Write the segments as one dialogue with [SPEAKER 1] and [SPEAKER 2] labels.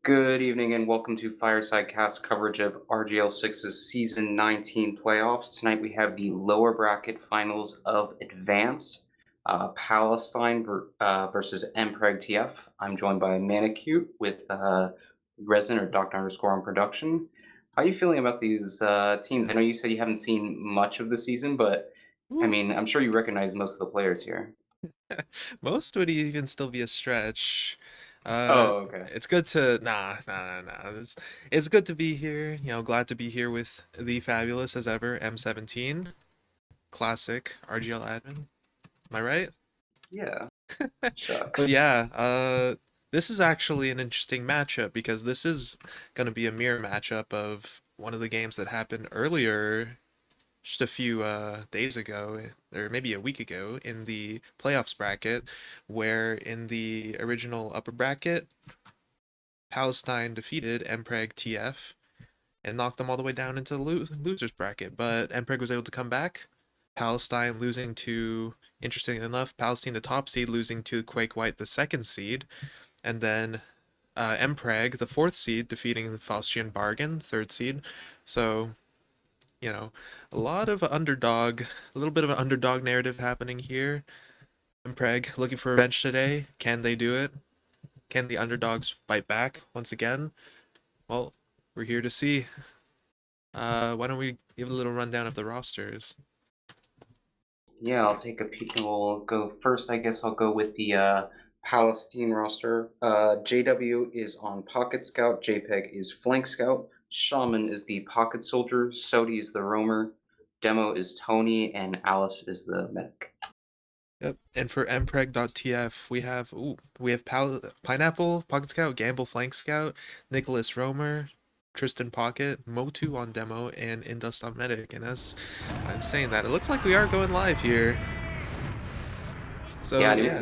[SPEAKER 1] Good evening and welcome to Fireside Cast coverage of RGL 6's Season 19 playoffs. Tonight we have the lower bracket finals of Advanced, Pallastine versus Mpreg.tf. I'm joined by Manicute with Resin or Doctor underscore on production. How are you feeling about these teams? I know you said you haven't seen much of the season, but I
[SPEAKER 2] Ooh.
[SPEAKER 1] mean, I'm sure you recognize most of the players here.
[SPEAKER 2] Most would even still be a stretch.
[SPEAKER 1] Oh, okay.
[SPEAKER 2] It's good to nah. It's good to be here. Glad to be here with the fabulous as ever M17, classic RGL admin. Am I right?
[SPEAKER 1] Yeah,
[SPEAKER 2] But
[SPEAKER 1] shucks.
[SPEAKER 2] yeah, this is actually an interesting matchup because this is gonna be a mirror matchup of one of the games that happened earlier just a few days ago, or maybe a week ago, in the playoffs bracket, where in the original upper bracket, Palestine defeated Mpreg.tf and knocked them all the way down into the losers bracket. But Mpreg was able to come back. Palestine losing to, interestingly enough, Palestine the top seed losing to Quake White the second seed, and then Mpreg the fourth seed defeating the Faustian Bargain third seed. So you know, a lot of underdog, a little bit of an underdog narrative happening here. And Preg looking for revenge today. Can they do it? Can the underdogs bite back once again? Well, we're here to see. Why don't we give a little rundown of the rosters?
[SPEAKER 1] Yeah, I'll take a peek and we'll go first. I guess I'll go with the Palestine roster. JW is on Pocket Scout, JPEG is Flank Scout, Shaman is the Pocket Soldier, Sodi is the Roamer, Demo is Tony, and Alice is the Medic.
[SPEAKER 2] Yep. And for Mpreg.tf, we have Pineapple, Pocket Scout, Gamble, Flank Scout, Nicholas Romer, Tristan Pocket, Motu on demo, and Indust on medic. And as I'm saying that, it looks like we are going live here.
[SPEAKER 1] Yeah,
[SPEAKER 2] So
[SPEAKER 1] and it was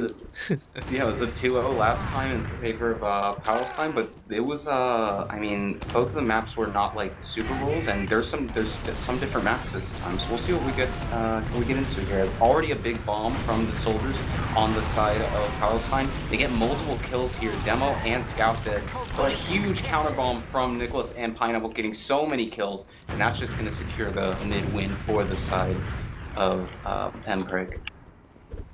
[SPEAKER 2] yeah.
[SPEAKER 1] a Yeah, it was a 2-0 last time in favor of Palestine, but it was I mean, both of the maps were not like Super Bowls, and there's some different maps this time. So we'll see what we get into here. It's already a big bomb from the soldiers on the side of Palestine. They get multiple kills here, Demo and Scout dead, but a huge counter bomb from Nicholas and Pineapple getting so many kills, and that's just going to secure the mid win for the side of Mpreg.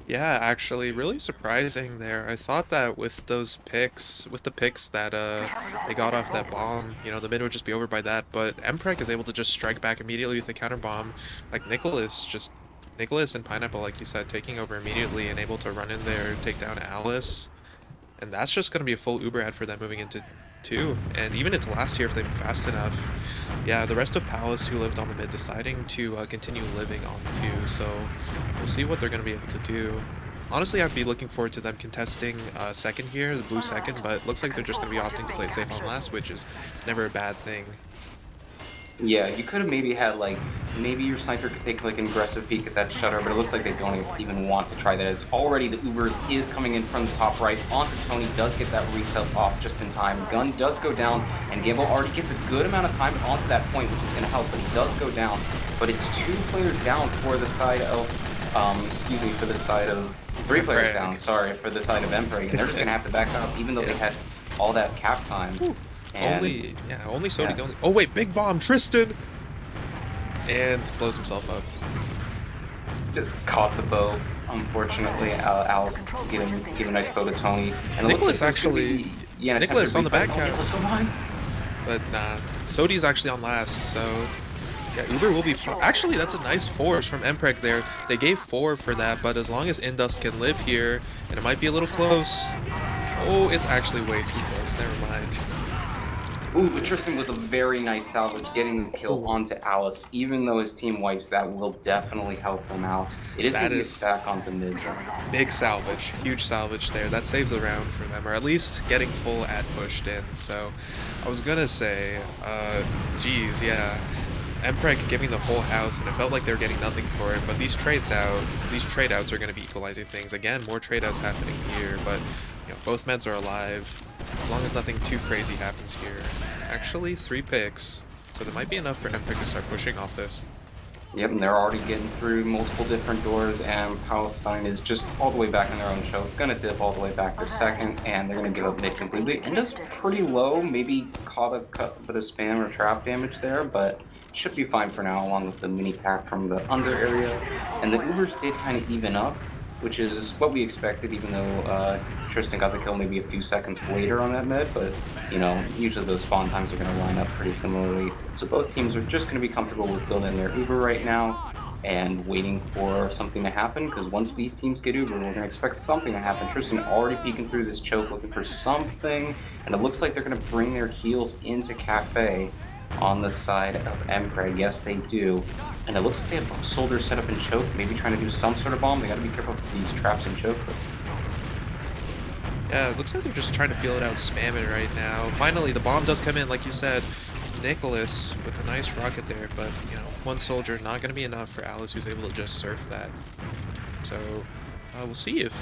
[SPEAKER 2] Yeah, actually, really surprising there. I thought that with those picks, with the picks that they got off that bomb, the mid would just be over by that. But Mpreg is able to just strike back immediately with the counter bomb. Like Nicholas and Pineapple, like you said, taking over immediately and able to run in there, take down Alice. And that's just going to be a full Uber ad for them moving into two, and even into last year if they've been fast enough. Yeah, the rest of Palace who lived on the mid deciding to continue living on two, so we'll see what they're going to be able to do. Honestly, I'd be looking forward to them contesting second here, the blue second, but it looks like they're just going to be opting to play it safe on last, which is never a bad thing.
[SPEAKER 1] Yeah, you could have maybe had like maybe your sniper could take like an aggressive peek at that shutter, but it looks like they don't even want to try that. It's already the Ubers is coming in from the top right onto Tony, does get that reset off just in time. Gun does go down, and Gamble already gets a good amount of time onto that point, which is going to help, but he does go down. But it's two players down for the side of, excuse me, for the side of three players down.
[SPEAKER 2] Mpreg.
[SPEAKER 1] Sorry, for the side of Emperor, and they're just going to have to back up, even though they
[SPEAKER 2] Yeah.
[SPEAKER 1] had all that cap time. And
[SPEAKER 2] Only Sodi.
[SPEAKER 1] yeah.
[SPEAKER 2] The only. Oh wait, big bomb, Tristan, and blows himself up.
[SPEAKER 1] Just caught the bow. Unfortunately, Al's give a nice bow to Tony, and it looks like
[SPEAKER 2] Nicholas
[SPEAKER 1] there's gonna
[SPEAKER 2] actually,
[SPEAKER 1] be yeah an attempted
[SPEAKER 2] Nicholas on the
[SPEAKER 1] refight.
[SPEAKER 2] back
[SPEAKER 1] Oh,
[SPEAKER 2] cap.
[SPEAKER 1] Nicholas go behind.
[SPEAKER 2] But nah, Sodi's actually on last, so yeah, Uber will be actually that's a nice force from Mpreg there. They gave 4 for that, but as long as Indust can live here, and it might be a little close. Oh, it's actually way too close. Never mind.
[SPEAKER 1] Ooh, but Tristan with a very nice salvage, getting the kill
[SPEAKER 2] Oh,
[SPEAKER 1] onto Alice. Even though his team wipes, that will definitely help them out. It is going
[SPEAKER 2] that
[SPEAKER 1] to be a
[SPEAKER 2] is
[SPEAKER 1] stack onto mid though.
[SPEAKER 2] big salvage, huge salvage there. That saves the round for them, or at least getting full ad pushed in. So, I was gonna say, geez, yeah. Mpreg giving the whole house, and it felt like they were getting nothing for it. But these trade outs are going to be equalizing things. Again, more trade outs happening here, but both meds are alive. As long as nothing too crazy happens here. Actually, 3 picks, so there might be enough for Mpreg to start pushing off this.
[SPEAKER 1] Yep, and they're already getting through multiple different doors, and Pallastine is just all the way back in their own choke. Gonna dip all the way back to second, and they're gonna give up Nick completely. Enda's pretty low, maybe caught a bit of spam or trap damage there, but should be fine for now, along with the mini pack from the under area. And the Ubers did kind of even up, which is what we expected, even though Tristan got the kill maybe a few seconds later on that med, but you know, usually those spawn times are going to line up pretty similarly. So both teams are just going to be comfortable with building their Uber right now and waiting for something to happen, because once these teams get Uber, we're going to expect something to happen. Tristan already peeking through this choke looking for something, and it looks like they're going to bring their heals into Cafe on the side of Mpreg. Yes, they do. And it looks like they have soldiers set up in choke, maybe trying to do some sort of bomb. They got to be careful with these traps in choke. But
[SPEAKER 2] Yeah, it looks like they're just trying to feel it out, spam it right now. Finally, the bomb does come in, like you said. Nicholas with a nice rocket there, but, you know, one soldier, not going to be enough for Alice, who's able to just surf that. So, we'll see if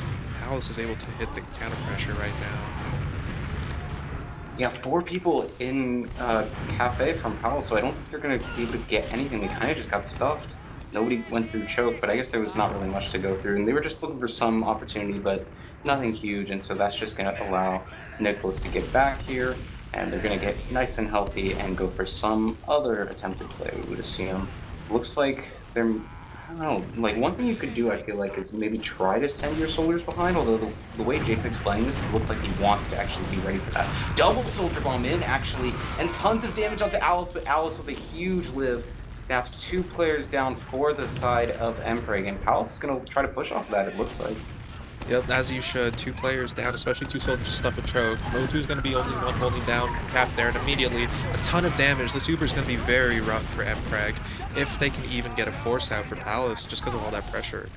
[SPEAKER 2] Alice is able to hit the counter pressure right now.
[SPEAKER 1] yeah, 4 people in Cafe from Palace, so I don't think they're going to be able to get anything. They kind of just got stuffed. Nobody went through choke, but I guess there was not really much to go through, and they were just looking for some opportunity, but nothing huge, and so that's just going to allow Nicholas to get back here, and they're going to get nice and healthy and go for some other attempted play, we would assume. Looks like they're, I don't know, like one thing you could do, I feel like, is maybe try to send your soldiers behind, although the way JPEG's playing this, it looks like he wants to actually be ready for that. Double soldier bomb in, actually, and tons of damage onto Alice, but Alice with a huge live. That's 2 players down for the side of Mpreg, and Palace is going to try to push off that, it looks like.
[SPEAKER 2] Yep, as you should. 2 players down, especially 2 soldiers stuff a choke. Motu's going to be only one holding down Calf there, and immediately a ton of damage. This Uber's going to be very rough for Mpreg, if they can even get a force out for Palace, just because of all that pressure.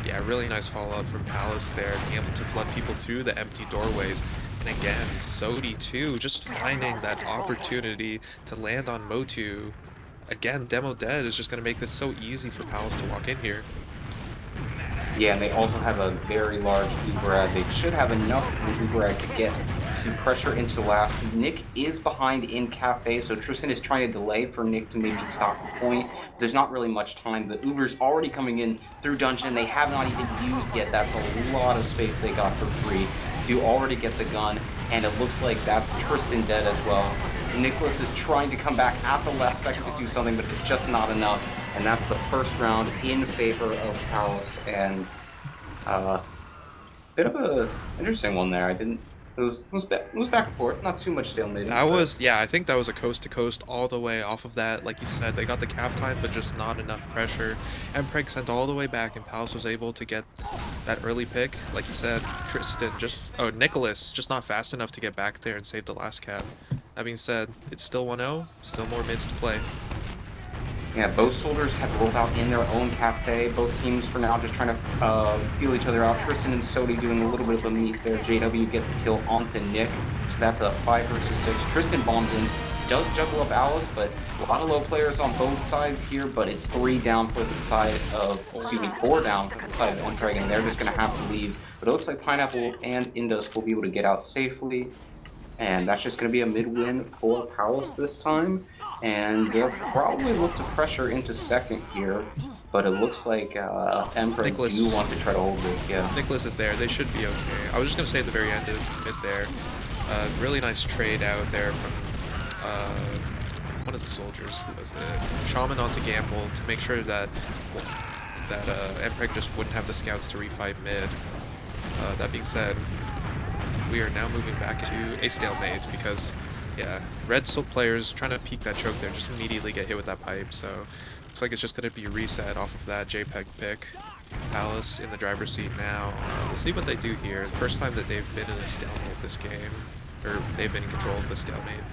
[SPEAKER 2] Yeah, really nice follow-up from Palace there, being able to flood people through the empty doorways. And again, Sodi too, just finding that opportunity to land on Motu. Again, Demo Dead is just going to make this so easy for Palace to walk in here.
[SPEAKER 1] Yeah, and they also have a very large Uber ad. They should have enough from Uber ad to get to pressure into last. Nick is behind in Cafe, so Tristan is trying to delay for Nick to maybe stop the point. There's not really much time. The Uber's already coming in through Dungeon. They have not even used yet. That's a lot of space they got for free. Do already get the gun, and it looks like that's Tristan dead as well. Nicholas is trying to come back at the last second to do something, but it's just not enough. And that's the first round in favor of Palace, and bit of a interesting one there. It was back and forth, not too much stalemate.
[SPEAKER 2] That was, yeah, I think that was a coast to coast all the way off of that. Like you said, they got the cap time, but just not enough pressure. Mpreg sent all the way back, and Palace was able to get that early pick. Like you said, Nicholas just not fast enough to get back there and save the last cap. That being said, it's still 1-0, still more mids to play.
[SPEAKER 1] Yeah, both soldiers have rolled out in their own cafe. Both teams for now just trying to feel each other out. Tristan and Sodi doing a little bit of a meet there. JW gets a kill onto Nick, so that's a 5 versus 6. Tristan bombs in, does juggle up Alice, but a lot of low players on both sides here, but it's 3 down for the side of, 4 down for the side of Mpreg, and they're just going to have to leave. But it looks like Pineapple and Indus will be able to get out safely. And that's just going to be a mid-win for Palace this time. And they'll probably look to pressure into second here. But it looks like Mpreg do want to try to hold this, yeah.
[SPEAKER 2] Nicholas is there. They should be okay. I was just going to say at the very end of it there. Really nice trade out there from one of the soldiers. Who was it? Shaman onto Gamble to make sure that Mpreg just wouldn't have the scouts to refight mid. That being said, we are now moving back to a stalemate because, yeah, red soul players trying to peek that choke there just immediately get hit with that pipe. So looks like it's just going to be reset off of that JPEG pick. Palace in the driver's seat now. We'll see what they do here. The first time that they've been in a stalemate this game, or they've been in control of the stalemate.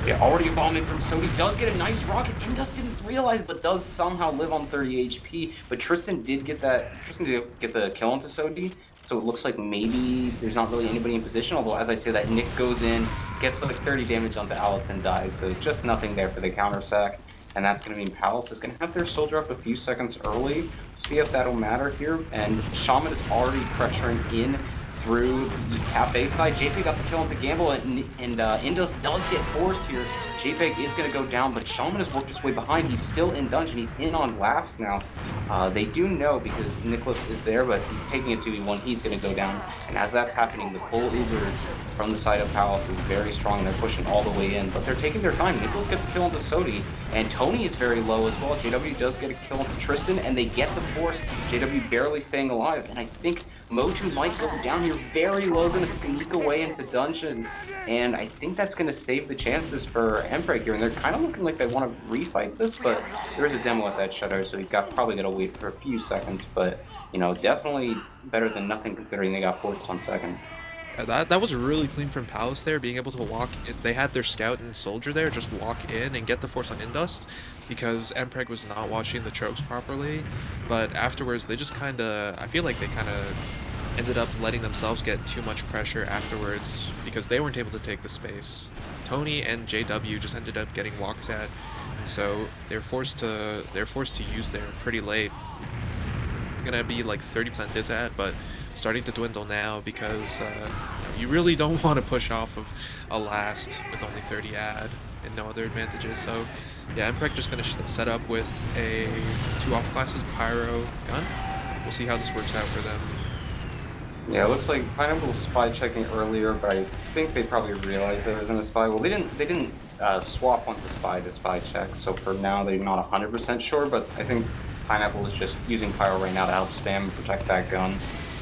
[SPEAKER 1] Yeah, already a bomb in from Sodi. Does get a nice rocket. Indus didn't realize, but does somehow live on 30 HP. But Tristan did get the kill onto Sodi. So it looks like maybe there's not really anybody in position. Although, as I say that, Nick goes in, gets like 30 damage onto Alice and dies. So just nothing there for the counter sack. And that's going to mean Palace is going to have their soldier up a few seconds early. See if that'll matter here. And Shaman is already pressuring in through the cafe side. JPEG got the kill into Gamble, and Indus does get forced here. JPEG is going to go down, but Shaman has worked his way behind. He's still in dungeon. He's in on last now. They do know because Nicholas is there, but he's taking a 2v1. He's going to go down. And as that's happening, the full Uber from the side of Palace is very strong. They're pushing all the way in, but they're taking their time. Nicholas gets a kill into Sodi, and Tony is very low as well. JW does get a kill into Tristan, and they get the force. JW barely staying alive, and I think Moju might go down here very low, going to sneak away into dungeon, and I think that's going to save the chances for Mpreg here, and they're kind of looking like they want to refight this, but there is a demo at that shutter, so probably got to wait for a few seconds, but, you know, definitely better than nothing considering they got forced on second.
[SPEAKER 2] That was really clean from Palace there, being able to walk in. They had their scout and soldier there, just walk in and get the force on Indust, because Mpreg was not watching the chokes properly, but afterwards they just kind of, I feel like they kind of ended up letting themselves get too much pressure afterwards, because they weren't able to take the space. Tony and JW just ended up getting walked at, and so they're forced to use there pretty late. Gonna be like 30% disat, but starting to dwindle now because you really don't want to push off of a last with only 30 ad and no other advantages. So yeah, Mpreg just going to set up with a 2 off classes Pyro gun. We'll see how this works out for them.
[SPEAKER 1] Yeah, it looks like Pineapple was spy checking earlier, but I think they probably realized there wasn't a spy. Well, they didn't swap onto spy check, so for now they're not 100% sure, but I think Pineapple is just using Pyro right now to help spam and protect that gun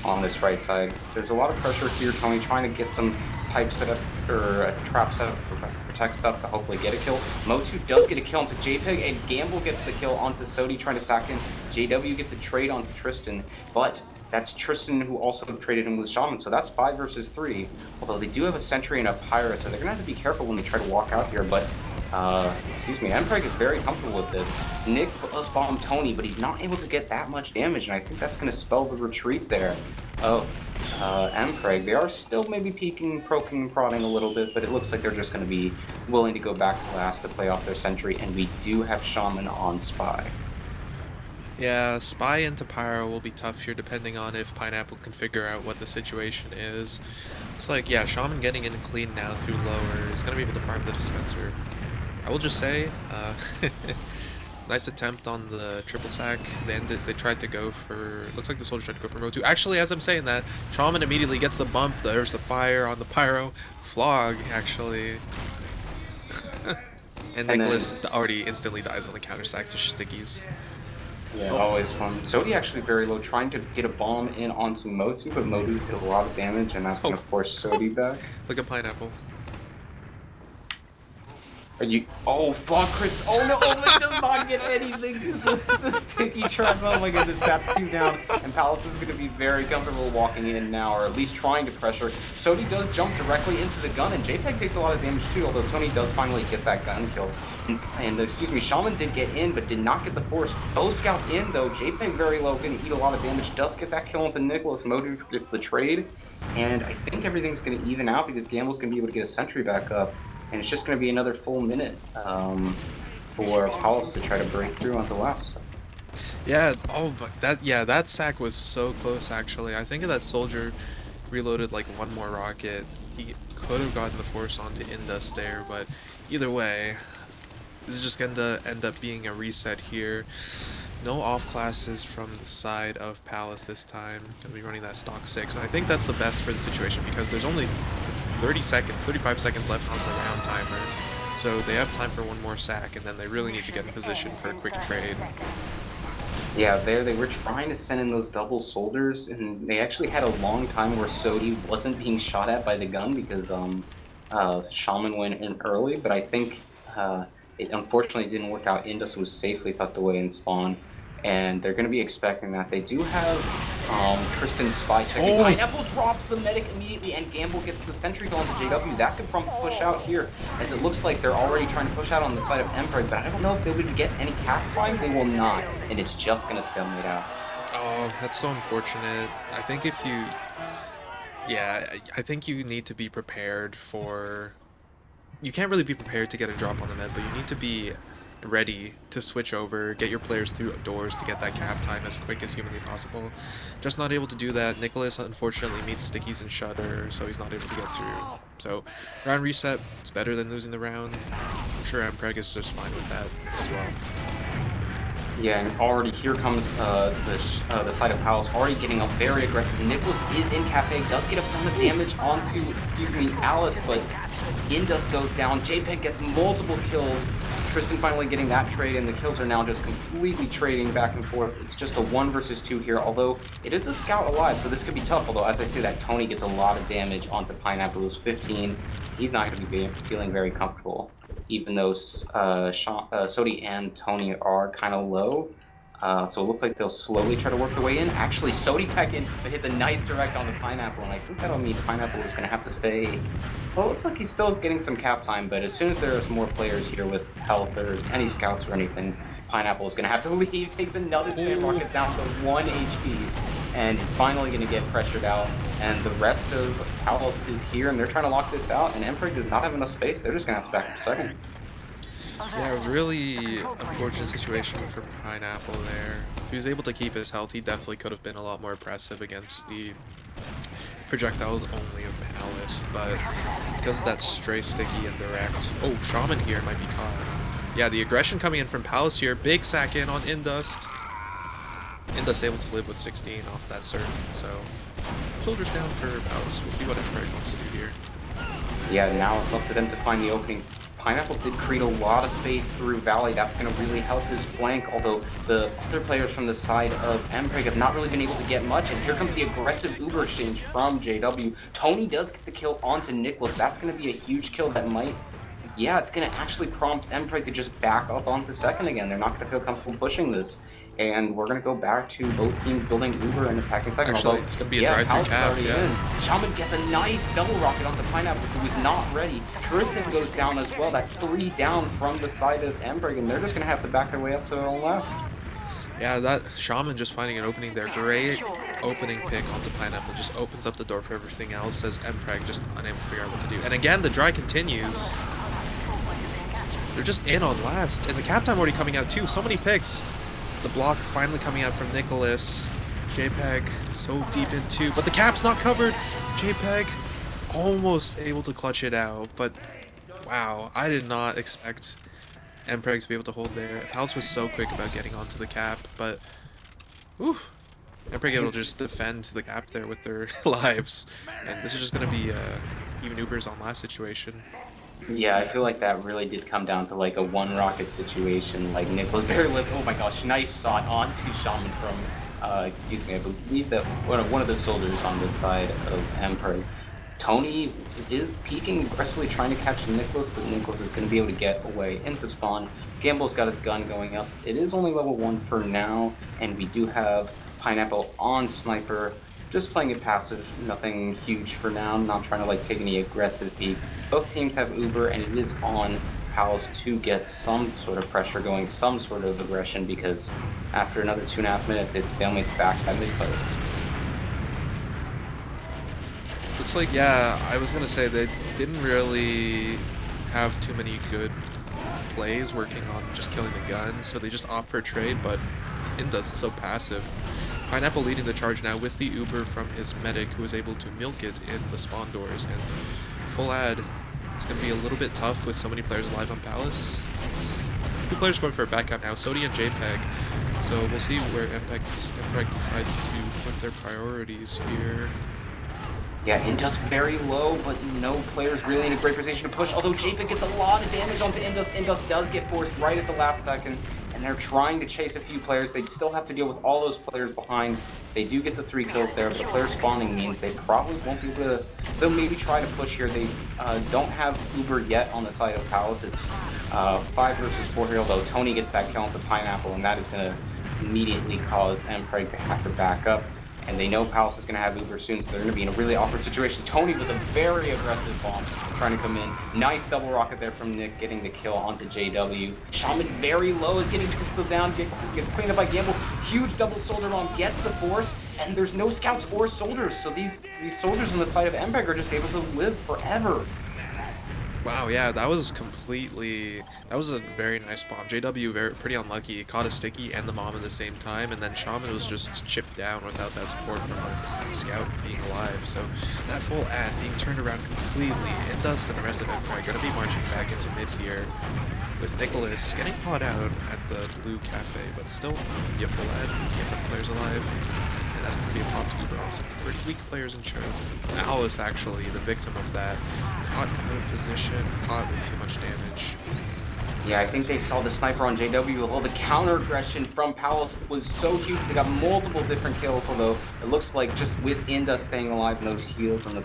[SPEAKER 1] on this right side. There's a lot of pressure here. Tony trying to get some pipe set up or a trap set up to protect stuff to hopefully get a kill. Motu does get a kill onto JPEG, and Gamble gets the kill onto Sodi trying to sack in. JW gets a trade onto Tristan, but that's Tristan who also traded him with Shaman, so that's 5 versus 3. Although they do have a sentry and a pirate, so they're gonna have to be careful when they try to walk out here, but excuse me, Mpreg is very comfortable with this. Nick does bomb Tony, but he's not able to get that much damage, and I think that's going to spell the retreat there of Mpreg. They are still maybe peeking, poking, and prodding a little bit, but it looks like they're just going to be willing to go back to last to play off their sentry, and we do have Shaman on Spy.
[SPEAKER 2] Yeah, Spy into Pyro will be tough here depending on if Pineapple can figure out what the situation is. It's like, yeah, Shaman getting in clean now through lower is going to be able to farm the dispenser. I will just say, nice attempt on the triple sack. They tried to go for, looks like the soldier tried to go for Motu. Actually, as I'm saying that, Shaman immediately gets the bump. There's the fire on the Pyro. Flog, actually. and Nicholas already instantly dies on the counter sack to Stickies.
[SPEAKER 1] Yeah, always fun. Sodi actually very low, trying to get a bomb in onto Motu, but Motu did a lot of damage, and that's going to force Sodi back.
[SPEAKER 2] Look at Pineapple.
[SPEAKER 1] Are you? Oh, fuck, crits. Oh no, it does not get anything to the sticky traps. Oh my goodness, that's 2 down. And Palace is going to be very comfortable walking in now, or at least trying to pressure. Sodi does jump directly into the gun, and JPEG takes a lot of damage too, although Tony does finally get that gun kill. And excuse me, Shaman did get in, but did not get the force. Both scouts in, though. JPEG very low, going to eat a lot of damage. Does get that kill into Nicholas. Modu gets the trade. And I think everything's going to even out because Gamble's going to be able to get a sentry back up. And it's just going to be another full minute for Palace to try to break through on the last.
[SPEAKER 2] Yeah, oh, but that sack was so close, actually. I think if that soldier reloaded like one more rocket, he could have gotten the force onto Indus there, but either way, this is just going to end up being a reset here. No off classes from the side of Palace this time. Going to be running that stock 6, and I think that's the best for the situation because there's only 35 seconds left on the round timer. So they have time for one more sack, and then they really need to get in position for a quick trade.
[SPEAKER 1] Yeah, they were trying to send in those double soldiers, and they actually had a long time where Sodi wasn't being shot at by the gun because Shaman went in early, but I think it unfortunately didn't work out. Indus was safely tucked away in spawn, and they're going to be expecting that. They do have Tristan spy checking. Oh. Pineapple drops the medic immediately, and Gamble gets the sentry going to JW. That could prompt push out here, as it looks like they're already trying to push out on the side of Mpreg, but I don't know if they would get any cap time. They will not, and it's just going to stalemate out.
[SPEAKER 2] Oh, that's so unfortunate. I think if you... Yeah, I think you need to be prepared for... You can't really be prepared to get a drop on the med, but you need to be ready to switch over, get your players through doors to get that cap time as quick as humanly possible. Just not able to do that. Nicholas unfortunately meets stickies and shutter, so he's not able to get through. So round reset is better than losing the round. I'm sure Mpreg is just fine with that as well.
[SPEAKER 1] Yeah, and already here comes the side of Palace already getting up very aggressive. Nicholas is in Cafe, does get a ton of damage onto, Alice, but Indus goes down. JPEG gets multiple kills. Tristan finally getting that trade, and the kills are now just completely trading back and forth. It's just a 1 versus 2 here, although it is a scout alive, so this could be tough. Although, as I say that, Tony gets a lot of damage onto Pineapple, who's 15. He's not going to be feeling very comfortable, even though Sodi and Tony are kind of low. So it looks like they'll slowly try to work their way in. Actually, Sodi back in, but hits a nice direct on the Pineapple, and I think that'll mean Pineapple is going to have to stay. Well, it looks like he's still getting some cap time, but as soon as there's more players here with health or any scouts or anything, Pineapple is going to have to leave. Takes another spam rocket down to 1 HP, and it's finally going to get pressured out. And the rest of Palace is here, and they're trying to lock this out, and Mpreg does not have enough space. They're just going to have to back up a second.
[SPEAKER 2] Yeah, really unfortunate situation for Pineapple there. If he was able to keep his health, he definitely could have been a lot more aggressive against the projectiles only of Palace, but because of that stray sticky and direct. Oh, Shaman here might be caught. Yeah, the aggression coming in from Palace here. Big sack in on Indust. Indust able to live with 16 off that surf, so soldiers down for Palace. We'll see what Mpreg wants to do here.
[SPEAKER 1] Yeah, now it's up to them to find the opening. Pineapple did create a lot of space through Valley. That's going to really help his flank, although the other players from the side of Mpreg have not really been able to get much. And here comes the aggressive Uber exchange from JW. Tony does get the kill onto Nicholas. That's going to be a huge kill that might... Yeah, it's going to actually prompt Mpreg to just back up onto second again. They're not going to feel comfortable pushing this. And we're going to go back to both teams building Uber and attacking second.
[SPEAKER 2] Actually,
[SPEAKER 1] although,
[SPEAKER 2] it's going to be a drive-through cap, yeah.
[SPEAKER 1] Shaman gets a nice double rocket onto Pineapple, who is not ready. Tristan goes down as well. That's 3 down from the side of Mpreg, and they're just going to have to back their way up to their own last.
[SPEAKER 2] Yeah, that Shaman just finding an opening there. Great opening pick onto Pineapple. Just opens up the door for everything else, as Mpreg just unable to figure out what to do. And again, the dry continues. They're just in on last, and the cap time already coming out too. So many picks. The block finally coming out from Nicholas. JPEG so deep into, but the cap's not covered. JPEG almost able to clutch it out, but wow, I did not expect Mpreg to be able to hold there. Palace was so quick about getting onto the cap, but whew, Mpreg able to just defend the cap there with their lives. And this is just going to be even Ubers on last situation.
[SPEAKER 1] Yeah, I feel like that really did come down to like a 1 rocket situation. Like Nicholas barely lived. Oh my gosh, nice shot onto Shaman from, I believe that one of the soldiers on this side of Mpreg. Tony is peeking aggressively, trying to catch Nicholas, but Nicholas is going to be able to get away into spawn. Gamble's got his gun going up. It is only level 1 for now, and we do have Pineapple on Sniper. Just playing it passive, nothing huge for now, not trying to like take any aggressive peeks. Both teams have Uber, and it is on Palace to get some sort of pressure going, some sort of aggression, because after another 2.5 minutes, it's stalemate's back at mid-play.
[SPEAKER 2] Looks like, yeah, I was going to say they didn't really have too many good plays working on just killing the gun, so they just opt for a trade, but Indus is so passive. Pineapple leading the charge now with the Uber from his medic, who is able to milk it in the spawn doors. And full ad, it's going to be a little bit tough with so many players alive on Palace. 2 players going for a backup now, Sodi and JPEG. So we'll see where Mpreg decides to put their priorities here.
[SPEAKER 1] Yeah, Indus very low, but no players really in a great position to push. Although JPEG gets a lot of damage onto Indus. Indus does get forced right at the last second. And they're trying to chase a few players. They still have to deal with all those players behind. They do get the 3 kills there, but the player spawning means they probably won't be able to... They'll maybe try to push here. They don't have Uber yet on the side of Palace. It's 5 versus 4 here, although Tony gets that kill into Pineapple, and that is going to immediately cause Mpreg to have to back up. And they know Palace is going to have Uber soon, so they're going to be in a really awkward situation. Tony with a very aggressive bomb trying to come in. Nice double rocket there from Nick, getting the kill onto JW. Shaman very low, is getting pistoled down, gets cleaned up by Gamble. Huge double soldier bomb, gets the force, and there's no scouts or soldiers. So these soldiers on the side of Mpreg are just able to live forever.
[SPEAKER 2] Wow, yeah, that was completely. That was a very nice bomb. JW pretty unlucky. He caught a sticky and the bomb at the same time, and then Shaman was just chipped down without that support from a scout being alive. So that full ad being turned around completely. Indust and the rest of them are going to be marching back into mid here, with Nicholas getting caught out at the blue cafe, but still be a full ad, get the players alive. And that's going to be a prompt Uber on some pretty weak players in Trev. Alice, actually, the victim of that. Caught out of position, caught with too much damage.
[SPEAKER 1] Yeah, I think they saw the sniper on JW. Although the counter aggression from Palace was so huge, they got multiple different kills. Although it looks like just with Inda staying alive and those heals and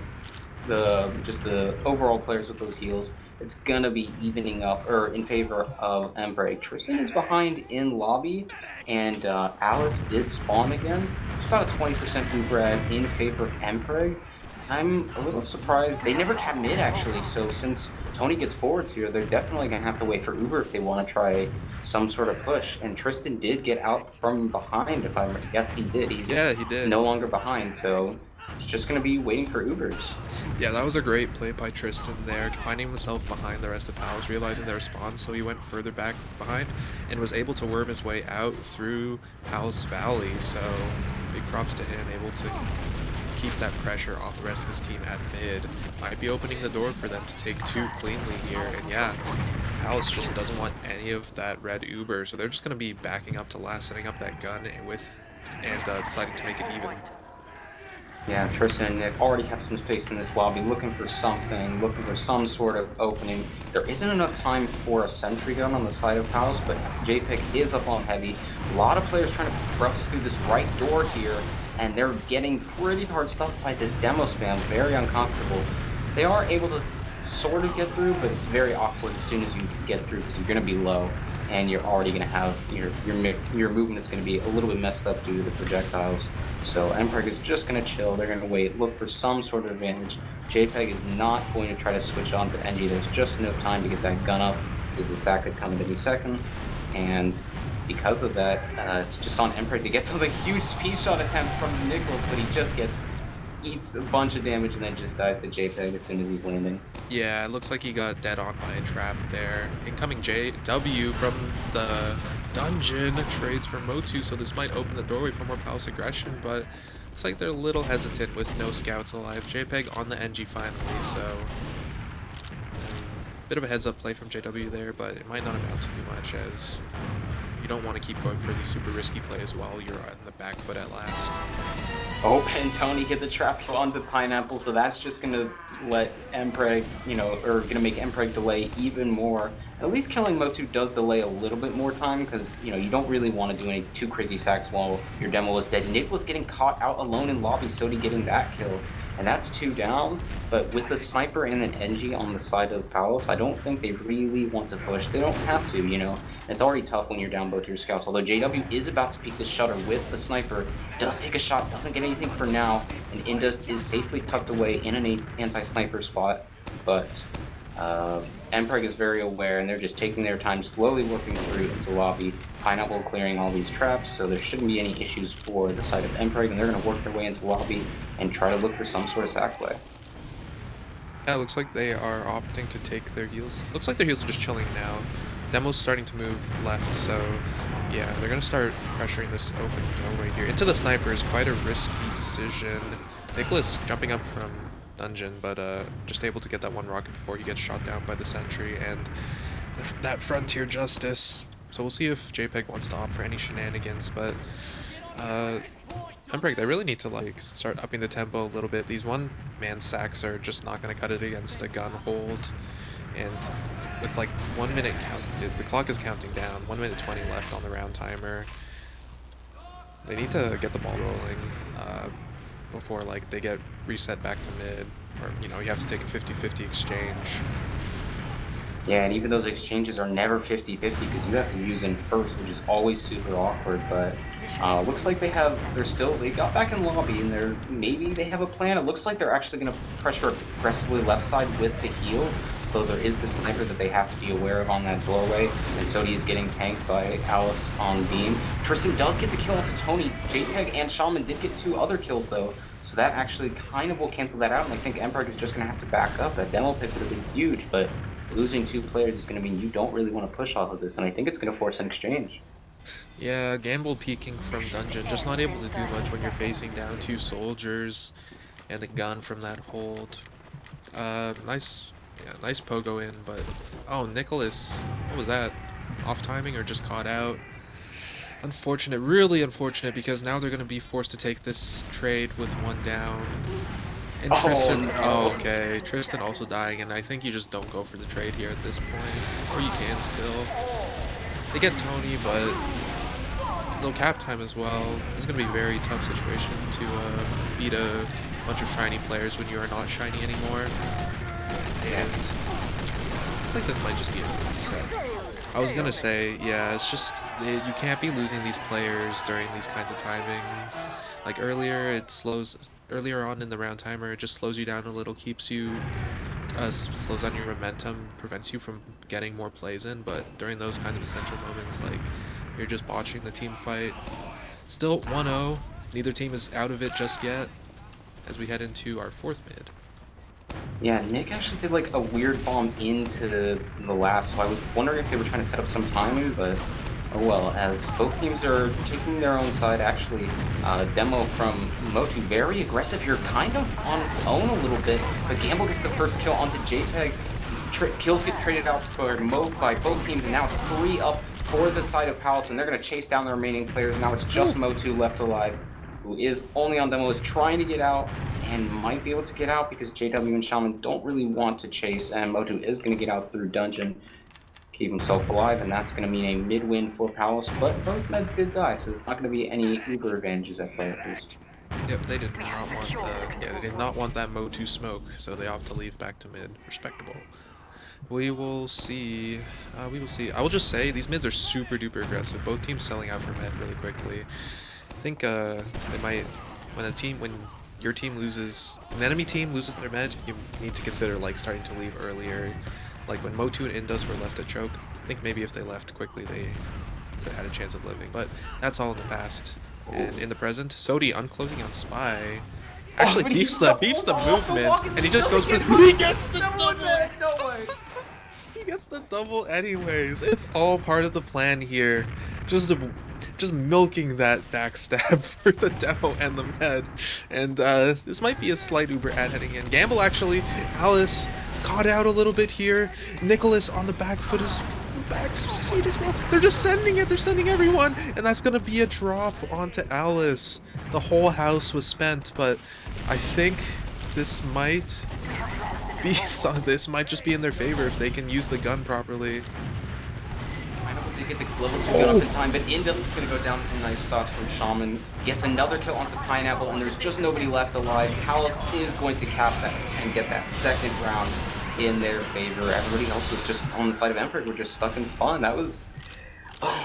[SPEAKER 1] the overall players with those heals, it's gonna be evening up or in favor of Mpreg. Tristan is behind in lobby, and Alice did spawn again. It's about a 20% Uber in favor of Mpreg. I'm a little surprised. They never cap mid, actually, so since Tony gets forwards here, they're definitely going to have to wait for Uber if they want to try some sort of push. And Tristan did get out from behind, if I guess he did. He's
[SPEAKER 2] Yeah, he did.
[SPEAKER 1] no longer behind, so he's just going to be waiting for Ubers.
[SPEAKER 2] Yeah, that was a great play by Tristan there, finding himself behind the rest of Palace, realizing their spawn, so he went further back behind and was able to worm his way out through Palace Valley. So big props to him, able to keep that pressure off the rest of his team at mid. Might be opening the door for them to take two cleanly here. And yeah, Palace just doesn't want any of that red Uber, so they're just going to be backing up to last, setting up that gun and deciding to make it even.
[SPEAKER 1] Yeah, Tristan and Nick already have some space in this lobby, looking for something, looking for some sort of opening. There isn't enough time for a sentry gun on the side of House, but JPEG is up on heavy. A lot of players trying to bust through this right door here, and they're getting pretty hard stuff by this demo spam, very uncomfortable. They are able to sort of get through, but it's very awkward as soon as you get through because you're going to be low and you're already going to have your movement is going to be a little bit messed up due to the projectiles. So Mpreg is just going to chill. They're going to wait, look for some sort of advantage. JPEG is not going to try to switch on to NG. There's just no time to get that gun up because the sack could come at any second. And because of that, it's just on Mpreg to get something huge speed shot attempt from Nichols, but he just eats a bunch of damage and then just dies to JPEG as soon as he's landing.
[SPEAKER 2] Yeah, it looks like he got dead on by a trap there. Incoming JW from the dungeon trades for Motu, so this might open the doorway for more Palace aggression, but looks like they're a little hesitant with no scouts alive. JPEG on the NG finally, so bit of a heads up play from JW there, but it might not amount to too much as you don't want to keep going for these super risky plays while you're on the back foot at last.
[SPEAKER 1] Oh, and Tony gets a trap kill onto Pineapple, so that's just gonna let Mpreg, or gonna make Mpreg delay even more. At least killing Motu does delay a little bit more time, because, you don't really want to do any too crazy sacks while your demo is dead. Nick was getting caught out alone in lobby, Sodi getting that kill. And that's 2 down, but with the sniper and an NG on the side of Palace, I don't think they really want to push. They don't have to, It's already tough when you're down both your scouts, although JW is about to peek the shutter with the sniper, does take a shot, doesn't get anything for now, and Indus is safely tucked away in an anti-sniper spot, but Mpreg is very aware, and they're just taking their time, slowly working through into lobby. Pineapple clearing all these traps, so there shouldn't be any issues for the side of Mpreg, and they're going to work their way into lobby and try to look for some sort of sack play.
[SPEAKER 2] Yeah, it looks like they are opting to take their heals. Looks like their heals are just chilling now. Demo's starting to move left, so yeah, they're going to start pressuring this open doorway here. Into the sniper is quite a risky decision. Nicholas jumping up from dungeon, but just able to get that one rocket before he gets shot down by the sentry and that frontier justice. So we'll see if JPEG wants to opt for any shenanigans, but Mpreg, they really need to start upping the tempo a little bit. These one-man sacks are just not going to cut it against a gun hold, and with 1 minute count, the clock is counting down, 1 minute 20 left on the round timer. They need to get the ball rolling before they get reset back to mid, or you have to take a 50-50 exchange.
[SPEAKER 1] Yeah, and even those exchanges are never 50-50 because you have to use in first, which is always super awkward, but looks like they got back in lobby and maybe they have a plan. It looks like they're actually going to pressure aggressively left side with the heals, though there is the sniper that they have to be aware of on that doorway, and Sodi is getting tanked by Alice on beam. Tristan does get the kill onto Tony. JPEG and Shaman did get 2 other kills though, So that actually kind of will cancel that out, and I think Mpreg is just going to have to back up. That demo pick would have been huge, but losing 2 players is going to mean you don't really want to push off of this, and I think it's going to force an exchange.
[SPEAKER 2] Yeah, Gamble peeking from dungeon, just not able to do much when you're facing down 2 soldiers and a gun from that hold. Nice, yeah, nice pogo in, but oh, Nicholas, what was that? Off timing or just caught out? Unfortunate, really unfortunate, because now they're gonna be forced to take this trade with 1 down. And
[SPEAKER 1] Oh,
[SPEAKER 2] Tristan,
[SPEAKER 1] no.
[SPEAKER 2] oh, okay, Tristan also dying, and I think you just don't go for the trade here at this point, or you can still. They get Tony, but little cap time as well. It's gonna be a very tough situation to beat a bunch of shiny players when you are not shiny anymore. And looks like this might just be a reset. I was gonna say, yeah, it's just you can't be losing these players during these kinds of timings. Like earlier on in the round timer, it just slows you down a little, keeps you slows down your momentum, prevents you from getting more plays in. But during those kinds of essential moments, like you're just botching the team fight. Still 1-0. Neither team is out of it just yet as we head into our 4th mid.
[SPEAKER 1] Yeah, Nick actually did like a weird bomb into the last, so I was wondering if they were trying to set up some timing, but oh well, as both teams are taking their own side. Actually, demo from Motu, very aggressive here, kind of on its own a little bit, but Gamble gets the first kill onto JPEG. Kills get traded out for Mo by both teams, and now it's 3 up for the side of Pallastine. They're going to chase down the remaining players. Now it's just Motu left alive, who is only on demo, is trying to get out, and might be able to get out because JW and Shaman don't really want to chase, and Motu is going to get out through dungeon, keep himself alive, and that's going to mean a mid-win for Palace, but both meds did die, so there's not going to be any uber advantages at play at least.
[SPEAKER 2] Yep, they did not want that Motu smoke, so they opt to leave back to mid. Respectable. We will see. I will just say these mids are super duper aggressive. Both teams selling out for mid really quickly. I think they might when your team loses, an enemy team loses their med, you need to consider like starting to leave earlier. Like when Motu and Indus were left at choke, I think maybe if they left quickly they could have had a chance of living. But that's all in the past. And in the present, Sodi uncloaking on Spy. Actually beefs the movement, and he just goes for he gets the double.
[SPEAKER 1] No way.
[SPEAKER 2] He gets the double anyways. It's all part of the plan here. Just milking that backstab for the demo and the med. And this might be a slight Uber ad heading in. Gamble actually, Alice caught out a little bit here. Nicholas on the back foot is back seat as well. They're just sending it. They're sending everyone, and that's gonna be a drop onto Alice. The whole house was spent, but I think this might be this might just be in their favor if they can use the gun properly.
[SPEAKER 1] I don't think they get the level 2 gun up in time, but Indus is going to go down some nice shots from Shaman. Gets another kill onto Pineapple, and there's just nobody left alive. Palace is going to cap that and get that 2nd round in their favor. Everybody else was just on the side of Emperor. We're just stuck in spawn. That was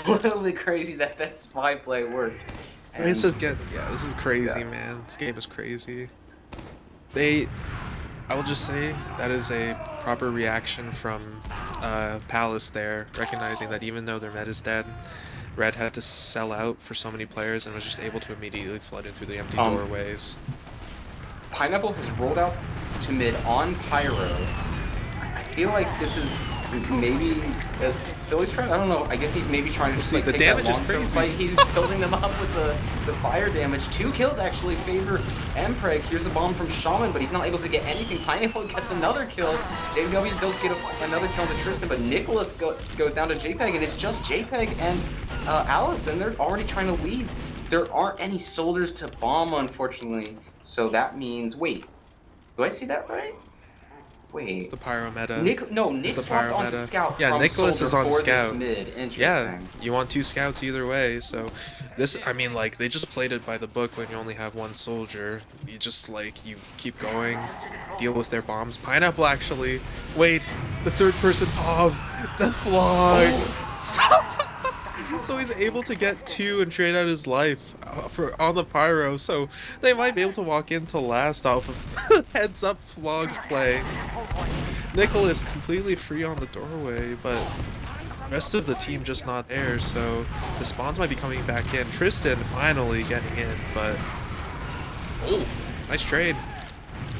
[SPEAKER 1] literally crazy that spy play worked.
[SPEAKER 2] And this is crazy, man. This game is crazy. I will just say that is a proper reaction from Palace there, recognizing that even though their meta is dead, Red had to sell out for so many players and was just able to immediately flood in through the empty doorways.
[SPEAKER 1] Pineapple has rolled out to mid on Pyro. I feel like this is maybe as Silly's trying. I don't know. I guess he's maybe trying to just like
[SPEAKER 2] the
[SPEAKER 1] take
[SPEAKER 2] damage
[SPEAKER 1] that
[SPEAKER 2] is
[SPEAKER 1] long-term
[SPEAKER 2] crazy.
[SPEAKER 1] fight. He's building them up with the fire damage. 2 kills actually favor Mpreg. Here's a bomb from Shaman, but he's not able to get anything. Pineapple gets another kill. JW does get another kill to Tristan, but Nicholas goes down to JPEG, and it's just JPEG and Alice, and they're already trying to leave. There aren't any soldiers to bomb, unfortunately. So that means, wait, do I see that right? Wait.
[SPEAKER 2] It's the Pyro meta.
[SPEAKER 1] Nick
[SPEAKER 2] It's the
[SPEAKER 1] swapped
[SPEAKER 2] Pyro
[SPEAKER 1] onto
[SPEAKER 2] meta.
[SPEAKER 1] Scout.
[SPEAKER 2] Yeah,
[SPEAKER 1] from
[SPEAKER 2] Nicholas is on
[SPEAKER 1] for
[SPEAKER 2] Scout.
[SPEAKER 1] This mid. Interesting.
[SPEAKER 2] Yeah, you want 2 scouts either way, so this, I mean, like, they just played it by the book when you only have 1 soldier. You just, like, you keep going, deal with their bombs. Pineapple actually, wait, the 3rd person POV, the flag. So he's able to get 2 and trade out his life on the Pyro, so they might be able to walk into last off of the heads up flog play. Nicholas completely free on the doorway, but rest of the team just not there, so the spawns might be coming back in. Tristan finally getting in, but Nice trade.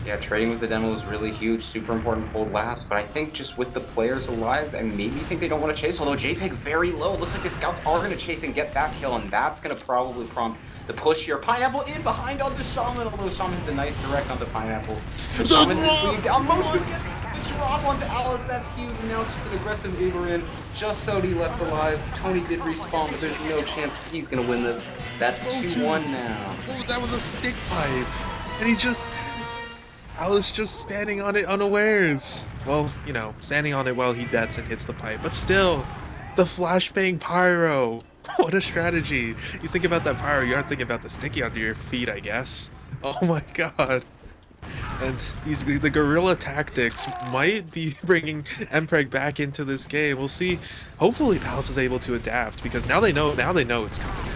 [SPEAKER 1] Yeah, trading with the demo is really huge, super important to hold last, but I think just with the players alive, I maybe think they don't want to chase, although JPEG very low. Looks like the scouts are going to chase and get that kill, and that's going to probably prompt the push here. Pineapple in behind onto Shaman, although Shaman hits a nice direct onto Pineapple. The Shaman is leading down. Motion gets the drop onto Alice, that's huge, and now it's just an aggressive Uber in. Just Sodi left alive. Tony did respawn, but there's no chance he's going to win this. That's 2-1 now.
[SPEAKER 2] Oh, that was a stick pipe. And he just... Alice just standing on it unawares. Well, you know, standing on it while he dets and hits the pipe. But still, the flashbang pyro. What a strategy. You think about that pyro, you aren't thinking about the sticky under your feet, I guess. Oh my god. And the guerrilla tactics might be bringing Mpreg back into this game. We'll see. Hopefully Palace is able to adapt, because now they know it's coming.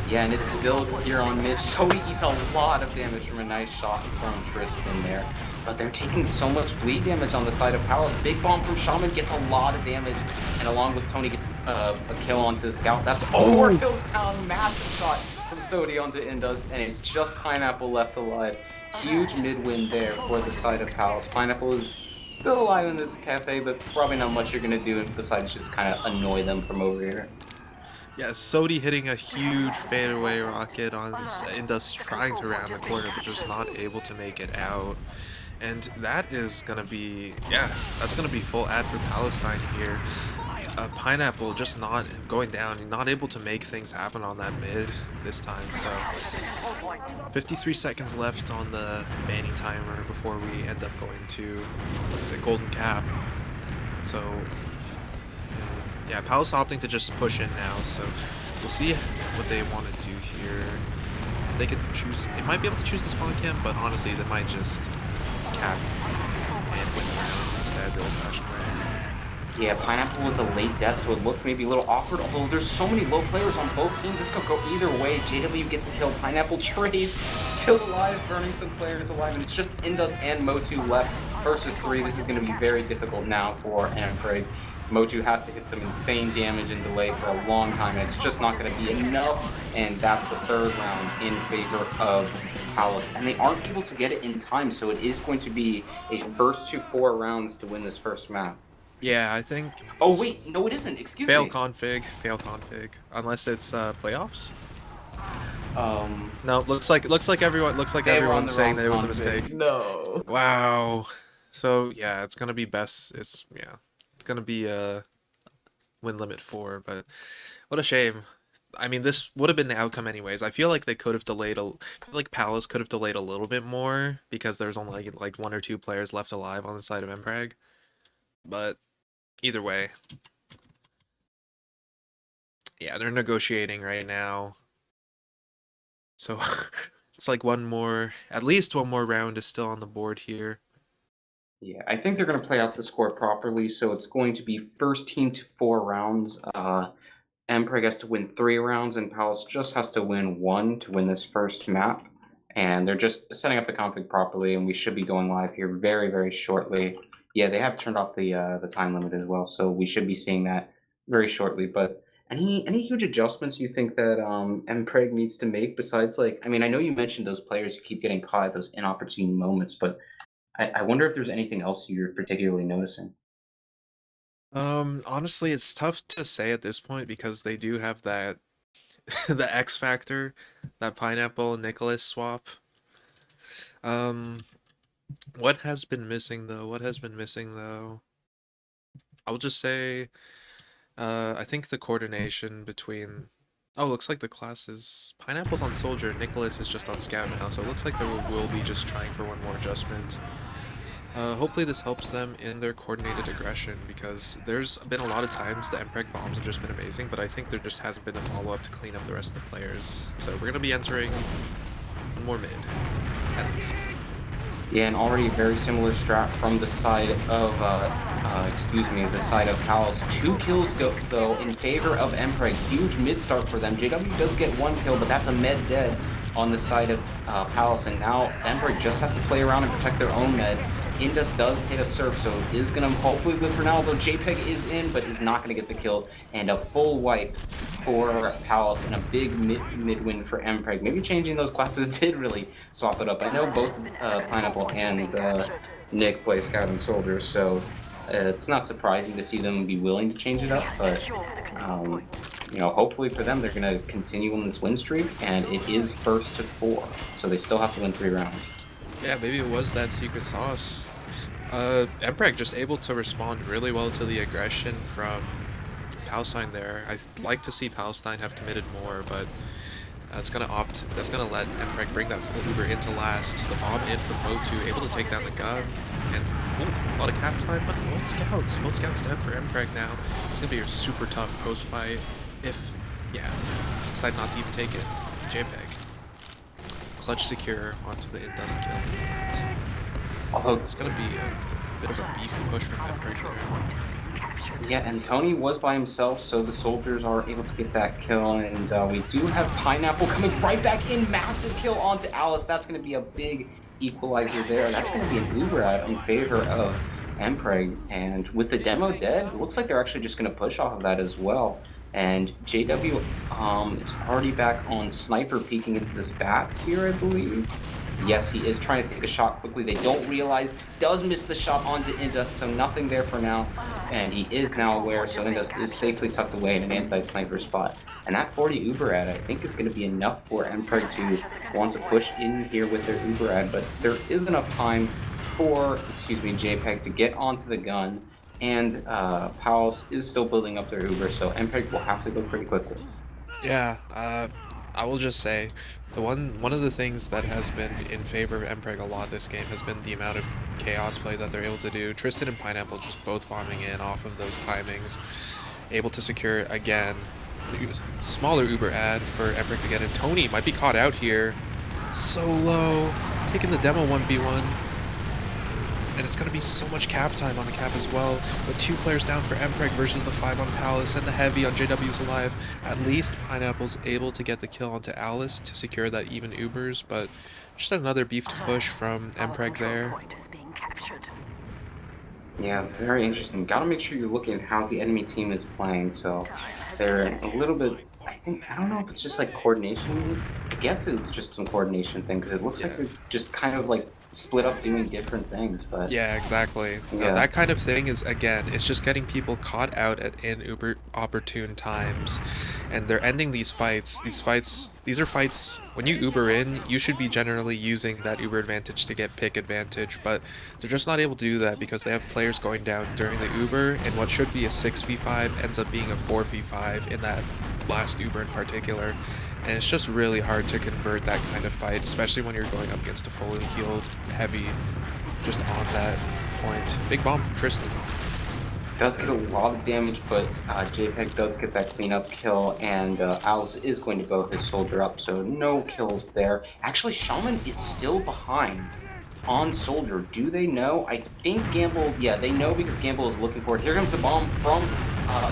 [SPEAKER 1] Yeah, and it's still here on mid. Sodi eats a lot of damage from a nice shot from Tristan there. But they're taking so much bleed damage on the side of Palace. Big bomb from Shaman gets a lot of damage. And along with Tony gets a kill onto the scout. That's 4 kills down. Massive shot from Sodi onto Indus. And it's just Pineapple left alive. Huge mid-win there for the side of Palace. Pineapple is still alive in this cafe, but probably not much you're going to do besides just kind of annoy them from over here.
[SPEAKER 2] Yeah, Sodi hitting a huge fadeaway rocket on Indus, trying to round the corner, but just not able to make it out. And that is going to be, yeah, that's going to be full ad for Pallastine here. Pineapple just not going down, not able to make things happen on that mid this time. So 53 seconds left on the banning timer before we end up going to, what is it, golden cap. So yeah, Palace opting to just push in now, so we'll see what they want to do here. If they could choose, they might be able to choose the spawn camp, but honestly, they might just cap and win around instead the old-fashioned way.
[SPEAKER 1] Yeah, Pineapple was a late death, so it looked maybe a little awkward, although there's so many low players on both teams. This could go either way. JW gets a kill, Pineapple trade, still alive, burning some players alive, and it's just Indus and Motu left versus 3. This is going to be very difficult now for Mpreg. Motu has to hit some insane damage and delay for a long time, and it's just not going to be enough, and that's the 3rd round in favor of Palace. And they aren't able to get it in time, so it is going to be a first to 4 rounds to win this first map.
[SPEAKER 2] Yeah, I think...
[SPEAKER 1] Oh wait, no it isn't, excuse me.
[SPEAKER 2] Fail config, unless it's playoffs? No, looks like everyone's saying that it was a mistake.
[SPEAKER 1] No.
[SPEAKER 2] Wow. So, yeah, it's going to be best, it's going to be win limit 4, but what a shame. I mean, this would have been the outcome anyways. I feel like they could have delayed Palace could have delayed a little bit more because there's only like 1 or 2 players left alive on the side of Mpreg. But either way, yeah, they're negotiating right now. So it's like at least one more round is still on the board here.
[SPEAKER 1] Yeah, I think they're going to play out the score properly, so it's going to be first team to 4 rounds. Mpreg has to win 3 rounds, and Palace just has to win 1 to win this first map. And they're just setting up the config properly, and we should be going live here very, very shortly. Yeah, they have turned off the time limit as well, so we should be seeing that very shortly. But any huge adjustments you think that Mpreg needs to make besides, like, I mean, I know you mentioned those players who keep getting caught at those inopportune moments, but I wonder if there's anything else you're particularly noticing.
[SPEAKER 2] Honestly, it's tough to say at this point because they do have that the X factor, that Pineapple and Nicholas swap. What has been missing though? I'll just say I think the coordination between looks like the classes Pineapple's on Soldier, Nicholas is just on Scout now, so it looks like they will be just trying for one more adjustment. Hopefully this helps them in their coordinated aggression, because there's been a lot of times the Mpreg bombs have just been amazing, but I think there just hasn't been a follow-up to clean up the rest of the players. So we're going to be entering one more mid, at least.
[SPEAKER 1] Yeah, and already very similar strat from the side of, the side of Palace. 2 kills though in favor of Mpreg. Huge mid start for them. JW does get 1 kill, but that's a med dead on the side of Palace, and now Mpreg just has to play around and protect their own med. Indus does hit a surf, so is going to hopefully live for now, although JPEG is in, but is not going to get the kill. And a full wipe for Palace and a big mid win for Mpreg. Maybe changing those classes did really swap it up. I know both Pineapple and Nick play Scout and Soldier, so it's not surprising to see them be willing to change it up, but you know, hopefully for them, they're going to continue on this win streak, and it is first to 4, so they still have to win 3 rounds.
[SPEAKER 2] Yeah, maybe it was that secret sauce. Mpreg just able to respond really well to the aggression from Pallastine there. I'd like to see Pallastine have committed more, but that's gonna let Mpreg bring that full Uber into last. The bomb in from Motu, able to take down the gun, and a lot of cap time, but both scouts dead for Mpreg now. It's gonna be a super tough post fight if, yeah, decide not to even take it. JPEG. Clutch secure onto the Indus kill. And
[SPEAKER 1] Although
[SPEAKER 2] it's gonna be a bit of a beef push from Mpreg there.
[SPEAKER 1] yeah, and Tony was by himself, so the soldiers are able to get that kill, and we do have Pineapple coming right back in. Massive kill onto Alice. That's going to be a big equalizer there. That's going to be an Uber out in favor of Mpreg, and with the demo dead, it looks like they're actually just going to push off of that as well. And JW is already back on Sniper peeking into this Bats here, I believe. Yes, he is trying to take a shot quickly. They don't realize, does miss the shot onto Indus, so nothing there for now. And he is now aware, so Indus is safely tucked away in an anti-sniper spot. And that 40 Uber ad, I think, is going to be enough for Mpreg to want to push in here with their Uber ad, but there is enough time for, JPEG to get onto the gun. And Palace is still building up their Uber, so Mpreg will have to go pretty quickly.
[SPEAKER 2] Yeah, I will just say, one of the things that has been in favor of Mpreg a lot this game has been the amount of chaos plays that they're able to do. Tristan and Pineapple just both bombing in off of those timings, able to secure again. Smaller Uber ad for Mpreg to get in. Tony might be caught out here. So low, taking the demo 1v1. And it's going to be so much cap time on the cap as well. With 2 players down for Mpreg versus the 5 on Palace and the heavy on JW's alive. At least Pineapple's able to get the kill onto Alice to secure that even Ubers, but just another beefed push from Mpreg there.
[SPEAKER 1] Yeah, very interesting. Gotta make sure you're looking at how the enemy team is playing, so they're a little bit, I don't know if it's just like coordination. I guess it's just some coordination thing, because it looks like they're just kind of like split up doing different things, but
[SPEAKER 2] yeah, exactly.
[SPEAKER 1] Yeah.
[SPEAKER 2] That kind of thing is, again, it's just getting people caught out at uber opportune times, and they're ending these fights. These are fights, when you Uber in, you should be generally using that Uber advantage to get pick advantage, but they're just not able to do that because they have players going down during the Uber, and what should be a 6v5 ends up being a 4v5 in that last Uber in particular. And it's just really hard to convert that kind of fight, especially when you're going up against a fully healed heavy just on that point. Big bomb from Tristan.
[SPEAKER 1] Does get a lot of damage, but JPEG does get that cleanup kill, and Alice is going to bow his soldier up, so no kills there. Actually, Shaman is still behind on Soldier. Do they know? I think Gamble, yeah, they know because Gamble is looking for it. Here comes the bomb from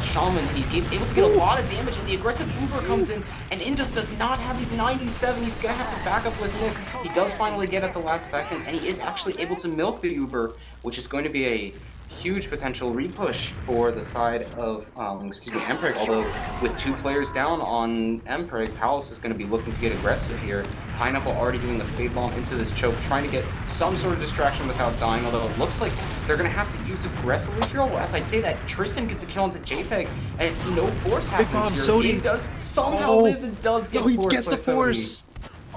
[SPEAKER 1] Shaman. He's able to get a lot of damage, and the aggressive Uber comes in, and Indus does not have his 97. He's going to have to back up with Nick. He does finally get at the last second, and he is actually able to milk the Uber, which is going to be a huge potential repush for the side of, Mpreg, although with 2 players down on Mpreg, Palace is going to be looking to get aggressive here. Pineapple already doing the fade bomb into this choke, trying to get some sort of distraction without dying, although it looks like they're going to have to use aggressively here. As I say that, Tristan gets a kill into JPEG, and no force happens here. He does somehow lives and does get
[SPEAKER 2] he
[SPEAKER 1] forced
[SPEAKER 2] gets the
[SPEAKER 1] by
[SPEAKER 2] force!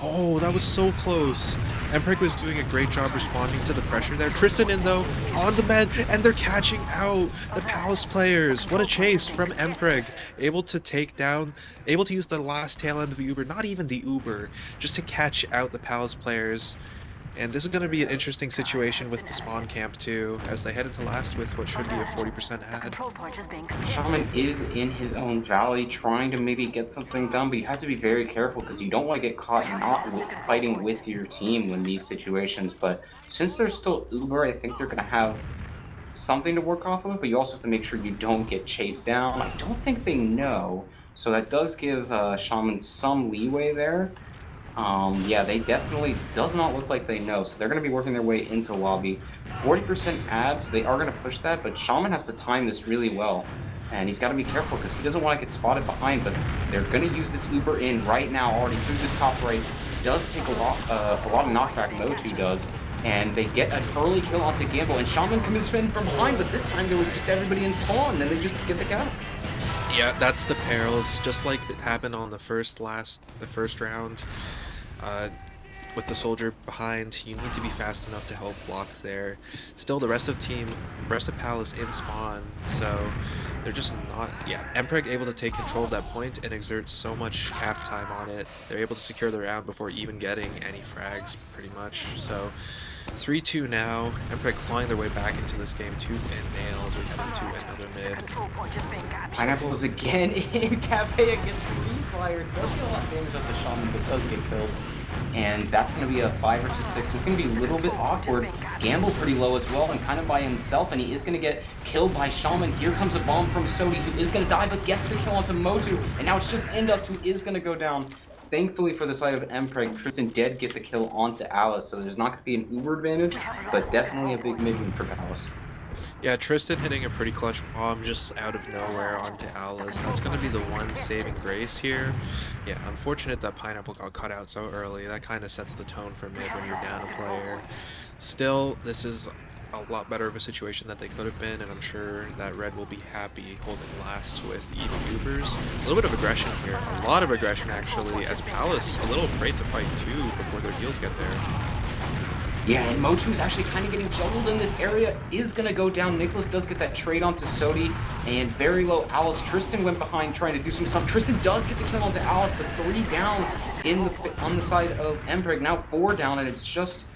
[SPEAKER 2] Oh, that was so close. Mpreg was doing a great job responding to the pressure there. Tristan in though, on the med, and they're catching out the Palace players. What a chase from Mpreg. Able to take down, able to use the last tail end of the Uber, not even the Uber, just to catch out the Palace players. And this is going to be an interesting situation with the spawn camp too, as they head into last with what should be a 40% ad.
[SPEAKER 1] Shaman is in his own valley trying to maybe get something done, but you have to be very careful because you don't want to get caught not fighting with your team in these situations. But since there's still Uber, I think they're going to have something to work off of, but you also have to make sure you don't get chased down. I don't think they know, so that does give Shaman some leeway there. Yeah, they definitely does not look like they know. So they're going to be working their way into lobby. 40% ads, they are going to push that, but Shaman has to time this really well. And he's got to be careful because he doesn't want to get spotted behind, but they're going to use this Uber in right now, already through this top right. Does take a lot of knockback, Motu does. And they get an early kill onto Gamble, and Shaman comes in from behind, but this time there was just everybody in spawn, and they just get the cap.
[SPEAKER 2] Yeah, that's the perils, just like it happened on the first round. Uh, with the soldier behind, you need to be fast enough to help block there. Still, the rest of Palace in spawn, so they're just not. Yeah, Mpreg able to take control of that point and exert so much cap time on it. They're able to secure the round before even getting any frags, pretty much. So 3-2 now. Mpreg clawing their way back into this game tooth and nail as we head into another mid.
[SPEAKER 1] Pineapples again in Cafe against Refired. Does get a lot of damage off the Shaman, but does get killed. And that's going to be a 5 versus 6. It's going to be a little bit awkward. Gamble pretty low as well and kind of by himself, and he is going to get killed by Shaman. Here comes a bomb from Sodi, who is going to die, but gets the kill onto Motu. And now it's just Indus who is going to go down. Thankfully for the side of Mpreg, Tristan did get the kill onto Alice, so there's not going to be an Uber advantage, but definitely a big mid win for Palace.
[SPEAKER 2] Yeah, Tristan hitting a pretty clutch bomb just out of nowhere onto Alice. That's going to be the one saving grace here. Yeah, unfortunate that Pineapple got cut out so early. That kind of sets the tone for mid when you're down a player. Still, this is a lot better of a situation that they could have been, and I'm sure that Red will be happy holding last with even Ubers. A little bit of aggression here, a lot of aggression actually, as Palace a little afraid to fight too before their heals get there.
[SPEAKER 1] Yeah, and Motu's actually kind of getting juggled in this area. Is going to go down. Nicholas does get that trade onto Sodi. And very low Alice. Tristan went behind trying to do some stuff. Tristan does get the kill onto Alice, but 3 down on the side of Mpreg. Now 4 down, and it's just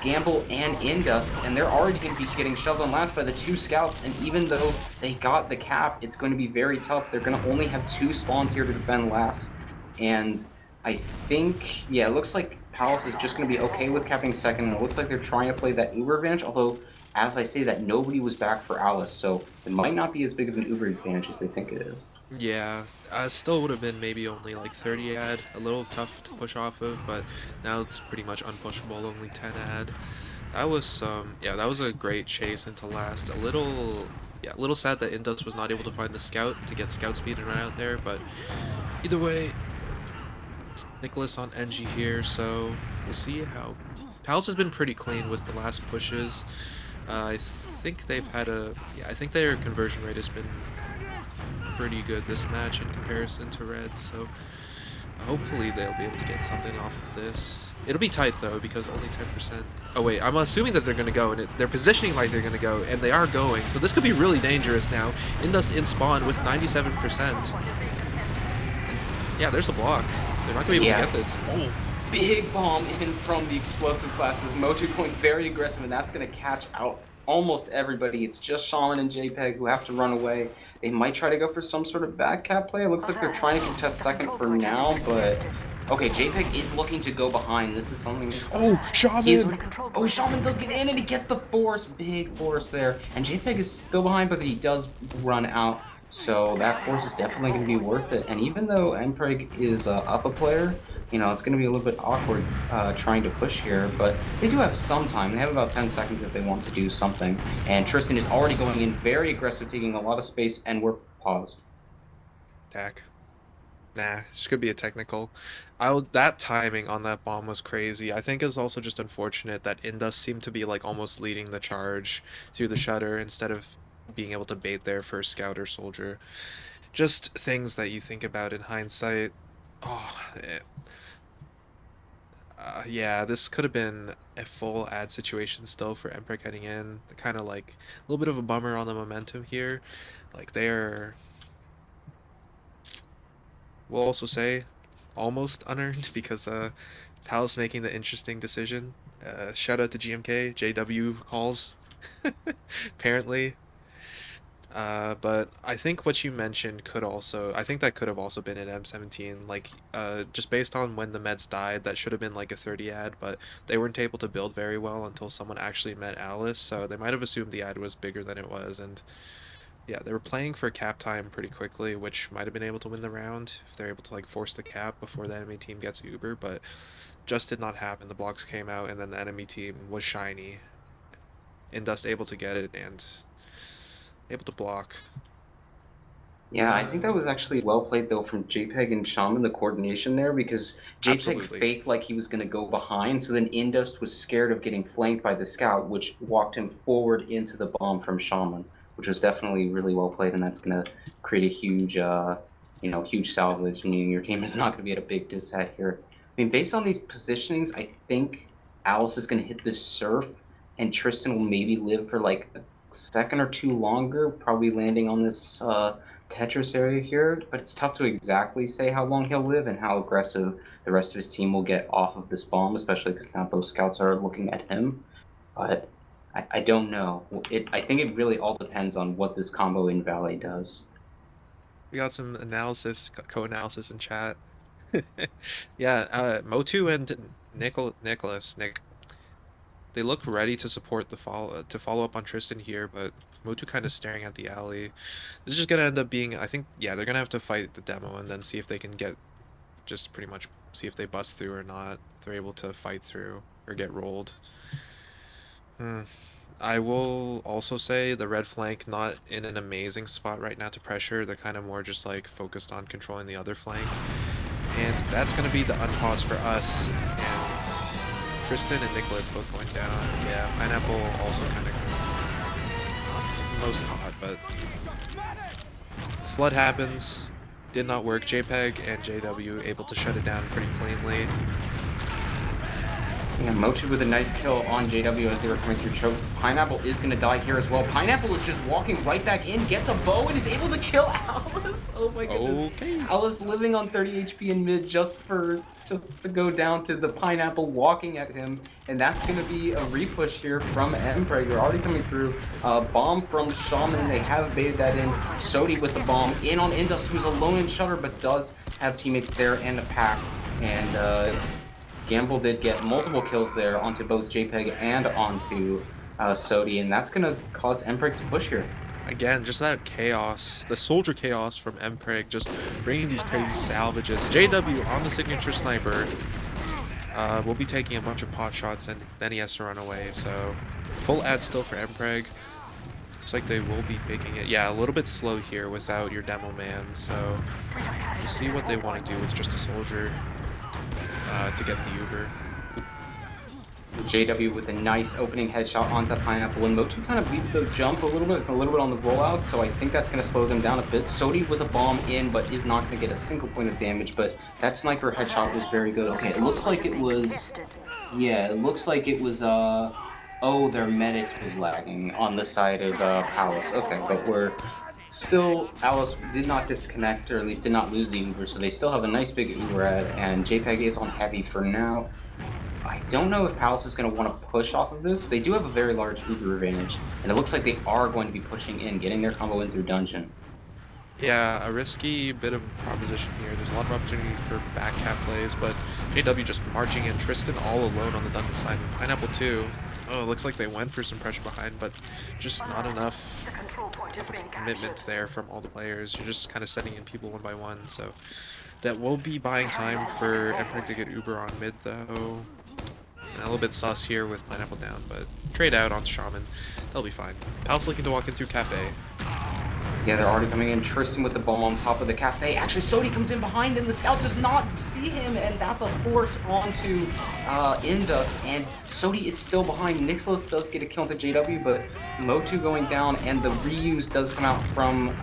[SPEAKER 1] Gamble and Indust. And they're already going to be getting shoved on last by the 2 scouts. And even though they got the cap, it's going to be very tough. They're going to only have 2 spawns here to defend last. And I think, yeah, it looks like Palace is just going to be okay with capping second, and it looks like they're trying to play that Uber advantage, although, as I say that, nobody was back for Alice, so it might not be as big of an Uber advantage as they think it is.
[SPEAKER 2] Yeah, still would have been maybe only like 30 ad, a little tough to push off of, but now it's pretty much unpushable, only 10 ad. That was yeah, that was a great chase into last. A little sad that Indus was not able to find the scout to get scout speed and run out there, but either way, Nicholas on NG here, so we'll see how. Palace has been pretty clean with the last pushes. I think they've had yeah, I think their conversion rate has been pretty good this match in comparison to Red, so hopefully they'll be able to get something off of this. It'll be tight though because only 10%. Oh wait, I'm assuming that they're going to go, and they're positioning like they're going to go, and they are going, so this could be really dangerous now. Indust in spawn with 97%. Yeah, there's the block. They're not going to be able to get this.
[SPEAKER 1] Oh, big bomb in from the explosive classes. Motu going very aggressive, and that's going to catch out almost everybody. It's just Shaman and JPEG who have to run away. They might try to go for some sort of back cap play. It looks like they're trying to contest second for now, but okay, JPEG is looking to go behind. This is something.
[SPEAKER 2] Oh, Shaman!
[SPEAKER 1] Oh, Shaman does get in, and he gets the force. Big force there. And JPEG is still behind, but he does run out. So that force is definitely going to be worth it. And even though Mpreg is up a player, you know, it's going to be a little bit awkward trying to push here. But they do have some time. They have about 10 seconds if they want to do something. And Tristan is already going in very aggressive, taking a lot of space, and we're paused.
[SPEAKER 2] Attack. Nah, this could be a technical. That timing on that bomb was crazy. I think it's also just unfortunate that Indus seemed to be like almost leading the charge through the shutter instead of being able to bait their first scout or soldier. Just things that you think about in hindsight. Oh, yeah, this could have been a full ad situation still for Emperor heading in. Kind of like a little bit of a bummer on the momentum here. Like they're, we'll also say, almost unearned because Palace making the interesting decision. Shout out to GMK, JW calls, apparently. But I think what you mentioned could also, I think that could have also been an M17, like, just based on when the meds died, that should have been like a 30 ad, but they weren't able to build very well until someone actually met Alice, so they might have assumed the ad was bigger than it was, and Yeah, they were playing for cap time pretty quickly, which might have been able to win the round if they're able to like force the cap before the enemy team gets Uber, but just did not happen. The blocks came out, and then the enemy team was shiny, and Dust able to get it and able to block.
[SPEAKER 1] Yeah, I think that was actually well played though from JPEG and Shaman, the coordination there, because JPEG
[SPEAKER 2] Absolutely.
[SPEAKER 1] faked like he was going to go behind, so then Indust was scared of getting flanked by the scout, which walked him forward into the bomb from Shaman, which was definitely really well played, and that's going to create a huge, huge salvage. I mean, your team is not going to be at a big disset here. I mean, based on these positionings, I think Alice is going to hit this surf, and Tristan will maybe live for like a second or two longer, probably landing on this Tetris area here, but it's tough to exactly say how long he'll live and how aggressive the rest of his team will get off of this bomb, especially because now both scouts are looking at him. But I don't know. I think it really all depends on what this combo in Valet does.
[SPEAKER 2] We got some analysis, co-analysis in chat. Yeah, Motu and Nick, they look ready to support the follow up on Tristan here, but Motu kind of staring at the alley. This is just gonna end up being, I think, yeah, they're gonna have to fight the demo and then see if they can get, just pretty much see if they bust through or not. If they're able to fight through or get rolled. Hmm. I will also say the red flank not in an amazing spot right now to pressure. They're kind of more just like focused on controlling the other flank. And that's going to be the unpause for us. And Tristan and Nicholas both going down. Yeah, Pineapple also kind of most caught, but flood happens. Did not work. JPEG and JW able to shut it down pretty cleanly.
[SPEAKER 1] Yeah, Motu with a nice kill on JW as they were coming through choke. Pineapple is going to die here as well. Pineapple is just walking right back in, gets a bow, and is able to kill Alice. Oh my goodness.
[SPEAKER 2] Okay.
[SPEAKER 1] Alice living on 30 HP in mid just to go down to the Pineapple walking at him. And that's going to be a repush here from Mpreg. They're already coming through. Bomb from Shaman. They have baited that in. Sodi with the bomb in on Indust, who's alone in Shutter, but does have teammates there and a pack. And Gamble did get multiple kills there onto both JPEG and onto Sodi, and that's going to cause Mpreg to push here.
[SPEAKER 2] Again, just that chaos, the soldier chaos from Mpreg, just bringing these crazy salvages. JW on the signature sniper will be taking a bunch of pot shots, and then he has to run away, so full ad still for Mpreg. Looks like they will be taking it. Yeah, a little bit slow here without your demo man, so we'll see what they want to do with just a soldier to get the Uber.
[SPEAKER 1] JW with a nice opening headshot onto Pineapple, and Motu kind of leaves the jump a little bit on the rollout, so I think that's going to slow them down a bit. Sodi with a bomb in, but is not going to get a single point of damage, but that sniper headshot was very good. Okay, it looks like it was, yeah, it looks like it was, oh, their medic was lagging on the side of Palace. Okay, but we're still, Alice did not disconnect, or at least did not lose the Uber, so they still have a nice big Uber ad, and JPEG is on heavy for now. I don't know if Palace is going to want to push off of this. They do have a very large Uber advantage, and it looks like they are going to be pushing in, getting their combo in through dungeon.
[SPEAKER 2] Yeah, a risky bit of proposition here. There's a lot of opportunity for back cap plays, but JW just marching in. Tristan all alone on the dungeon side. Pineapple too. Oh, it looks like they went for some pressure behind, but just not enough of a commitment there from all the players. You're just kind of setting in people one by one, so that will be buying time for Mpreg to get Uber on mid, though. A little bit sus here with Pineapple down, but trade out onto Shaman. They'll be fine. Pal's looking to walk in through Cafe.
[SPEAKER 1] Yeah, they're already coming in. Tristan with the bomb on top of the Cafe. Actually, Sodi comes in behind, and the scout does not see him, and that's a force onto Indust, and Sodi is still behind. Nicholas does get a kill to JW, but Motu going down, and the reuse does come out from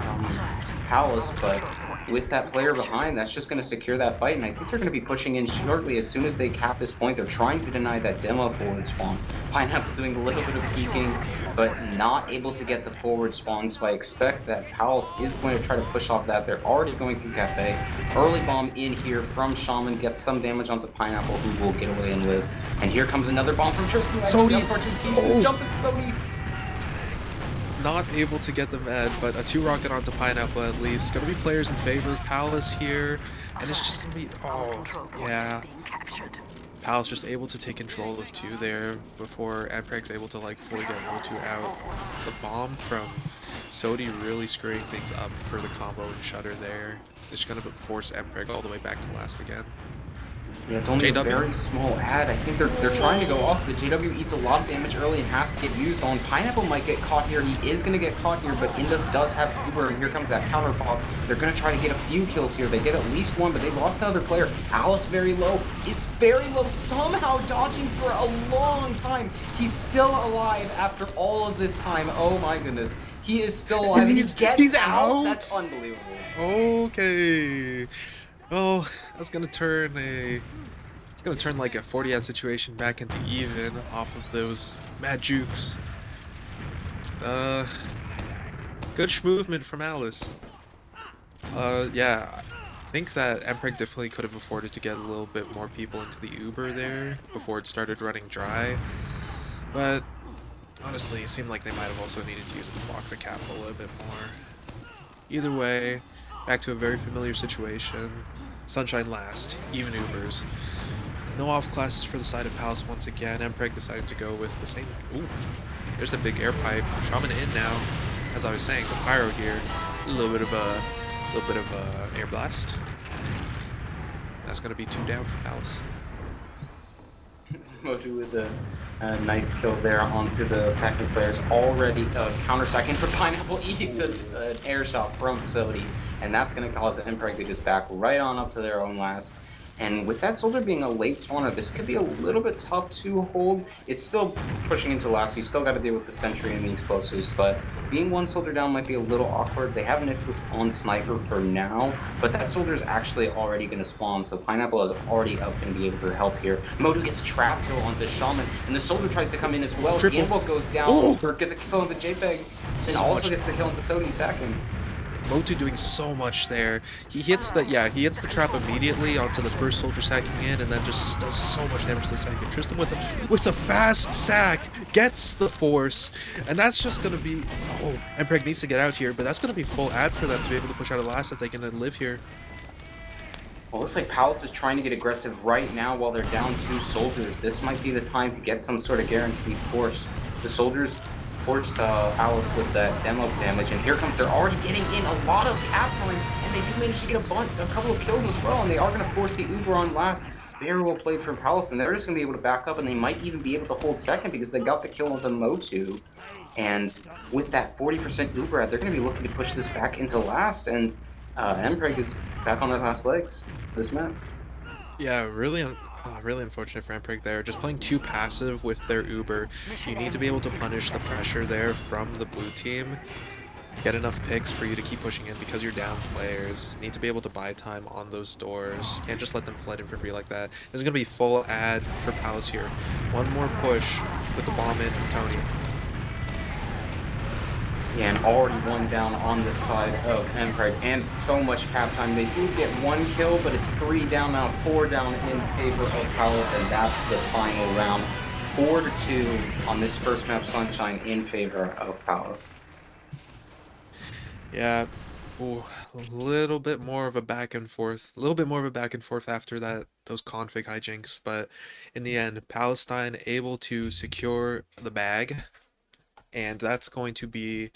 [SPEAKER 1] Palace, but with that player behind, that's just going to secure that fight, and I think they're going to be pushing in shortly as soon as they cap this point. They're trying to deny that demo forward spawn. Pineapple doing a little bit of peeking, but not able to get the forward spawn, so I expect that Palace is going to try to push off that. They're already going through Cafe. Early bomb in here from Shaman, gets some damage onto Pineapple, who will get away and live. And here comes another bomb from Tristan.
[SPEAKER 2] Sodi!
[SPEAKER 1] Oh. Jumping Sodi!
[SPEAKER 2] Not able to get the med, but a 2-rocket onto Pineapple at least. Gonna be players in favor of Palace here, and it's just gonna be, oh, yeah. Palace just able to take control of 2 there before Mpreg's able to like fully get Motu out. The bomb from Sodi really screwing things up for the combo and Shutter there. It's gonna force Mpreg all the way back to last again.
[SPEAKER 1] Yeah, it's only a
[SPEAKER 2] JW?
[SPEAKER 1] very small ad. I think they're trying to go off. The JW eats a lot of damage early and has to get used on. Pineapple might get caught here. He is going to get caught here, but Indus does have Uber, and here comes that counter pop. They're going to try to get a few kills here. They get at least one, but they lost another player. Alice very low. It's very low. Somehow dodging for a long time. He's still alive after all of this time. Oh my goodness. He is still alive.
[SPEAKER 2] He's out?
[SPEAKER 1] That's unbelievable.
[SPEAKER 2] Okay. Oh, that's gonna turn like a 40 ad situation back into even off of those mad jukes. Good movement from Alice. Yeah, I think that Mpreg definitely could have afforded to get a little bit more people into the Uber there before it started running dry. But honestly, it seemed like they might have also needed to use it to block the cap a little bit more. Either way, back to a very familiar situation. Sunshine last, even Ubers. No off classes for the side of Palace once again. Mpreg decided to go with the same. Ooh, there's a big air pipe. Shaman in now. As I was saying, the pyro here, a little bit of air blast. That's gonna be 2 down for Palace.
[SPEAKER 1] Moju with a nice kill there onto the second player's already counter second for Pineapple eats an air shot from Sodi, and that's going to cause Mpreg to just back right on up to their own last. And with that soldier being a late spawner, this could be a little bit tough to hold. It's still pushing into last, so you still got to deal with the sentry and the explosives, but being one soldier down might be a little awkward. They have Nicholas on sniper for now, but that soldier is actually already going to spawn, so Pineapple is already up and be able to help here. Modu gets a trap kill onto Shaman, and the soldier tries to come in as well.
[SPEAKER 2] Triple.
[SPEAKER 1] The invoke goes down,
[SPEAKER 2] Oh!
[SPEAKER 1] gets a kill on the JPEG, and
[SPEAKER 2] So
[SPEAKER 1] also
[SPEAKER 2] much.
[SPEAKER 1] gets the kill on the Sodi second.
[SPEAKER 2] Motu doing so much there. He hits the trap immediately onto the first soldier sacking in, and then just does so much damage to the second. Tristan with a fast sack gets the force, and that's just gonna be Mpreg needs to get out here, but that's gonna be full ad for them to be able to push out a last if they can live here.
[SPEAKER 1] Well, looks like Palace is trying to get aggressive right now while they're down 2 soldiers. This might be the time to get some sort of guaranteed force. The soldiers forced Alice with that demo damage, and here comes, they're already getting in a lot of cap time, and they do manage to get a couple of kills as well, and they are going to force the Uber on last. Very well played from Palace, and they're just going to be able to back up, and they might even be able to hold second because they got the kill onto Motu. And with that 40% Uber ad, they're going to be looking to push this back into last, and Mpreg is back on their last legs this map.
[SPEAKER 2] Yeah, really unfortunate for Mpreg there. Just playing too passive with their Uber. You need to be able to punish the pressure there from the blue team. Get enough picks for you to keep pushing in because you're down players. You need to be able to buy time on those doors. You can't just let them flood in for free like that. This is going to be full ad for Palace here. One more push with the bomb in from Tony.
[SPEAKER 1] Yeah, and already one down on this side of Mpreg, and so much cap time. They do get 1 kill, but it's 3 down now, 4 down in favor of Palace, and that's the final round. 4-2 on this first map, Sunshine, in favor of Palace.
[SPEAKER 2] Yeah, ooh, a little bit more of a back and forth. A little bit more of a back and forth after those config hijinks, but in the end, Palestine able to secure the bag, and that's going to be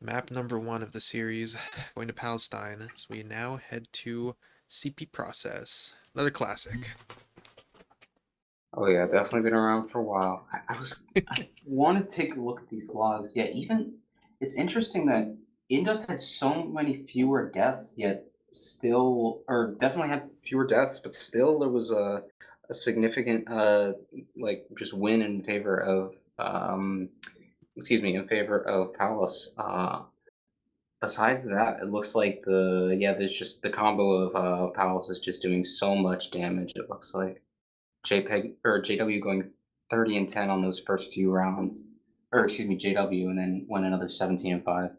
[SPEAKER 2] map number 1 of the series, going to Palestine. So we now head to CP Process. Another classic.
[SPEAKER 1] Oh yeah, definitely been around for a while. I want to take a look at these logs. Yeah, even it's interesting that Indus had so many fewer deaths, yet still, or definitely had fewer deaths, but still there was a significant like just win in favor of in favor of Palace. Besides that, it looks like there's just the combo of Palace is just doing so much damage. It looks like. JPEG or JW going 30 and 10 on those first few rounds, or excuse me, JW, and then went another 17 and 5.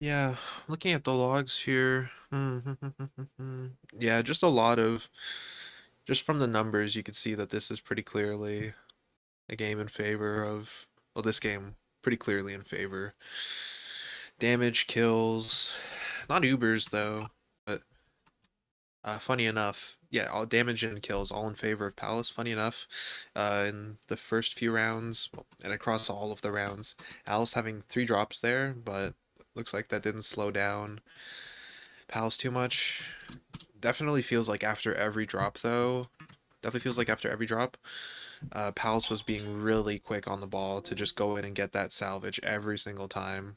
[SPEAKER 2] Yeah, looking at the logs here. Yeah, just a lot of. Just from the numbers, you could see that this is pretty clearly a game in favor of. Well, this game pretty clearly in favor. Damage, kills, not Ubers though, but funny enough, yeah, all damage and kills all in favor of Palace. Funny enough, in the first few rounds and across all of the rounds, Alice having 3 drops there, but looks like that didn't slow down Palace too much. Definitely feels like after every drop though. Definitely feels like after every drop, Palace was being really quick on the ball to just go in and get that salvage every single time.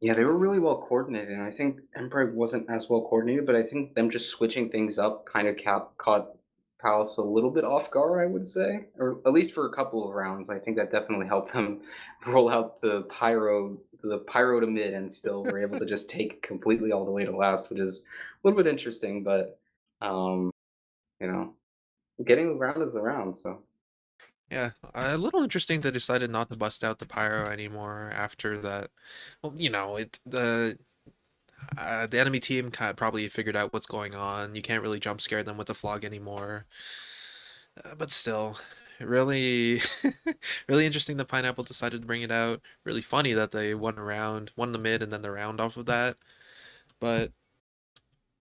[SPEAKER 1] Yeah, they were really well coordinated, and I think Mpreg wasn't as well coordinated, but I think them just switching things up kind of caught Palace a little bit off guard, I would say, or at least for a couple of rounds. I think that definitely helped them roll out to the Pyro to mid, and still were able to just take completely all the way to last, which is a little bit interesting, but um, you know, getting the round is the round, so.
[SPEAKER 2] Yeah, a little interesting they decided not to bust out the pyro anymore after that. Well, the enemy team kind of probably figured out what's going on. You can't really jump scare them with the flog anymore. But still, really, really interesting that Pineapple decided to bring it out. Really funny that they won a round, won the mid, and then the round off of that. But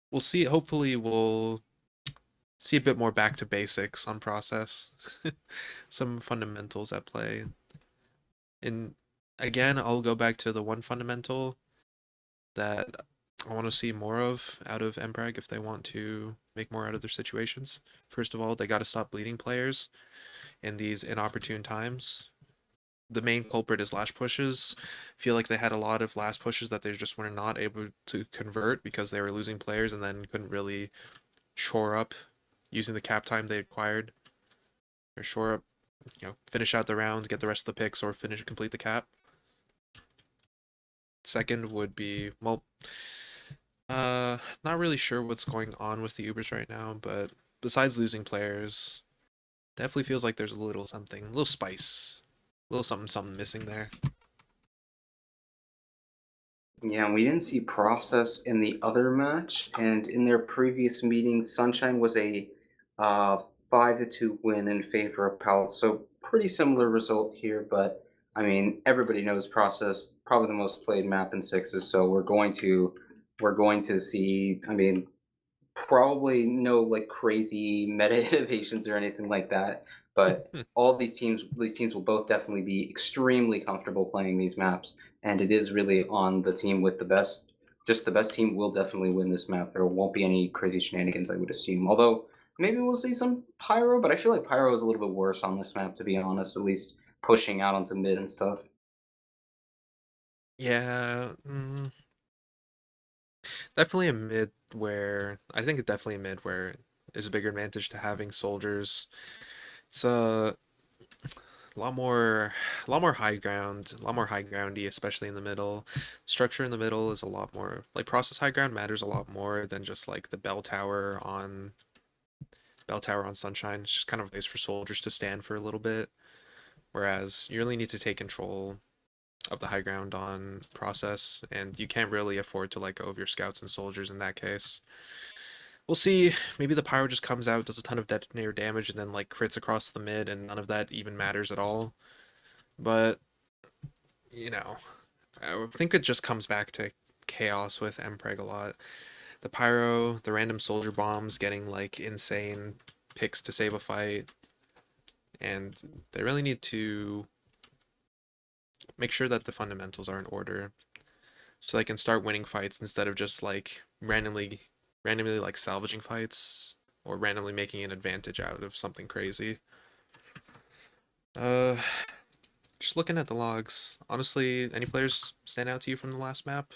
[SPEAKER 2] we'll see. Hopefully, we'll see a bit more back to basics on process. Some fundamentals at play. And again, I'll go back to the one fundamental that I want to see more of out of Mpreg if they want to make more out of their situations. First of all, they got to stop bleeding players in these inopportune times. The main culprit is last pushes. Feel like they had a lot of last pushes that they just were not able to convert because they were losing players and then couldn't really shore up using the cap time they acquired or shore up, finish out the round, get the rest of the picks, or complete the cap. Second would be, well, not really sure what's going on with the Ubers right now, but besides losing players, definitely feels like there's a little something, a little spice, a little something, something missing there.
[SPEAKER 1] Yeah, we didn't see process in the other match, and in their previous meeting, Sunshine was a uh, 5-2 win in favor of Palace. So pretty similar result here, but I mean everybody knows process probably the most played map in sixes, so we're going to see. I mean probably no like crazy meta innovations or anything like that, but all these teams will both definitely be extremely comfortable playing these maps, and it is really on the team with the best. Just the best team will definitely win this map. There won't be any crazy shenanigans, I would assume. Although maybe we'll see some pyro, but I feel like pyro is a little bit worse on this map, to be honest. At least pushing out onto mid and stuff.
[SPEAKER 2] Yeah, definitely a mid where I think it's definitely a mid where there's a bigger advantage to having soldiers. It's a lot more high ground, a lot more high groundy, especially in the middle. Structure in the middle is a lot more like process high ground matters a lot more than just like the bell tower on Sunshine. It's just kind of a place for soldiers to stand for a little bit. Whereas you really need to take control of the high ground on process, and you can't really afford to let go of your scouts and soldiers in that case. We'll see. Maybe the pyro just comes out, does a ton of detonator damage, and then like crits across the mid, and none of that even matters at all. But you know, I think it just comes back to chaos with Mpreg a lot. The pyro, the random soldier bombs getting like insane picks to save a fight, and they really need to make sure that the fundamentals are in order so they can start winning fights instead of just like randomly like salvaging fights or randomly making an advantage out of something crazy. Uh, just looking at the logs, honestly, any players stand out to you from the last map?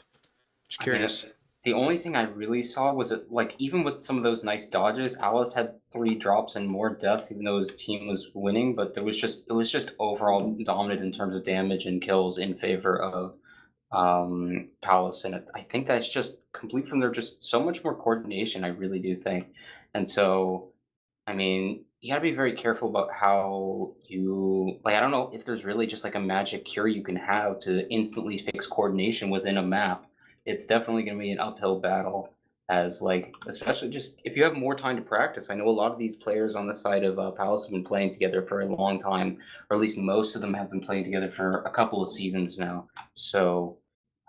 [SPEAKER 2] Just
[SPEAKER 1] I mean,
[SPEAKER 2] curious.
[SPEAKER 1] the only thing I really saw was it like even with some of those nice dodges, Alice had 3 drops and more deaths, even though his team was winning. But it was just overall dominant in terms of damage and kills in favor of Palace, and I think that's just complete from their just so much more coordination. I really do think, and so I mean, you gotta be very careful about how you like. I don't know if there's really just like a magic cure you can have to instantly fix coordination within a map. It's definitely gonna be an uphill battle, as like especially just if you have more time to practice. I know a lot of these players on the side of Palace have been playing together for a long time, or at least most of them have been playing together for a couple of seasons now. So,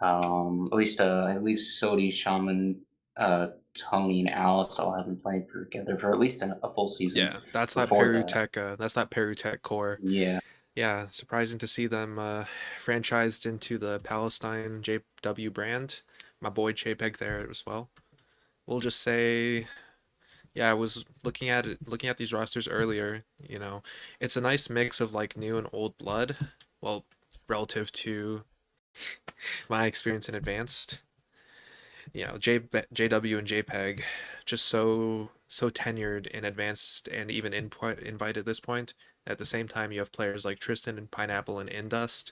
[SPEAKER 1] at least Sodi, Shaman. Tony and Alice all haven't played together for at least a full season
[SPEAKER 2] Yeah, that's that
[SPEAKER 1] before that.
[SPEAKER 2] Perutech. That's that Perutech core.
[SPEAKER 1] Yeah.
[SPEAKER 2] Yeah, surprising to see them franchised into the Pallastine JW brand. My boy JPEG there as well. We'll just say, yeah, I was looking at these rosters earlier. You know, it's a nice mix of like new and old blood. Well, relative to my experience in advanced. You know, JW and JPEG, just so tenured in advanced and even invite at this point. At the same time, you have players like Tristan and Pineapple and Indust.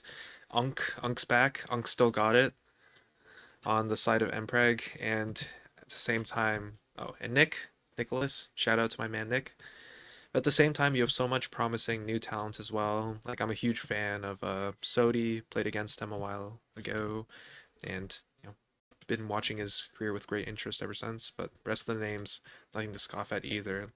[SPEAKER 2] Unk's back. Unk still got it on the side of Mpreg, and at the same time, oh, and Nicholas. Shout out to my man Nick. But at the same time, you have so much promising new talent as well. Like I'm a huge fan of Sodi. Played against him a while ago, and been watching his career with great interest ever since. But rest of the names, nothing to scoff at either.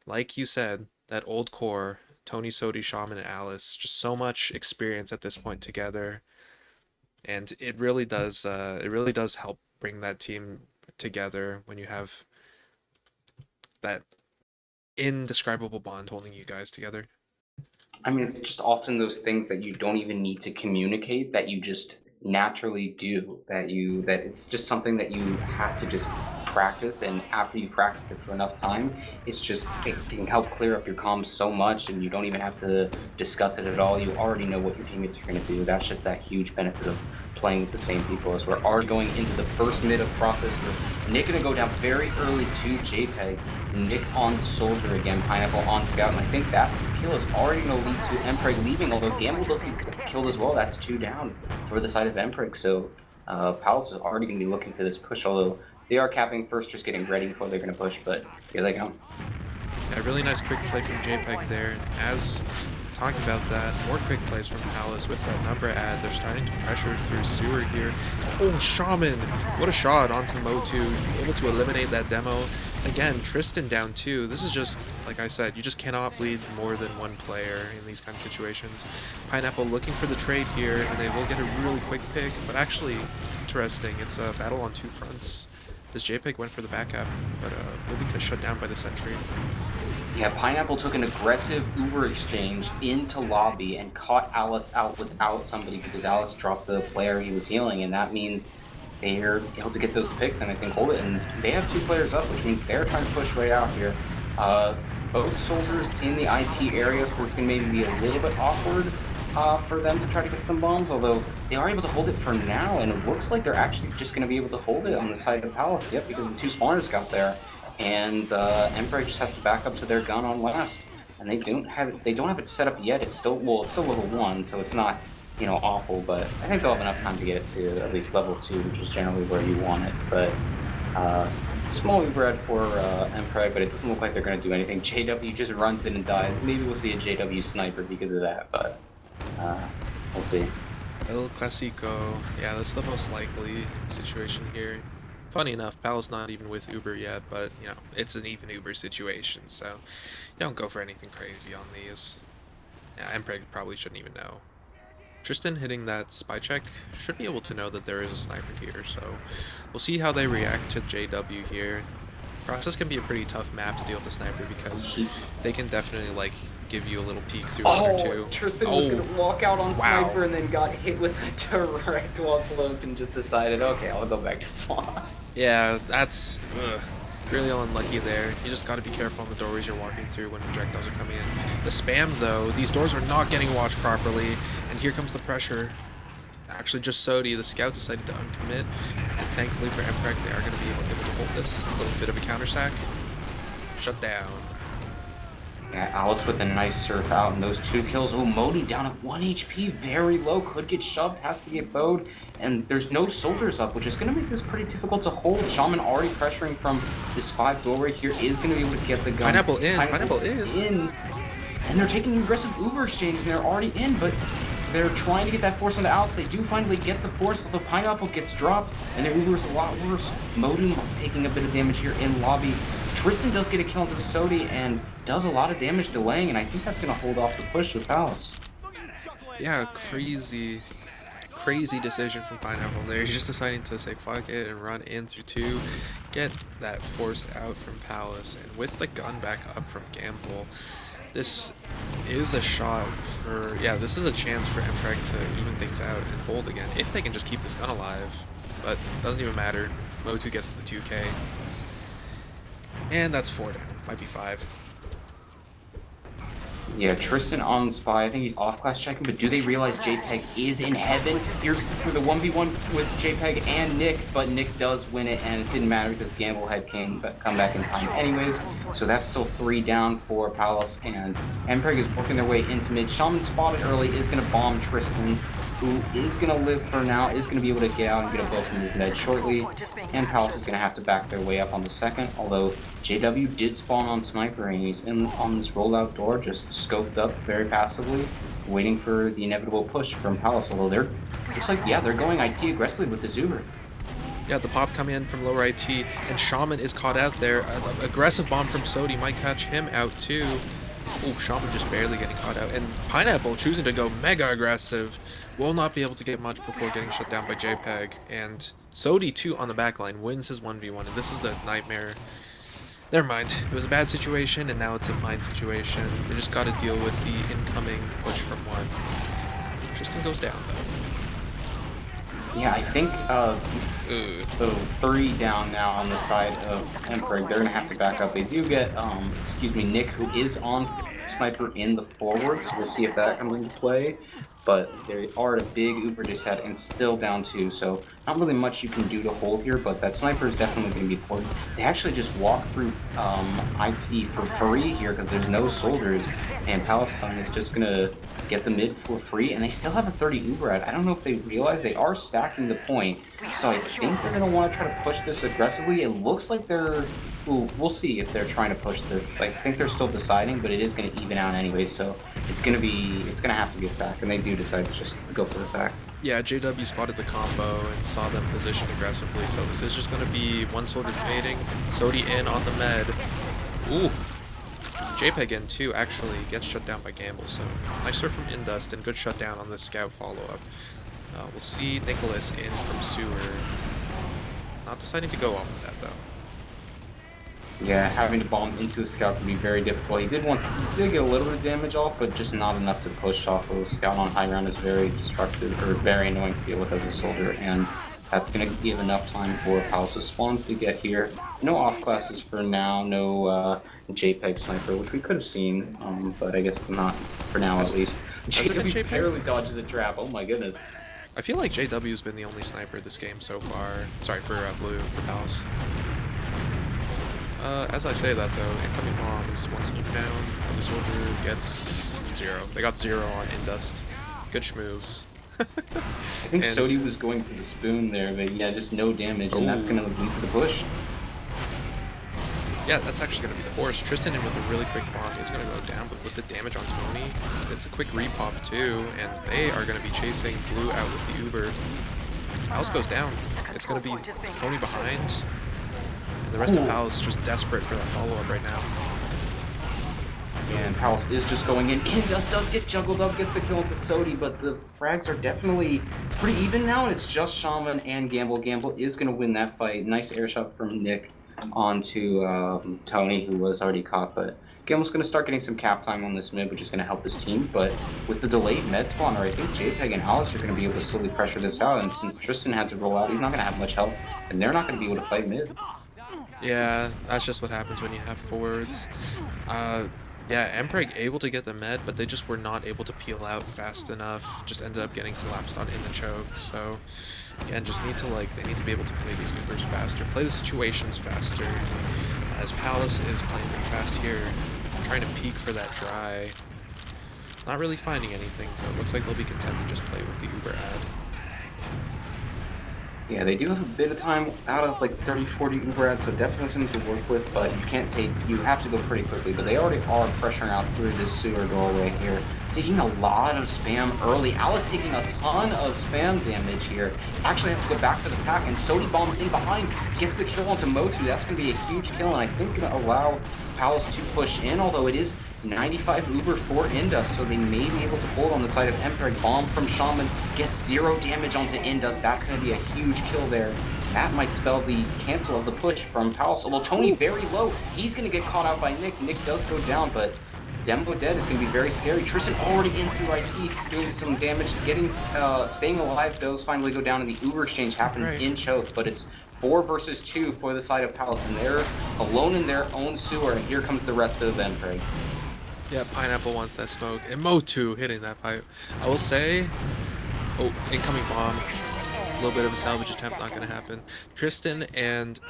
[SPEAKER 2] Like you said, that old core, Tony, Sodi, Shaman, and Alice, just so much experience at this point together, and it really does help bring that team together when you have that indescribable bond holding you guys together.
[SPEAKER 1] I mean, it's just often those things that you don't even need to communicate that you just naturally do. That it's just something that you have to just practice, and after you practice it for enough time, it can help clear up your comms so much, and you don't even have to discuss it at all. You already know what your teammates are going to do. That's just that huge benefit of playing with the same people. As we're already going into the first mid of process, we're Nick gonna go down very early to JPEG. Nick on Soldier again, Pineapple on Scout, and I think that kill is already going to lead to Mpreg leaving, although Gamble doesn't get killed as well. That's 2 down for the side of Mpreg, so Palace is already going to be looking for this push, although they are capping first, just getting ready before they're going to push, but here they go.
[SPEAKER 2] Yeah, really nice quick play from JPEG there. As talking about that, more quick plays from Palace with that number ad. They're starting to pressure through sewer here. Oh, Shaman! What a shot onto Motu, able to eliminate that demo. Again, Tristan down 2. This is just, like I said, you just cannot bleed more than one player in these kind of situations. Pineapple looking for the trade here, and they will get a really quick pick, but actually, interesting, it's a battle on 2 fronts. This JPEG went for the backup, but will be shut down by the sentry.
[SPEAKER 1] Yeah, Pineapple took an aggressive Uber exchange into lobby and caught Alice out without somebody because Alice dropped the player he was healing, and that means they're able to get those picks and I think hold it. And they have 2 players up, which means they're trying to push right out here. Both soldiers in the IT area, so this can maybe be a little bit awkward for them to try to get some bombs, although they are able to hold it for now, and it looks like they're actually just going to be able to hold it on the side of Palace, yep, because the 2 spawners got there. And Mpreg just has to back up to their gun on last, and they don't have it set up yet. It's still level 1, so it's not awful, but I think they'll have enough time to get it to at least level 2, which is generally where you want it. But small Uber for Mpreg, but it doesn't look like they're going to do anything. JW just runs in and dies. Maybe we'll see a JW sniper because of that, but we'll see.
[SPEAKER 2] El Clasico, yeah, that's the most likely situation here. Funny enough, Pal's not even with Uber yet, but, it's an even Uber situation, so you don't go for anything crazy on these. Yeah, Mpreg probably shouldn't even know. Tristan hitting that spy check should be able to know that there is a sniper here, so we'll see how they react to JW here. Process can be a pretty tough map to deal with the sniper because they can definitely, give you a little peek through one or two.
[SPEAKER 1] Tristan was going to walk out on sniper and then got hit with a direct wall cloak and just decided, okay, I'll go back to spawn.
[SPEAKER 2] Yeah, that's really unlucky there. You just got to be careful on the doorways you're walking through when projectiles are coming in. The spam, though, these doors are not getting watched properly, and here comes the pressure. Actually, just Sodi, the scout, decided to uncommit, and thankfully for Mpreg, they are going to be able to hold this. A little bit of a counter sack. Shut down.
[SPEAKER 1] Yeah, Alice with a nice surf out, and those 2 kills. Oh, Modi down at 1 HP, very low, could get shoved, has to get bowed, and there's no soldiers up, which is going to make this pretty difficult to hold. Shaman already pressuring from this 5 doorway here is going to be able to get the gun.
[SPEAKER 2] Pineapple in.
[SPEAKER 1] And they're taking an aggressive Uber exchange, and they're already in, but they're trying to get that force onto Alice. They do finally get the force, although Pineapple gets dropped, and their Uber is a lot worse. Modem taking a bit of damage here in lobby. Tristan does get a kill into the Sodi and does a lot of damage delaying, and I think that's going to hold off the push with Palace.
[SPEAKER 2] Yeah, crazy decision from Pineapple there. He's just deciding to say fuck it and run in through 2, get that force out from Palace, and with the gun back up from Gamble, this is a shot for, yeah, this is a chance for Mpreg to even things out and hold again, if they can just keep this gun alive. But doesn't even matter. Motu gets the 2k. And that's 4 down. Might be 5.
[SPEAKER 1] Yeah, Tristan on the spy. I think he's off-class checking, but do they realize JPEG is in heaven? Here's for the 1v1 with JPEG and Nick, but Nick does win it, and it didn't matter because Gamble had come back in time anyways. So that's still 3 down for Palace, and Mpreg is working their way into mid. Shaman spotted early, is going to bomb Tristan, who is going to live for now, is going to be able to get out and get a blow from his med shortly, and Palace is going to have to back their way up on the second, although JW did spawn on Sniper, and he's in on this rollout door, just scoped up very passively, waiting for the inevitable push from Palace, although they're, looks like, yeah, they're going IT aggressively with the Zuber.
[SPEAKER 2] Yeah, the pop coming in from lower IT, and Shaman is caught out there. An aggressive bomb from Sodi might catch him out too. Oh, Shaman just barely getting caught out, and Pineapple choosing to go mega aggressive. Will not be able to get much before getting shut down by JPEG, and Sodi too on the backline wins his 1v1, and this is a nightmare. Never mind, it was a bad situation, and now it's a fine situation. They just got to deal with the incoming push from 1. Tristan goes down though.
[SPEAKER 1] Yeah, I think so 3 down now on the side of Mpreg. They're gonna have to back up. They do get Nick, who is on Sniper in the forward, so we'll see if that comes into play. But they are at a big Uber dishead and still down 2, so not really much you can do to hold here, but that Sniper is definitely going to be important. They actually just walk through IT for free here because there's no soldiers, and Pallastine is just going to get the mid for free, and they still have a 30 Uber ad. I don't know if they realize they are stacking the point, so I think they're going to want to try to push this aggressively. It looks like they're... Ooh, we'll see if they're trying to push this. I think they're still deciding, but it is going to even out anyway, so it's going to have to get sacked, and they do decide to just go for the sack.
[SPEAKER 2] Yeah, JW spotted the combo and saw them position aggressively, so this is just going to be 1 soldier invading, Sodi in on the med. Ooh, JPEG in too actually gets shut down by Gamble, so nice serve from Indust and good shutdown on the scout follow-up. We'll see Nicholas in from Sewer. Not deciding to go off of that though.
[SPEAKER 1] Yeah, having to bomb into a scout can be very difficult. He did get a little bit of damage off, but just not enough to push off of. Scout on high ground is very destructive, or very annoying to deal with as a soldier, and that's going to give enough time for Palace's spawns to get here. No off classes for now, no JPEG Sniper, which we could have seen, but I guess not for now at least. JW barely dodges a trap, oh my goodness.
[SPEAKER 2] I feel like JW's been the only sniper this game so far. Sorry, for Blue, for Palace. As I say that though, incoming bombs, 1 soldier down, the soldier gets 0. They got 0 on Indust. Good schmoves.
[SPEAKER 1] I think Sodi was going for the spoon there, but yeah, just no damage, and that's going to lead to the push.
[SPEAKER 2] Yeah, that's actually going to be the force. Tristan in with a really quick bomb is going to go down, but with the damage on Tony, it's a quick repop too, and they are going to be chasing Blue out with the Uber. Palace goes down. It's going to be Tony behind. And the rest of Palace just desperate for that follow-up right now.
[SPEAKER 1] And Palace is just going in. Indust does get juggled up, gets the kill into Sodi, but the frags are definitely pretty even now, and it's just Shaman and Gamble. Gamble is going to win that fight. Nice air shot from Nick onto Tony, who was already caught, but Gamble's going to start getting some cap time on this mid, which is going to help his team, but with the delayed med spawner, I think JPEG and Alice are going to be able to slowly pressure this out, and since Tristan had to roll out, he's not going to have much help, and they're not going to be able to fight mid.
[SPEAKER 2] Yeah, that's just what happens when you have forwards. Yeah, Mpreg able to get the med, but they just were not able to peel out fast enough. Just ended up getting collapsed on in the choke. So, again, just need to they need to be able to play these Ubers faster, play the situations faster. As Palace is playing pretty fast here, trying to peek for that dry. Not really finding anything, so it looks like they'll be content to just play with the Uber ad.
[SPEAKER 1] Yeah, they do have a bit of time out of like 30-40 Uber ads, so definitely something to work with, but you have to go pretty quickly, but they already are pressuring out through this sewer doorway here. Taking a lot of spam early. Alice taking a ton of spam damage here. Actually has to go back to the pack, and Sodi bombs in behind, gets the kill onto Motu. That's going to be a huge kill, and I think going to allow Palace to push in, although it is 95 Uber for Indus, so they may be able to hold on the side of Mpreg. Bomb from Shaman gets 0 damage onto Indus. That's going to be a huge kill there. That might spell the cancel of the push from Palace. Although Tony very low, he's going to get caught out by Nick. Nick does go down, but Demo dead is going to be very scary. Tristan already in through IT, doing some damage, staying alive. Those finally go down, and the Uber exchange happens in choke, but it's 4 versus 2 for the side of Palace, and they're alone in their own sewer, and here comes the rest of Mpreg.
[SPEAKER 2] Yeah, Pineapple wants that smoke, and Motu hitting that pipe. I will say, oh, incoming bomb. A little bit of a salvage attempt, not going to happen. Tristan and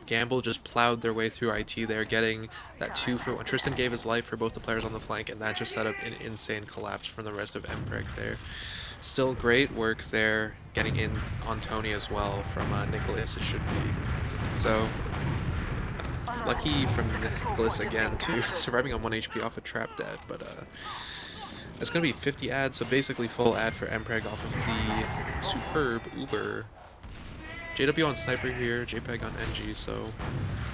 [SPEAKER 2] Gamble just plowed their way through IT there, getting that 2 for 1. Tristan gave his life for both the players on the flank, and that just set up an insane collapse from the rest of Mpreg there. Still great work there, getting in on Tony as well from Nicholas, it should be. So, lucky from Nicholas again, too, surviving on 1 HP off a trap dead, but it's going to be 50 ad, so basically full ad for Mpreg off of the superb Uber. JW on Sniper here, JPEG on NG, so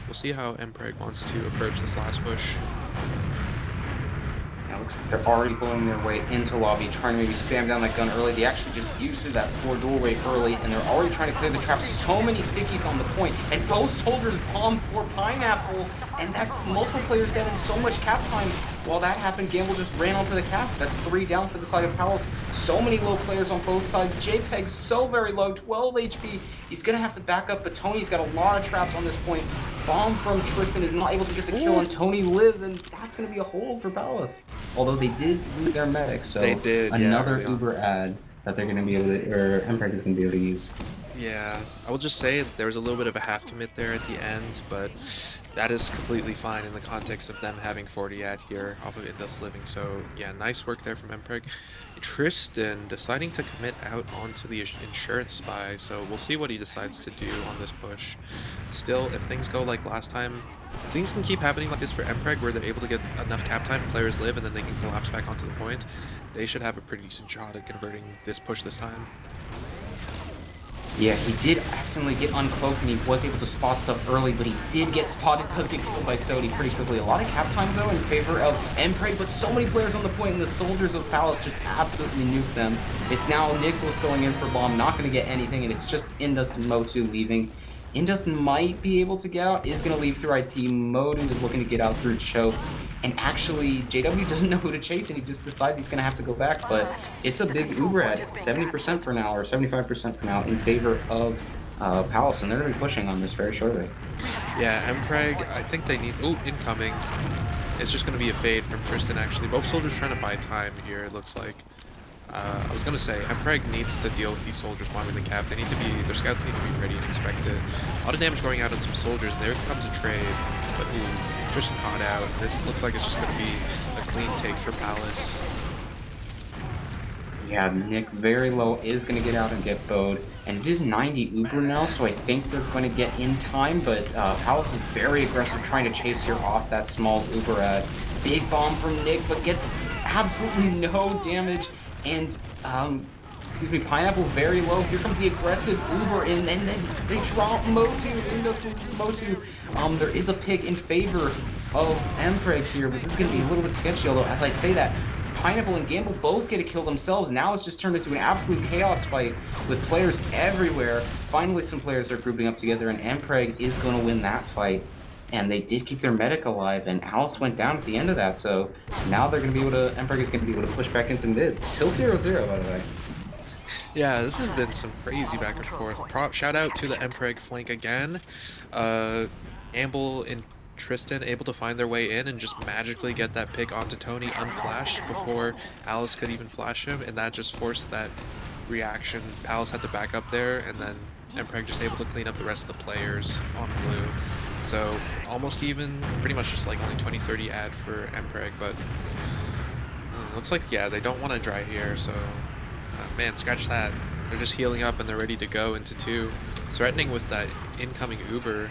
[SPEAKER 2] we'll see how Mpreg wants to approach this last push.
[SPEAKER 1] It looks like they're already blowing their way into lobby, trying to maybe spam down that gun early. They actually just used through that 4 doorway early, and they're already trying to clear the trap. So many stickies on the point, and both soldiers bombed for Pineapple, and that's multiple players dead and so much cap time. While that happened, Gamble just ran onto the cap. That's 3 down for the side of Palace. So many low players on both sides. JPEG so very low, 12 HP. He's going to have to back up, but Tony's got a lot of traps on this point. Bomb from Tristan is not able to get the kill, and Tony lives, and that's going to be a hold for Palace. Although they did lose their medic, so
[SPEAKER 2] they did,
[SPEAKER 1] another
[SPEAKER 2] yeah,
[SPEAKER 1] Uber ad that they're going to be able to, or Mpreg is going to be able to use.
[SPEAKER 2] Yeah, I will just say there was a little bit of a half commit there at the end, but that is completely fine in the context of them having 40 ad here off of Indus living. So yeah, nice work there from Mpreg. Tristan deciding to commit out onto the insurance spy, so we'll see what he decides to do on this push. Still, if things go like last time, if things can keep happening like this for Mpreg, where they're able to get enough cap time, players live, and then they can collapse back onto the point, they should have a pretty decent shot at converting this push this time.
[SPEAKER 1] Yeah, he did accidentally get uncloaked, and he was able to spot stuff early, but he did get spotted, does get killed by Sodi pretty quickly. A lot of cap time, though, in favor of Mpreg, but so many players on the point, and the soldiers of Palace just absolutely nuked them. It's now Nicholas going in for bomb, not going to get anything, and it's just Indus and Motu leaving. Indus might be able to get out, is going to leave through IT. Motu is looking to get out through choke. And actually, JW doesn't know who to chase, and he just decides he's going to have to go back. But it's a big Uber ad. It's 70% for now, or 75% for now, in favor of Palace. And they're going to be pushing on this very shortly.
[SPEAKER 2] Yeah, Mpreg, I think they need... Oh, incoming. It's just going to be a fade from Tristan, actually. Both soldiers trying to buy time here, it looks like. I was going to say, Mpreg needs to deal with these soldiers bombing the cap. They need to be... Their scouts need to be ready and expected. A lot of damage going out on some soldiers, and there comes a trade. But, ooh, Tristan caught out. This looks like it's just going to be a clean take for Palace.
[SPEAKER 1] Yeah, Nick very low is going to get out and get bowed. And it is 90 Uber now, so I think they're going to get in time. But Palace is very aggressive, trying to chase here off that small Uber ad. Big bomb from Nick, but gets absolutely no damage. And, excuse me, Pineapple very low. Here comes the aggressive Uber in, and then they drop Motu. Indus loses Motu. There is a pick in favor of Mpreg here, but this is going to be a little bit sketchy, although as I say that, Pineapple and Gamble both get a kill themselves. Now it's just turned into an absolute chaos fight with players everywhere. Finally, some players are grouping up together, and Mpreg is going to win that fight. And they did keep their medic alive, and Alice went down at the end of that, so now they're going to be able to, Mpreg is going to be able to push back into mid. Still 0-0, by the way.
[SPEAKER 2] Yeah, this has been some crazy back and forth. Shout out to the Mpreg flank again. Amble and Tristan able to find their way in and just magically get that pick onto Tony unflashed before Alice could even flash him, and that just forced that reaction. Alice had to back up there, and then Mpreg just able to clean up the rest of the players on blue. So almost even, pretty much just like only 20-30 ad for Mpreg, but looks like, yeah, they don't want to dry here, so man, scratch that. They're just healing up and they're ready to go into 2. Threatening with that incoming Uber.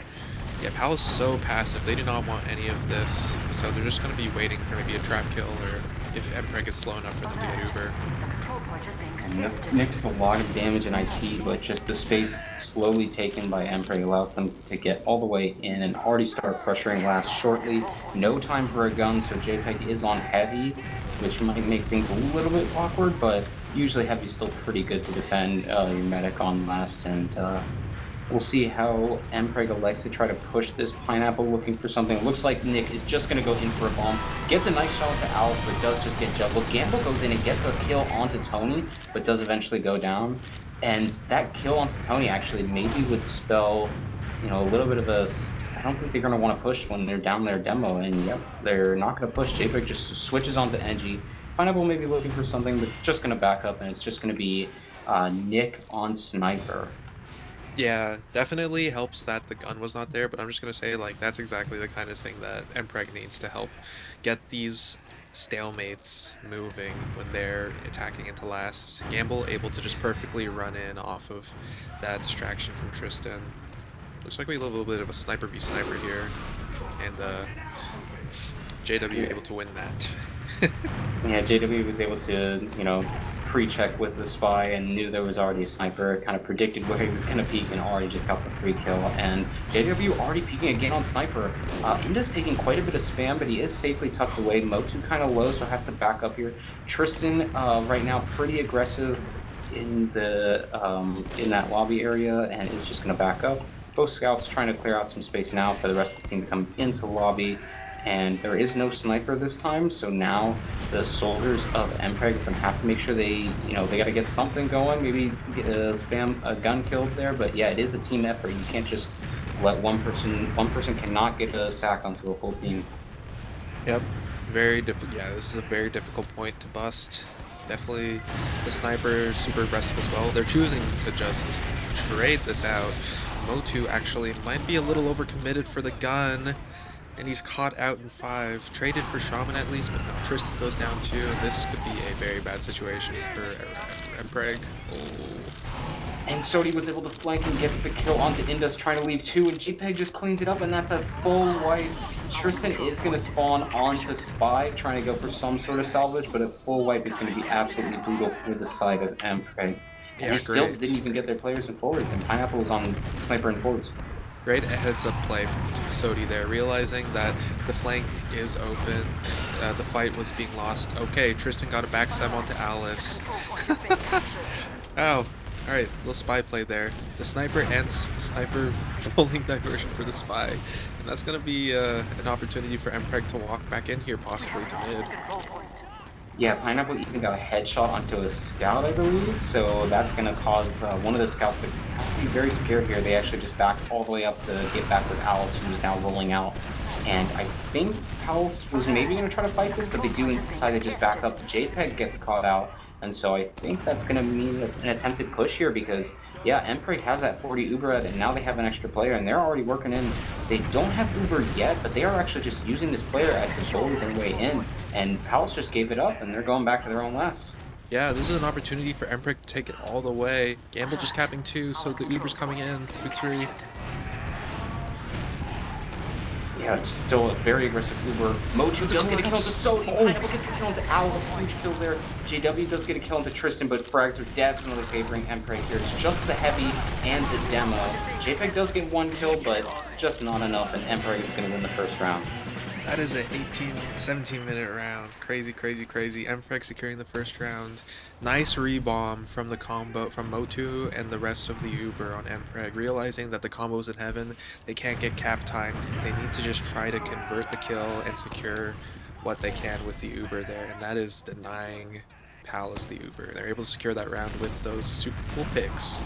[SPEAKER 2] Yeah, Palace so passive, they do not want any of this, so they're just going to be waiting for maybe a trap kill or if Mpreg is slow enough for them to get Uber.
[SPEAKER 1] Nick took a lot of damage in IT, but just the space slowly taken by Mpreg allows them to get all the way in and already start pressuring last shortly. No time for a gun, so JPEG is on heavy, which might make things a little bit awkward, but usually heavy's still pretty good to defend your medic on last, and we'll see how Mpreg elects to try to push this pineapple looking for something. It looks like Nick is just going to go in for a bomb. Gets a nice shot to Alice, but does just get juggled. Gamble goes in and gets a kill onto Tony, but does eventually go down. And that kill onto Tony actually maybe would spell, you know, a little bit of a... I don't think they're going to want to push when they're down their demo. And yep, they're not going to push. JPEG just switches onto Engie. Pineapple may be looking for something, but just going to back up, and it's just going to be Nick on Sniper.
[SPEAKER 2] Yeah, definitely helps that the gun was not there, but I'm just gonna say, like, that's exactly the kind of thing that Mpreg needs to help get these stalemates moving when they're attacking into last. Gamble able to just perfectly run in off of that distraction from Tristan. Looks like we have a little bit of a sniper v sniper here, and JW able to win that.
[SPEAKER 1] Yeah, JW was able to, you know, pre-check with the spy and knew there was already a sniper, kind of predicted where he was going to peek and already just got the free kill. And JW already peeking again on sniper. Inda's taking quite a bit of spam, but he is safely tucked away. Motu kind of low, so has to back up here. Tristan right now pretty aggressive in the in that lobby area and is just going to back up. Both scouts trying to clear out some space now for the rest of the team to come into lobby. And there is no sniper this time, so now the soldiers of Mpreg are gonna have to make sure they, you know, they gotta get something going, maybe get a gun killed there, but yeah, it is a team effort. You can't just let one person cannot get a sack onto a full team.
[SPEAKER 2] Yep, very difficult. Yeah, this is a very difficult point to bust. Definitely the sniper super aggressive as well. They're choosing to just trade this out. Motu actually might be a little overcommitted for the gun. And he's caught out in 5. Traded for Shaman at least, but no, Tristan goes down too, and this could be a very bad situation for Mpreg. Oh.
[SPEAKER 1] And Sodi was able to flank and gets the kill onto Indus, trying to leave 2, and JPEG just cleans it up, and that's a full wipe. Tristan is going to spawn onto Spy, trying to go for some sort of salvage, but a full wipe is going to be absolutely brutal for the side of Mpreg. And they still didn't even get their players in forwards, and Pineapple was on Sniper and forwards.
[SPEAKER 2] Great heads-up play from Sodi there, realizing that the flank is open, the fight was being lost. Okay, Tristan got a backstab onto Alice. Oh, alright, little spy play there. The sniper and sniper pulling diversion for the spy. And that's going to be an opportunity for Mpreg to walk back in here, possibly to mid.
[SPEAKER 1] Yeah, Pineapple even got a headshot onto a scout, I believe, so that's going to cause one of the scouts to have to be very scared here. They actually just backed all the way up to get back with Alice, who is now rolling out. And I think Alice was maybe going to try to fight this, but they do decide to just back up. JPEG gets caught out, and so I think that's going to mean an attempted push here because, yeah, Mpreg has that 40 Uber and now they have an extra player, and they're already working in. They don't have Uber yet, but they are actually just using this player as to bully their way in. And Palace just gave it up, and they're going back to their own last.
[SPEAKER 2] Yeah, this is an opportunity for Mpreg to take it all the way. Gamble just capping 2, so the Uber's coming in through 3.
[SPEAKER 1] Yeah, it's still a very aggressive Uber. Motu does get a kill into Sodi. Pineapple gets the kill into Alice. Huge kill there. JW does get a kill into Tristan, but frags are definitely favoring Mpreg here. It's just the heavy and the demo. JPEG does get 1 kill, but just not enough, and Mpreg is going to win the first round.
[SPEAKER 2] That is an 17 minute round. Crazy, crazy, crazy. Mpreg securing the first round. Nice rebomb from the combo from Motu and the rest of the Uber on Mpreg. Realizing that the combo's in heaven, they can't get cap time. They need to just try to convert the kill and secure what they can with the Uber there. And that is denying Palace the Uber. They're able to secure that round with those super cool picks.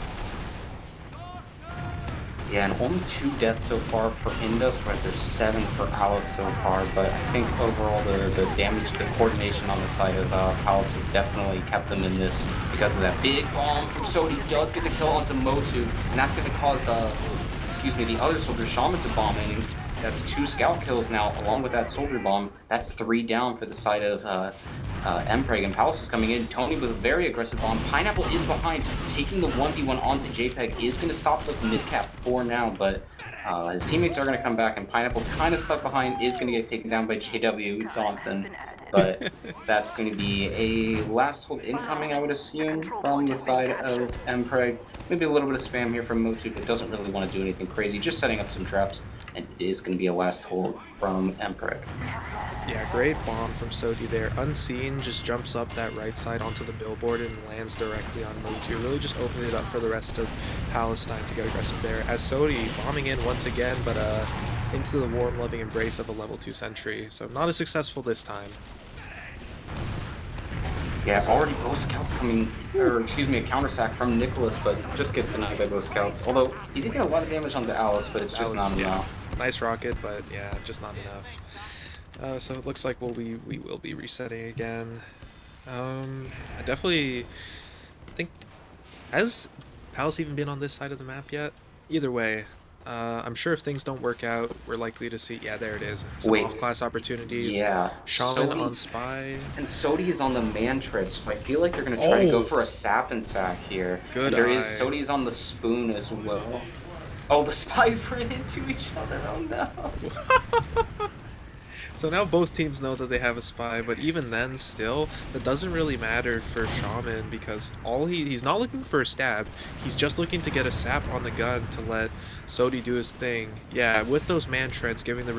[SPEAKER 1] Yeah, and only 2 deaths so far for Indus, whereas there's 7 for Alice so far. But I think overall the damage, the coordination on the side of Palace has definitely kept them in this because of that big bomb from Sodi. Does get the kill onto Motu, and that's going to cause, the other soldier Shaman to bomb in. That's 2 scout kills now, along with that soldier bomb. That's 3 down for the side of Mpreg, and Palace is coming in. Tony with a very aggressive bomb. Pineapple is behind, taking the 1v1 onto JPEG. Is going to stop with mid-cap 4 now, but his teammates are going to come back, and Pineapple kind of stuck behind, is going to get taken down by JW Johnson. but that's going to be a last hold incoming, I would assume, from the side of Mpreg. Maybe a little bit of spam here from Motu, but doesn't really want to do anything crazy, just setting up some traps, and it is going to be a last hold from Mpreg.
[SPEAKER 2] Yeah, great bomb from Sodi there. Unseen, just jumps up that right side onto the billboard and lands directly on Motu. Really just opened it up for the rest of Pallastine to get aggressive there. As Sodi bombing in once again, but into the warm, loving embrace of a level 2 sentry. So not as successful this time.
[SPEAKER 1] Yeah, already both scouts coming, or excuse me, a counter sack from Nicholas, but just gets denied by both scouts. Although he did get a lot of damage onto Alice, but it's just not enough.
[SPEAKER 2] Nice rocket, but yeah, just not enough. So it looks like we will be resetting again. I definitely think, has Palace even been on this side of the map yet? Either way, I'm sure if things don't work out, we're likely to see, yeah, there it is, some off-class opportunities.
[SPEAKER 1] Yeah.
[SPEAKER 2] Shaman on Spy.
[SPEAKER 1] And Sodi is on the man tread, so I feel like they're going to try to go for a sap and sack here.
[SPEAKER 2] Good
[SPEAKER 1] and there is Sodi's on the spoon as well. Oh, the Spies ran into each other, oh no.
[SPEAKER 2] So now both teams know that they have a spy, but even then, still, that doesn't really matter for Shaman because he's not looking for a stab. He's just looking to get a sap on the gun to let Sodi do his thing. Yeah, with those man treads giving the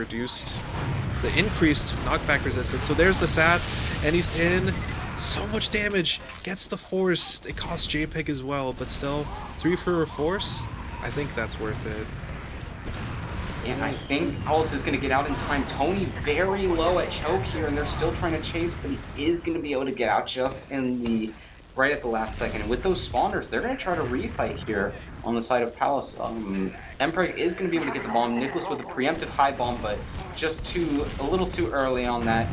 [SPEAKER 2] increased knockback resistance. So there's the sap, and he's in. So much damage. Gets the force. It costs JPEG as well, but still, 3 for a force. I think that's worth it.
[SPEAKER 1] And I think Alice is going to get out in time. Tony very low at choke here, and they're still trying to chase, but he is going to be able to get out just right at the last second. And with those spawners, they're going to try to refight here on the side of Palace. Mpreg is going to be able to get the bomb. Nicholas with a preemptive high bomb, but just a little too early on that.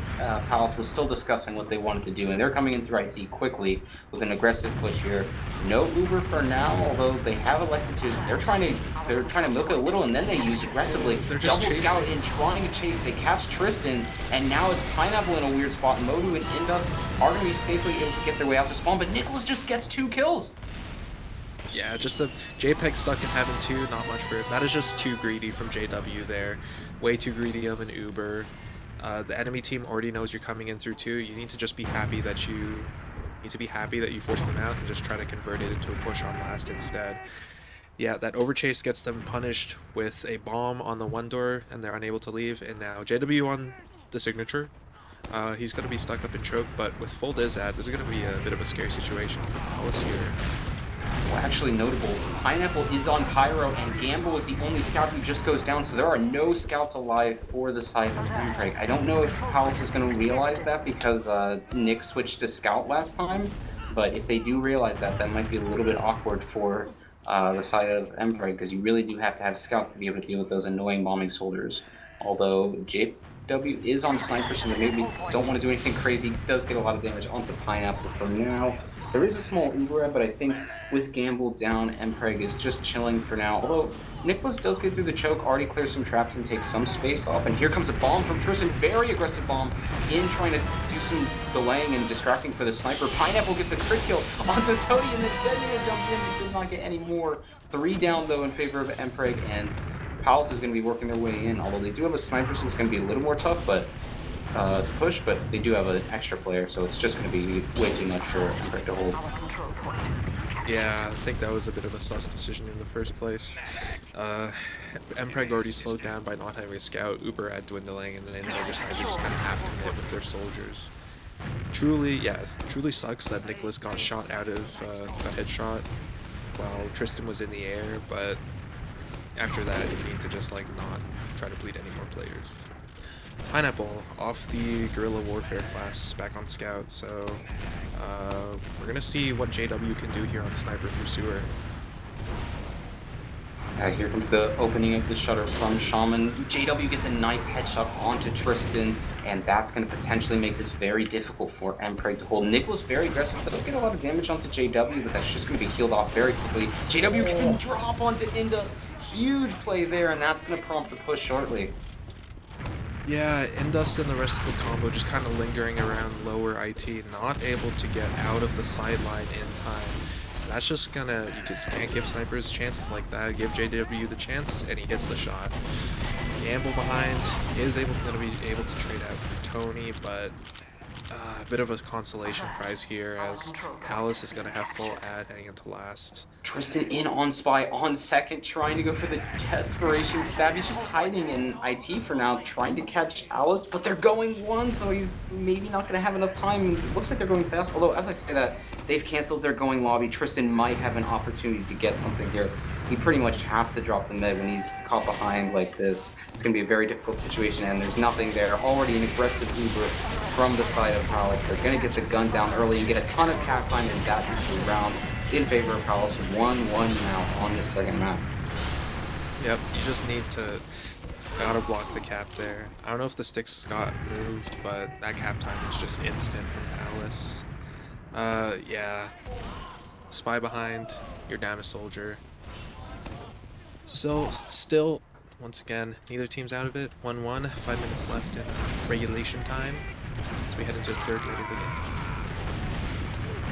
[SPEAKER 1] Palace was still discussing what they wanted to do, and they're coming in through IT quickly with an aggressive push here. No Uber for now, although they have elected to. They're trying to milk it a little, and then they use aggressively. Double scout in, trying to chase. They catch Tristan, and now it's Pineapple in a weird spot. Modu and Indus are going to be safely able to get their way out to spawn, but Nicholas just gets 2 kills.
[SPEAKER 2] Yeah, just a JPEG stuck in heaven 2, not much for it. That is just too greedy from JW there. Way too greedy of an Uber. The enemy team already knows you're coming in through 2. You need to just be happy that you forced them out and just try to convert it into a push on last instead. Yeah, that overchase gets them punished with a bomb on the one door, and they're unable to leave. And now JW on the signature. He's going to be stuck up in choke, but with full Dizat, this is going to be a bit of a scary situation for Palace here.
[SPEAKER 1] Well, actually notable, Pineapple is on Pyro, and Gamble is the only scout who just goes down, so there are no scouts alive for the side of Mpreg. I don't know if Palace is going to realize that because Nick switched to scout last time, but if they do realize that, that might be a little bit awkward for the side of Mpreg, because you really do have to have scouts to be able to deal with those annoying bombing soldiers. Although JW is on sniper, so they maybe don't want to do anything crazy. Does get a lot of damage onto Pineapple for now. There is a small Uber, but I think with Gamble down, Mpreg is just chilling for now. Although Nicholas does get through the choke, already clears some traps and takes some space off. And here comes a bomb from Tristan, very aggressive bomb in trying to do some delaying and distracting for the sniper. Pineapple gets a crit kill onto Sodi, and the detonator jumps in and does not get any more. 3 down though in favor of Mpreg, and Palace is going to be working their way in. Although they do have a sniper, so it's going to be a little more tough, but to push, but they do have an extra player, so it's just going to be way too much for Mpreg to hold.
[SPEAKER 2] Yeah, I think that was a bit of a sus decision in the first place. Mpreg already slowed down by not having a scout, Uber had dwindling, and then they decided to just kind of half commit with their soldiers. Truly, yes, truly sucks that Nicholas got shot out of, got headshot while Tristan was in the air, but after that you need to just like not try to bleed any more players. Pineapple off the guerrilla warfare class back on scout, so we're gonna see what JW can do here on sniper through sewer.
[SPEAKER 1] Here comes the opening of the shutter from Shaman. JW gets a nice headshot onto Tristan, and that's going to potentially make this very difficult for Mpreg to hold. Nicholas very aggressive, does get a lot of damage onto JW, but that's just going to be healed off very quickly. JW gets a drop onto Indus. Huge play there, and that's going to prompt the push shortly.
[SPEAKER 2] Yeah, Indus and the rest of the combo just kind of lingering around lower IT, not able to get out of the sideline in time. That's just gonna, you just can't give snipers chances like that. Give JW the chance, and he gets the shot. Gamble behind is gonna be able to trade out for Tony, but A bit of a consolation prize here, as Alice is going to have full ad heading into last.
[SPEAKER 1] Tristan in on Spy on second, trying to go for the desperation stab. He's just hiding in IT for now, trying to catch Alice, but they're going one, so he's maybe not going to have enough time. It looks like they're going fast, although as I say that, they've canceled their going lobby. Tristan might have an opportunity to get something here. He pretty much has to drop the mid when he's caught behind like this. It's going to be a very difficult situation, and there's nothing there. Already an aggressive Uber from the side of Palace. They're going to get the gun down early and get a ton of cat time, and that is the round in favor of Palace. 1-1 now on this second map.
[SPEAKER 2] Yep, you just need to gotta block the cap there. I don't know if the sticks got moved, but that cap time is just instant from Palace. Yeah. Spy behind, you're down a soldier. So, still, once again, neither team's out of it. 1-1, 5 minutes left in regulation time. As we head into the third leg of the game.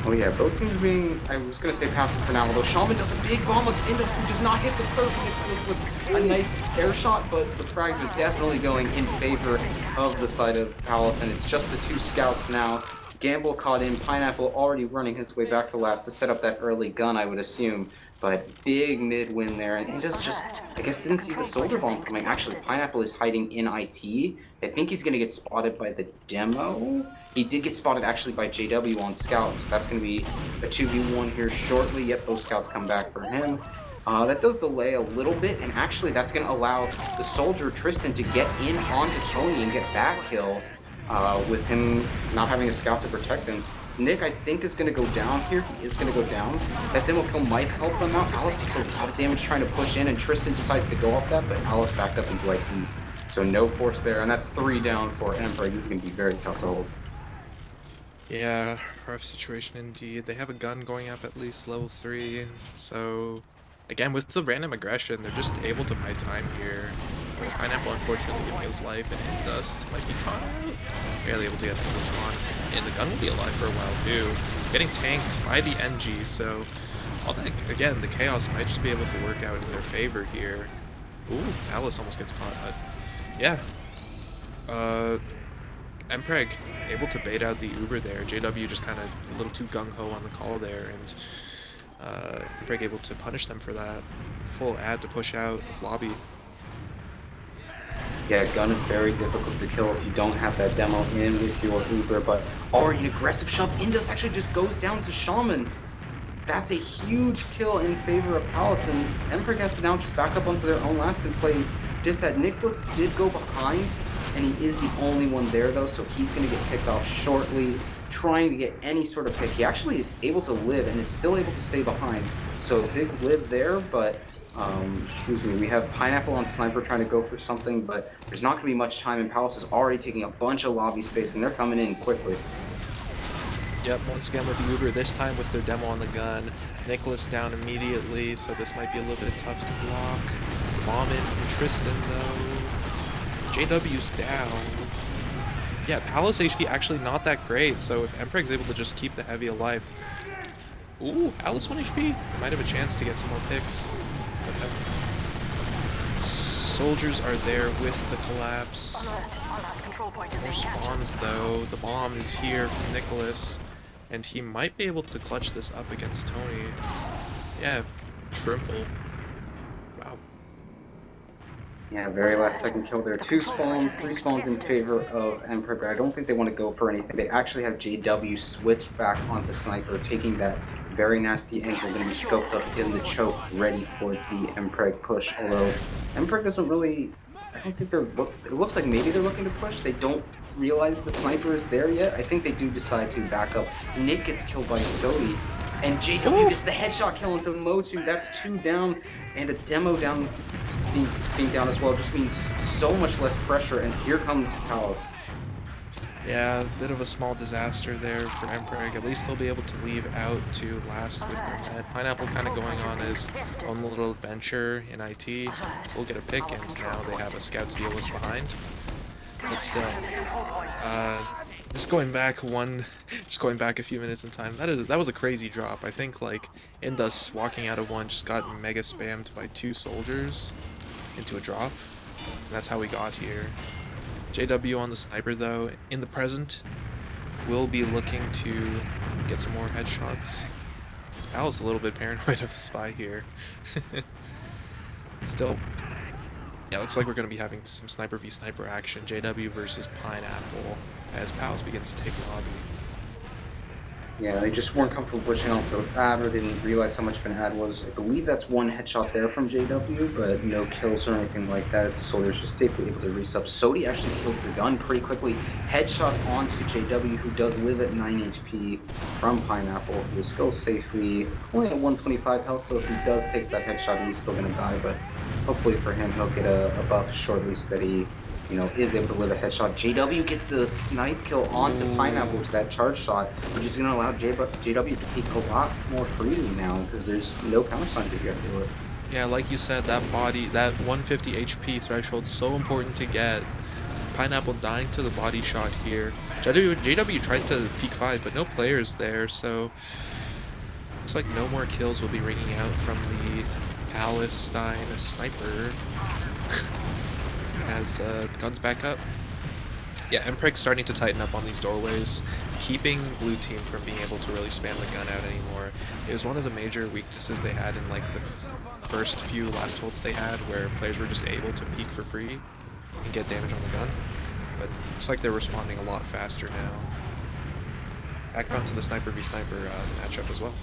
[SPEAKER 1] Oh yeah, both teams are being, I was going to say passive for now, although Shaman does a big bomb with Index, who does not hit the surf with a nice air shot, but the frags are definitely going in favor of the side of Palace, and it's just the two scouts now. Gamble caught in, Pineapple already running his way back to last to set up that early gun, I would assume, but big mid win there, and Index just, I guess, didn't see the soldier bomb coming. Actually, Pineapple is hiding in IT. I think he's going to get spotted by the demo. He did get spotted actually by JW on scout, so that's going to be a 2v1 here shortly. Yep, those scouts come back for him. That does delay a little bit, and actually that's going to allow the soldier Tristan to get in onto Tony and get back kill with him not having a scout to protect him. Nick, I think, is going to go down here. He is going to go down. That demo kill might help them out. Alice takes a lot of damage trying to push in, and Tristan decides to go off that, but Alice backed up into IT. So no force there, and that's 3 down for Mpreg. This is going to be very tough to hold.
[SPEAKER 2] Yeah, rough situation indeed. They have a gun going up at least level 3, so again, with the random aggression, they're just able to buy time here. Pineapple unfortunately giving his life, and Dust might be taught out. Barely able to get to this one, and the gun will be alive for a while too. Getting tanked by the NG, so all that, again, the chaos might just be able to work out in their favor here. Ooh, Alice almost gets caught, but yeah. Mpreg able to bait out the Uber there. JW just kind of a little too gung-ho on the call there, and Mpreg able to punish them for that. Full ad to push out of lobby.
[SPEAKER 1] Yeah, gun is very difficult to kill if you don't have that demo in with your Uber, but already an aggressive shove. Indus actually just goes down to Shaman. That's a huge kill in favor of Palace, and Mpreg has to now just back up onto their own last and play Disad. Nicholas did go behind, and he is the only one there though, so he's going to get picked off shortly, trying to get any sort of pick. He actually is able to live and is still able to stay behind, so big live there, but excuse me, we have Pineapple on Sniper trying to go for something, but there's not going to be much time, and Palace is already taking a bunch of lobby space, and they're coming in quickly.
[SPEAKER 2] Yep, once again with the Uber, this time with their demo on the gun. Nicholas down immediately, so this might be a little bit tough to block. Bomb in from Tristan though. JW's down. Yeah, Palace HP actually not that great, so if Mpreg's able to just keep the heavy alive. Ooh, Alice 1 HP. Might have a chance to get some more picks. Soldiers are there with the collapse. More spawns though. The bomb is here from Nicholas, and he might be able to clutch this up against Tony. Yeah, triple. Wow.
[SPEAKER 1] Yeah, very last second kill there. 2 spawns, 3 spawns in favor of Mpreg, but I don't think they want to go for anything. They actually have JW switch back onto Sniper, taking that very nasty angle, going to be scoped up in the choke, ready for the Mpreg push. Although Mpreg doesn't really, I don't think they're it looks like maybe they're looking to push. They don't realize the sniper is there yet. I think they do decide to back up. Nick gets killed by Sodi, and JW gets the headshot kill into Motu. That's 2 down, and a demo down, being down as well just means so much less pressure, and here comes Palace.
[SPEAKER 2] Yeah, a bit of a small disaster there for Mpreg. At least they'll be able to leave out to last with their net. Pineapple kind of going on his own little adventure in IT. We'll get a pick, and now they have a scout to deal with behind. But still, just going back a few minutes in time. That was a crazy drop. I think like Indus walking out of one just got mega spammed by 2 soldiers into a drop. And that's how we got here. JW on the Sniper though, in the present. will be looking to get some more headshots. Pal's a little bit paranoid of a spy here. Still, yeah, looks like we're going to be having some sniper v sniper action. JW versus Pineapple as Pals begins to take lobby.
[SPEAKER 1] Yeah, they just weren't comfortable pushing off the ad or didn't realize how much of an ad was. I believe that's one headshot there from JW, but no kills or anything like that. It's the soldiers just safely able to resub. Sodi actually kills the gun pretty quickly. Headshot onto JW, who does live at 9 HP from Pineapple, who is still safely only at 125 health, so if he does take that headshot, he's still going to die, but hopefully for him, he'll get a buff shortly so that he is able to live a headshot. JW gets the snipe kill onto Pineapple with that charge shot, which is going to allow JW to peek a lot more freely now because there's no countersign to get to it.
[SPEAKER 2] Yeah, like you said, that body, that 150 HP threshold, so important to get. Pineapple dying to the body shot here. JW tried to peek 5, but no players there, so looks like no more kills will be ringing out from the Pallastine sniper. As guns back up. Yeah, Mpreg starting to tighten up on these doorways, keeping blue team from being able to really spam the gun out anymore. It was one of the major weaknesses they had in like the first few last holds they had, where players were just able to peek for free and get damage on the gun. But looks like they're responding a lot faster now. Back onto the sniper v sniper matchup as well.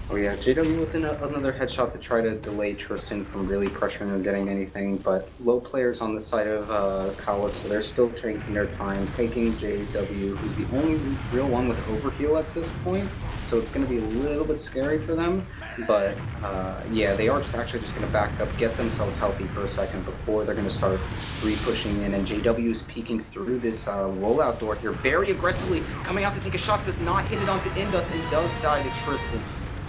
[SPEAKER 1] Oh yeah, JW with another headshot to try to delay Tristan from really pressuring or getting anything, but low players on the side of Kawa, so they're still taking their time, taking JW, who's the only real one with overheal at this point, so it's going to be a little bit scary for them, but yeah, they are actually just going to back up, get themselves healthy for a second before they're going to start re-pushing in, and JW is peeking through this rollout door here, very aggressively, coming out to take a shot, does not hit it onto Indus, and does die to Tristan.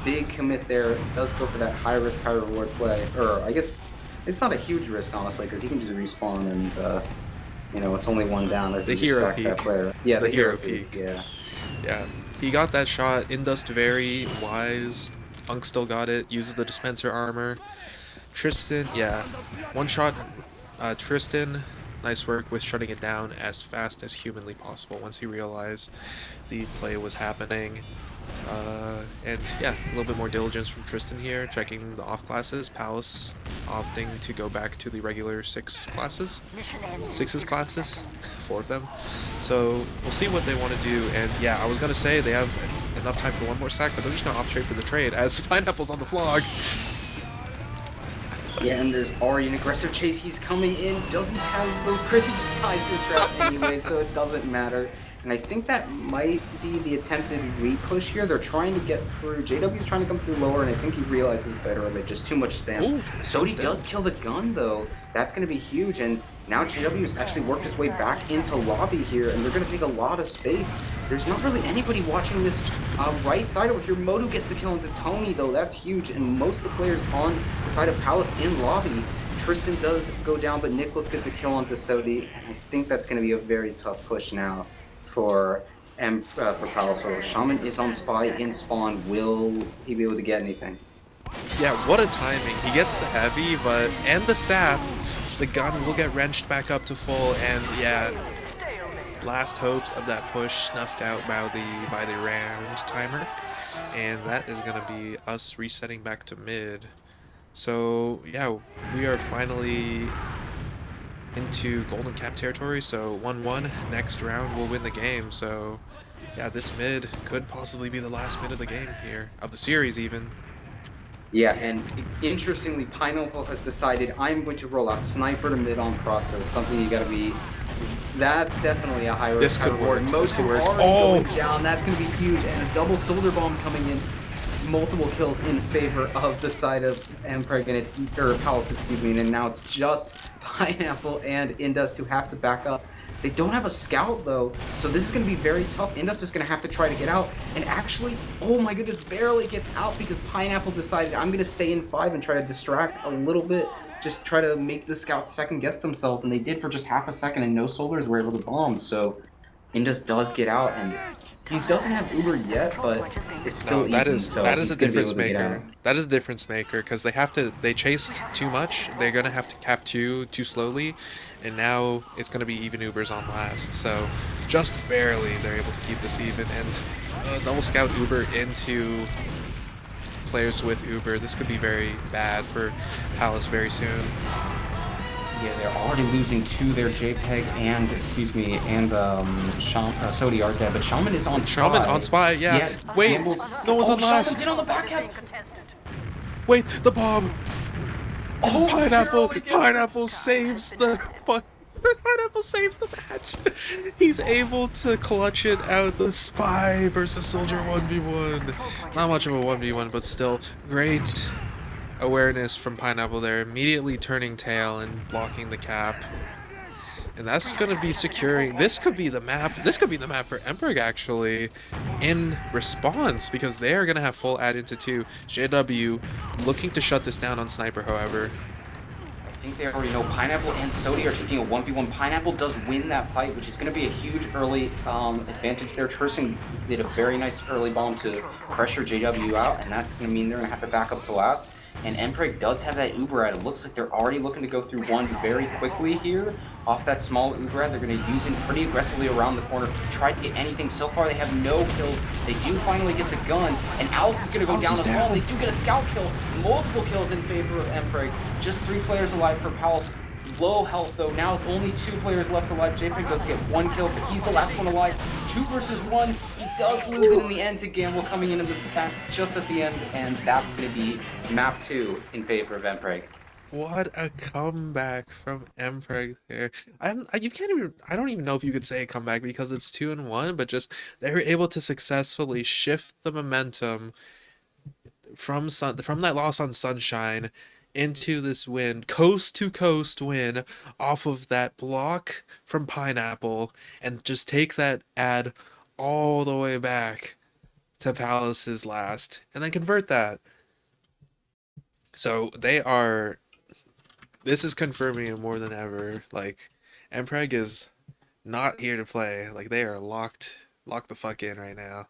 [SPEAKER 1] Big commit there, does go for that high risk, high reward play, or I guess it's not a huge risk honestly, because he can just respawn and it's only one down.
[SPEAKER 2] The hero peak.
[SPEAKER 1] That player. Yeah, the hero peak.
[SPEAKER 2] Yeah, he got that shot. Indust very wise. Unk still got it. Uses the dispenser armor. Tristan, yeah, one shot. Tristan, nice work with shutting it down as fast as humanly possible once he realized the play was happening. And yeah, a little bit more diligence from Tristan here, checking the off classes. Palace opting to go back to the regular 6 classes. 6's classes, 4 of them. So we'll see what they want to do. And yeah, I was gonna say they have enough time for one more sack, but they're just gonna opt straight for the trade as Pineapple's on the flog.
[SPEAKER 1] Yeah, and there's already an aggressive chase. He's coming in, doesn't have those Krissy just ties to a trap anyway, so it doesn't matter. And I think that might be the attempted re-push here. They're trying to get through. JW's trying to come through lower, and I think he realizes better of it. Just too much spam. Sodi does kill the gun, though. That's going to be huge. And now JW's actually worked his way back into lobby here, and they're going to take a lot of space. There's not really anybody watching this right side over here. Modu gets the kill into Tony, though. That's huge. And most of the players on the side of Palace in lobby. Tristan does go down, but Nicholas gets a kill onto Sodi. And I think that's going to be a very tough push now for Palace. So Shaman is on spy in spawn. Will he be able to get anything?
[SPEAKER 2] Yeah, what a timing. He gets the heavy, and the sap. The gun will get wrenched back up to full, and yeah, last hopes of that push snuffed out by the round timer, and that is gonna be us resetting back to mid. So yeah, we are finally into golden cap territory, so 1-1 next round will win the game. So yeah, this mid could possibly be the last mid of the game here, of the series even.
[SPEAKER 1] Yeah, and interestingly, Pineapple has decided I'm going to roll out sniper to mid on process, something you gotta be, that's definitely a high risk.
[SPEAKER 2] This could work.
[SPEAKER 1] Most are going down, that's gonna be huge, and a double soldier bomb coming in. Multiple kills in favor of the side of Mpreg, and it's, or Palace, excuse me, and now it's just Pineapple and Indus who have to back up. They don't have a scout though, so this is going to be very tough. Indus is going to have to try to get out, and actually, oh my goodness, barely gets out because Pineapple decided I'm going to stay in 5 and try to distract a little bit, just try to make the scouts second guess themselves, and they did for just half a second, and no soldiers were able to bomb. So Indus does get out, and he doesn't have Uber yet, but it's
[SPEAKER 2] No,
[SPEAKER 1] still even, so
[SPEAKER 2] that is
[SPEAKER 1] he's
[SPEAKER 2] a
[SPEAKER 1] gonna be able
[SPEAKER 2] difference
[SPEAKER 1] to get out.
[SPEAKER 2] maker. That is a difference maker because they chased too much. They're gonna have to cap too slowly, and now it's gonna be even Ubers on last. So just barely they're able to keep this even, and double scout Uber into players with Uber. This could be very bad for Palace very soon.
[SPEAKER 1] Yeah, they're already losing to their JPEG and, excuse me, and Sodi are dead, but Shaman is on
[SPEAKER 2] Shaman on
[SPEAKER 1] Spy.
[SPEAKER 2] spy, yeah.
[SPEAKER 1] Yeah,
[SPEAKER 2] Wait,
[SPEAKER 1] Gamble.
[SPEAKER 2] no one's
[SPEAKER 1] Oh,
[SPEAKER 2] on
[SPEAKER 1] Shaman's in
[SPEAKER 2] last.
[SPEAKER 1] on the back end.
[SPEAKER 2] Wait, the bomb. And
[SPEAKER 1] Oh, barely gets it.
[SPEAKER 2] Pineapple saves the Pineapple saves the match. He's able to clutch it out. The spy versus soldier 1v1. Not much of a 1v1, but still great awareness from Pineapple there, immediately turning tail and blocking the cap. And that's going to be securing. This could be the map. This could be the map for Mpreg actually in response because they are going to have full add into 2. JW looking to shut this down on Sniper, however.
[SPEAKER 1] I think they already know Pineapple and Sodi are taking a 1v1. Pineapple does win that fight, which is going to be a huge early advantage there. Tristan did a very nice early bomb to pressure JW out, and that's going to mean they're going to have to back up to last. And Mpreg does have that Uber ad. It looks like they're already looking to go through one very quickly here. Off that small Uber ad, they're going to use it pretty aggressively around the corner. Try to get anything. So far, they have no kills. They do finally get the gun, and Alice is going to go down as well. They do get a scout kill. Multiple kills in favor of Mpreg. Just 3 players alive for Palace. Low health though. Now only 2 players left alive. JPEG does get 1 kill, but he's the last one alive. 2 versus 1. He does lose it in the end to Gamble coming into the back just at the end, and that's going to be map 2 in favor of Mpreg.
[SPEAKER 2] What a comeback from Mpreg there. You can't even, I don't even know if you could say a comeback because it's 2-1, but just they were able to successfully shift the momentum from that loss on Sunshine into this win, coast to coast win off of that block from Pineapple, and just take that ad all the way back to Palace's last and then convert that. So they are, this is confirming it more than ever. Like, Mpreg is not here to play. Like, they are locked the fuck in right now.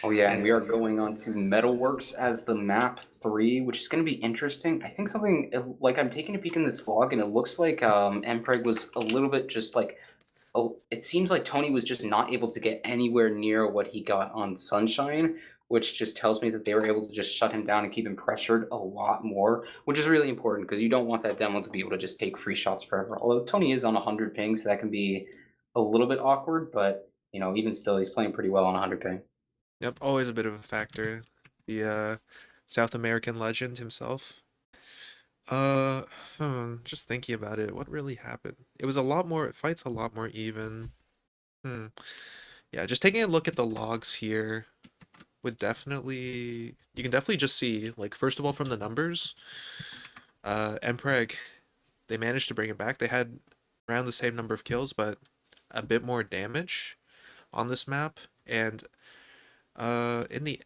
[SPEAKER 1] Oh yeah, and
[SPEAKER 2] And
[SPEAKER 1] we are going on to Metalworks as the map 3, which is going to be interesting. I think something like I'm taking a peek in this vlog, and it looks like Mpreg was a little bit just like, oh, it seems like Tony was just not able to get anywhere near what he got on Sunshine, which just tells me that they were able to just shut him down and keep him pressured a lot more, which is really important because you don't want that demo to be able to just take free shots forever. Although Tony is on 100 ping, so that can be a little bit awkward, but even still, he's playing pretty well on 100 ping.
[SPEAKER 2] yep, always a bit of a factor. The South American legend himself. Uh, just thinking about it, what really happened? It was a lot more, fights a lot more even. Hmm. Yeah, just taking a look at the logs here would definitely, you can definitely just see, like, first of all, from the numbers, Mpreg, they managed to bring it back. They had around the same number of kills, but a bit more damage on this map. And in the,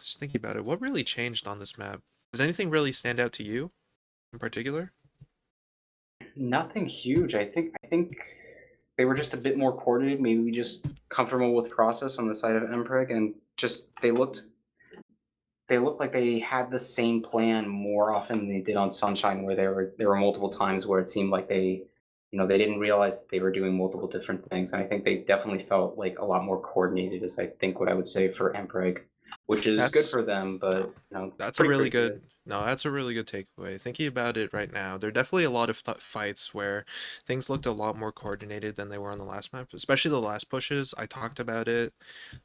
[SPEAKER 2] just thinking about it, what really changed on this map? Does anything really stand out to you in particular?
[SPEAKER 1] Nothing huge. I think they were just a bit more coordinated, maybe just comfortable with process on the side of Mpreg, and just they looked like they had the same plan more often than they did on Sunshine, where there were multiple times where it seemed like they didn't realize that they were doing multiple different things. And I think they definitely felt like a lot more coordinated, is I think what I would say for Mpreg, which is good
[SPEAKER 2] That's
[SPEAKER 1] for them, but
[SPEAKER 2] That's a
[SPEAKER 1] pretty
[SPEAKER 2] really
[SPEAKER 1] crazy.
[SPEAKER 2] good, no, that's a really good takeaway. Thinking about it right now, there are definitely a lot of fights where things looked a lot more coordinated than they were on the last map, especially the last pushes. I talked about it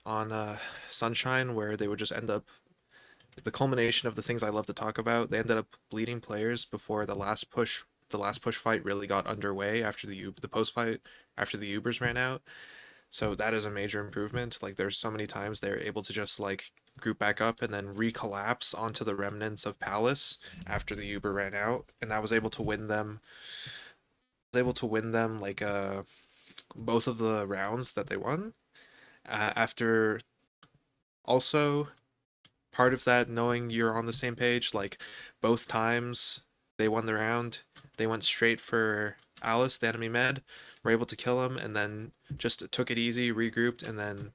[SPEAKER 2] on Sunshine, where they would just end up, the culmination of the things I love to talk about, they ended up bleeding players before the last push fight really got underway after the post fight, after the Ubers ran out. So that is a major improvement. Like, there's so many times they're able to just like group back up and then recollapse onto the remnants of Palace after the Uber ran out, and that was able to win them like both of the rounds that they won. After also part of that, knowing you're on the same page, like both times they won the round, they went straight for Alice, the enemy med, were able to kill him, and then just took it easy, regrouped, and then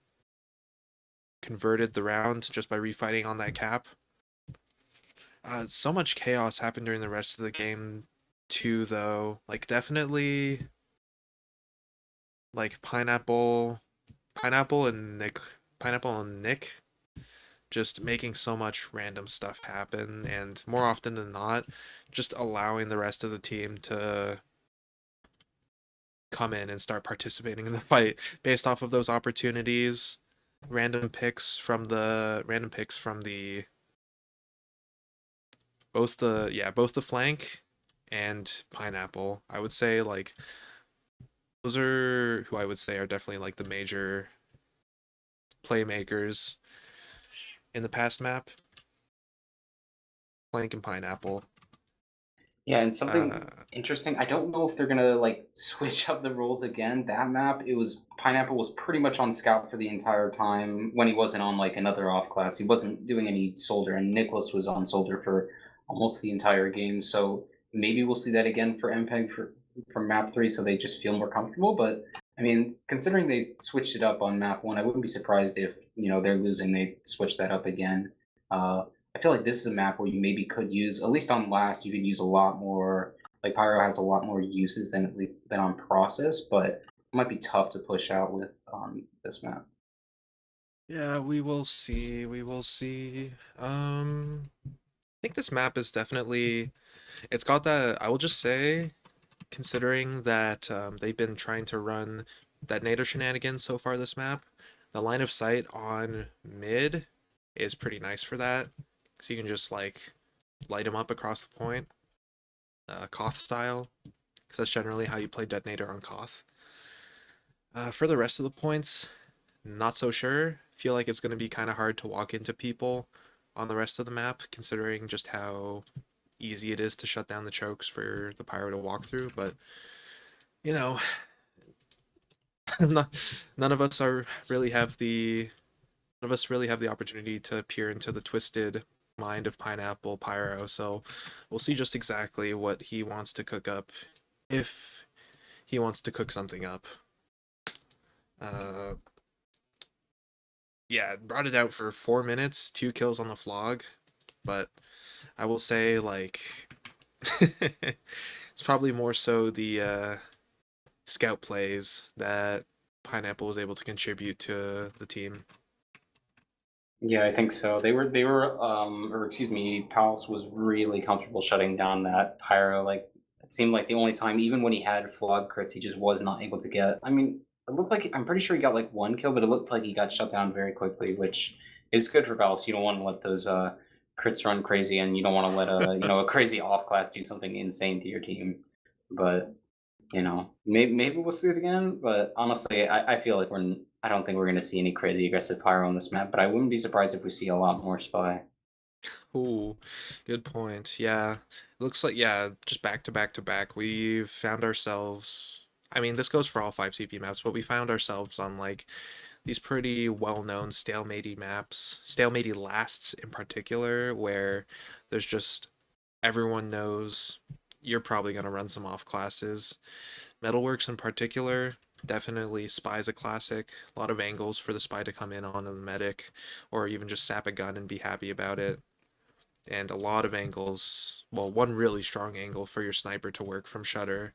[SPEAKER 2] converted the round just by refighting on that cap. So much chaos happened during the rest of the game too, though. Like definitely, like pineapple and Nick just making so much random stuff happen, and more often than not, just allowing the rest of the team to come in and start participating in the fight based off of those opportunities. Random picks from the both the flank and pineapple. I would say like those are who I would say are definitely like the major playmakers in the past map. Flank and pineapple.
[SPEAKER 1] Yeah, and something
[SPEAKER 2] Uh,
[SPEAKER 1] interesting, I don't know if they're gonna like switch up the rules again. That map, it was Pineapple was pretty much on scout for the entire time when he wasn't on like another off class. He wasn't doing any soldier, and Nicholas was on soldier for almost the entire game. So maybe we'll see that again for MPEG for map 3, so they just feel more comfortable. But I mean, considering they switched it up on map 1, I wouldn't be surprised if, they're losing, they switch that up again. I feel like this is a map where you maybe could use, at least on last, you could use a lot more. Like Pyro has a lot more uses than at least than on process, but it might be tough to push out with this map.
[SPEAKER 2] yeah, we will see. We will see. I think this map is definitely. It's got that. I will just say, considering that they've been trying to run detonator shenanigans so far this map, the line of sight on mid is pretty nice for that. So you can just like light them up across the point, Koth style, because that's generally how you play detonator on Koth. For the rest of the points, not so sure. Feel like it's going to be kind of hard to walk into people on the rest of the map, considering just how easy it is to shut down the chokes for the pyro to walk through. But you know, not, none of us are really have the none of us really have the opportunity to peer into the twisted mind of Pineapple Pyro. So we'll see just exactly what he wants to cook up, if he wants to cook something up. Uh, yeah, brought it out for 4 minutes, 2 kills on the flog, but I will say like it's probably more so the scout plays that Pineapple was able to contribute to the team.
[SPEAKER 1] Yeah, I think so. Or excuse me, Palace was really comfortable shutting down that Pyro. Like, it seemed like the only time, even when he had flog crits, he just was not able to get. I mean, it looked like, I'm pretty sure he got like 1 kill, but it looked like he got shut down very quickly, which is good for Palace. You don't want to let those crits run crazy, and you don't want to let a crazy off class do something insane to your team. But maybe we'll see it again, but honestly, I feel like I don't think we're going to see any crazy aggressive pyro on this map, but I wouldn't be surprised if we see a lot more spy.
[SPEAKER 2] Ooh, good point. Yeah, looks like yeah, just back to back to back. We've found ourselves. I mean, this goes for all 5 CP maps, but we found ourselves on like these pretty well-known stalematey maps, stalematey lasts in particular, where there's just everyone knows you're probably gonna run some off classes. Metalworks in particular, definitely Spy's a classic. A lot of angles for the Spy to come in on the medic, or even just sap a gun and be happy about it. And a lot of angles, well, one really strong angle for your sniper to work from Shutter,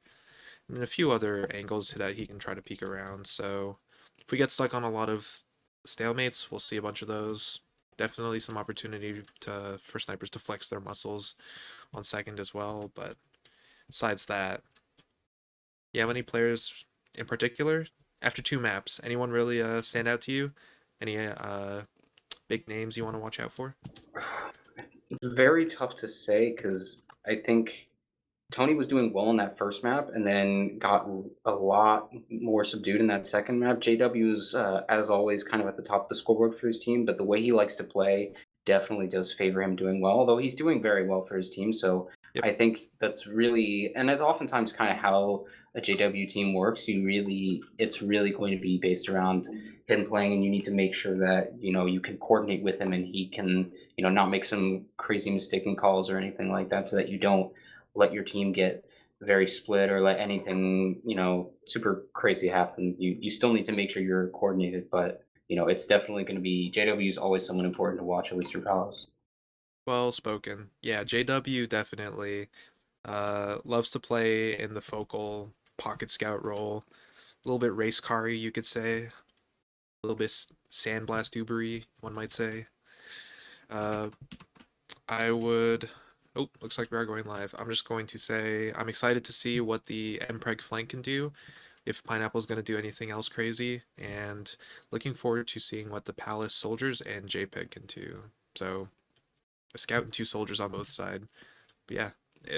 [SPEAKER 2] and a few other angles that he can try to peek around. So if we get stuck on a lot of stalemates, we'll see a bunch of those. Definitely some opportunity for snipers to flex their muscles on second as well. But besides that, you have any players in particular after 2 maps? Anyone really stand out to you? Any big names you want to watch out for?
[SPEAKER 1] Very tough to say because I think Tony was doing well in that first map and then got a lot more subdued in that second map. JW's, as always, kind of at the top of the scoreboard for his team, but the way he likes to play definitely does favor him doing well, although he's doing very well for his team. So
[SPEAKER 2] Yep.
[SPEAKER 1] I think that's really, and that's oftentimes kind of how a JW team works. It's really going to be based around him playing, and you need to make sure that, you can coordinate with him and he can, not make some crazy mistaken calls or anything like that so that you don't let your team get very split or let anything, you know, super crazy happen. You still need to make sure you're coordinated, but you know, it's definitely going to be JW is always someone important to watch, at least for Palace.
[SPEAKER 2] Well spoken. Yeah, JW definitely loves to play in the focal pocket scout role. A little bit race car you could say. A little bit sandblast ubery, one might say. Uh, I would. Oh, looks like we are going live. I'm just going to say I'm excited to see what the Mpreg flank can do, if Pineapple's going to do anything else crazy, and looking forward to seeing what the Palace soldiers and JPEG can do. So, a scout and two soldiers on both sides. But yeah,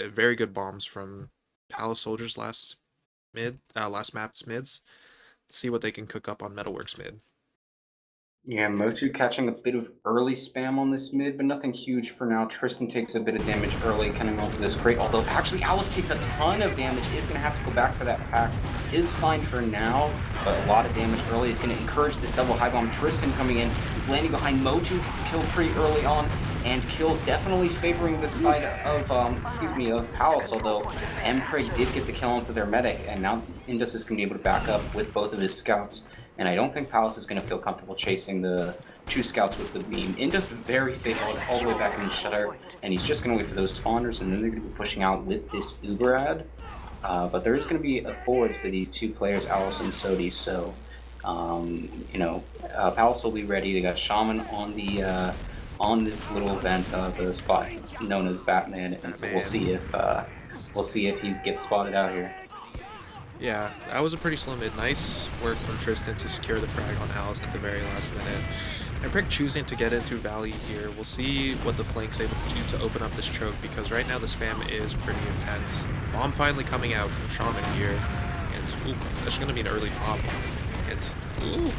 [SPEAKER 2] very good bombs from Palace soldiers last map's mids. See what they can cook up on Metalworks mid.
[SPEAKER 1] Yeah, Motu catching a bit of early spam on this mid, but nothing huge for now. Tristan takes a bit of damage early, coming onto this crate, although actually Alice takes a ton of damage, is going to have to go back for that pack. Is fine for now, but a lot of damage early is going to encourage this double high bomb. Tristan coming in, he's landing behind Motu, gets killed pretty early on, and kills definitely favoring the side of, of Palace, although Mpreg did get the kill onto their medic, and now Indus is going to be able to back up with both of his scouts. And I don't think Palace is going to feel comfortable chasing the two scouts with the beam. Indus very safe all the way back in the shutter, and he's just going to wait for those spawners, and then they're going to be pushing out with this Uber ad. But there is going to be a forwards for these two players, Alice and Sodi, so, Palace will be ready. They got Shaman on the on this little event, the spot known as Batman, and so we'll see if he gets spotted out here.
[SPEAKER 2] Yeah, that was a pretty slow mid. Nice work from Tristan to secure the frag on Alice at the very last minute. Mpreg choosing to get in through Valley here. We'll see what the flank's able to do to open up this choke, because right now the spam is pretty intense. Bomb finally coming out from Shaman here. And, ooh, that's going to be an early pop. And, ooh.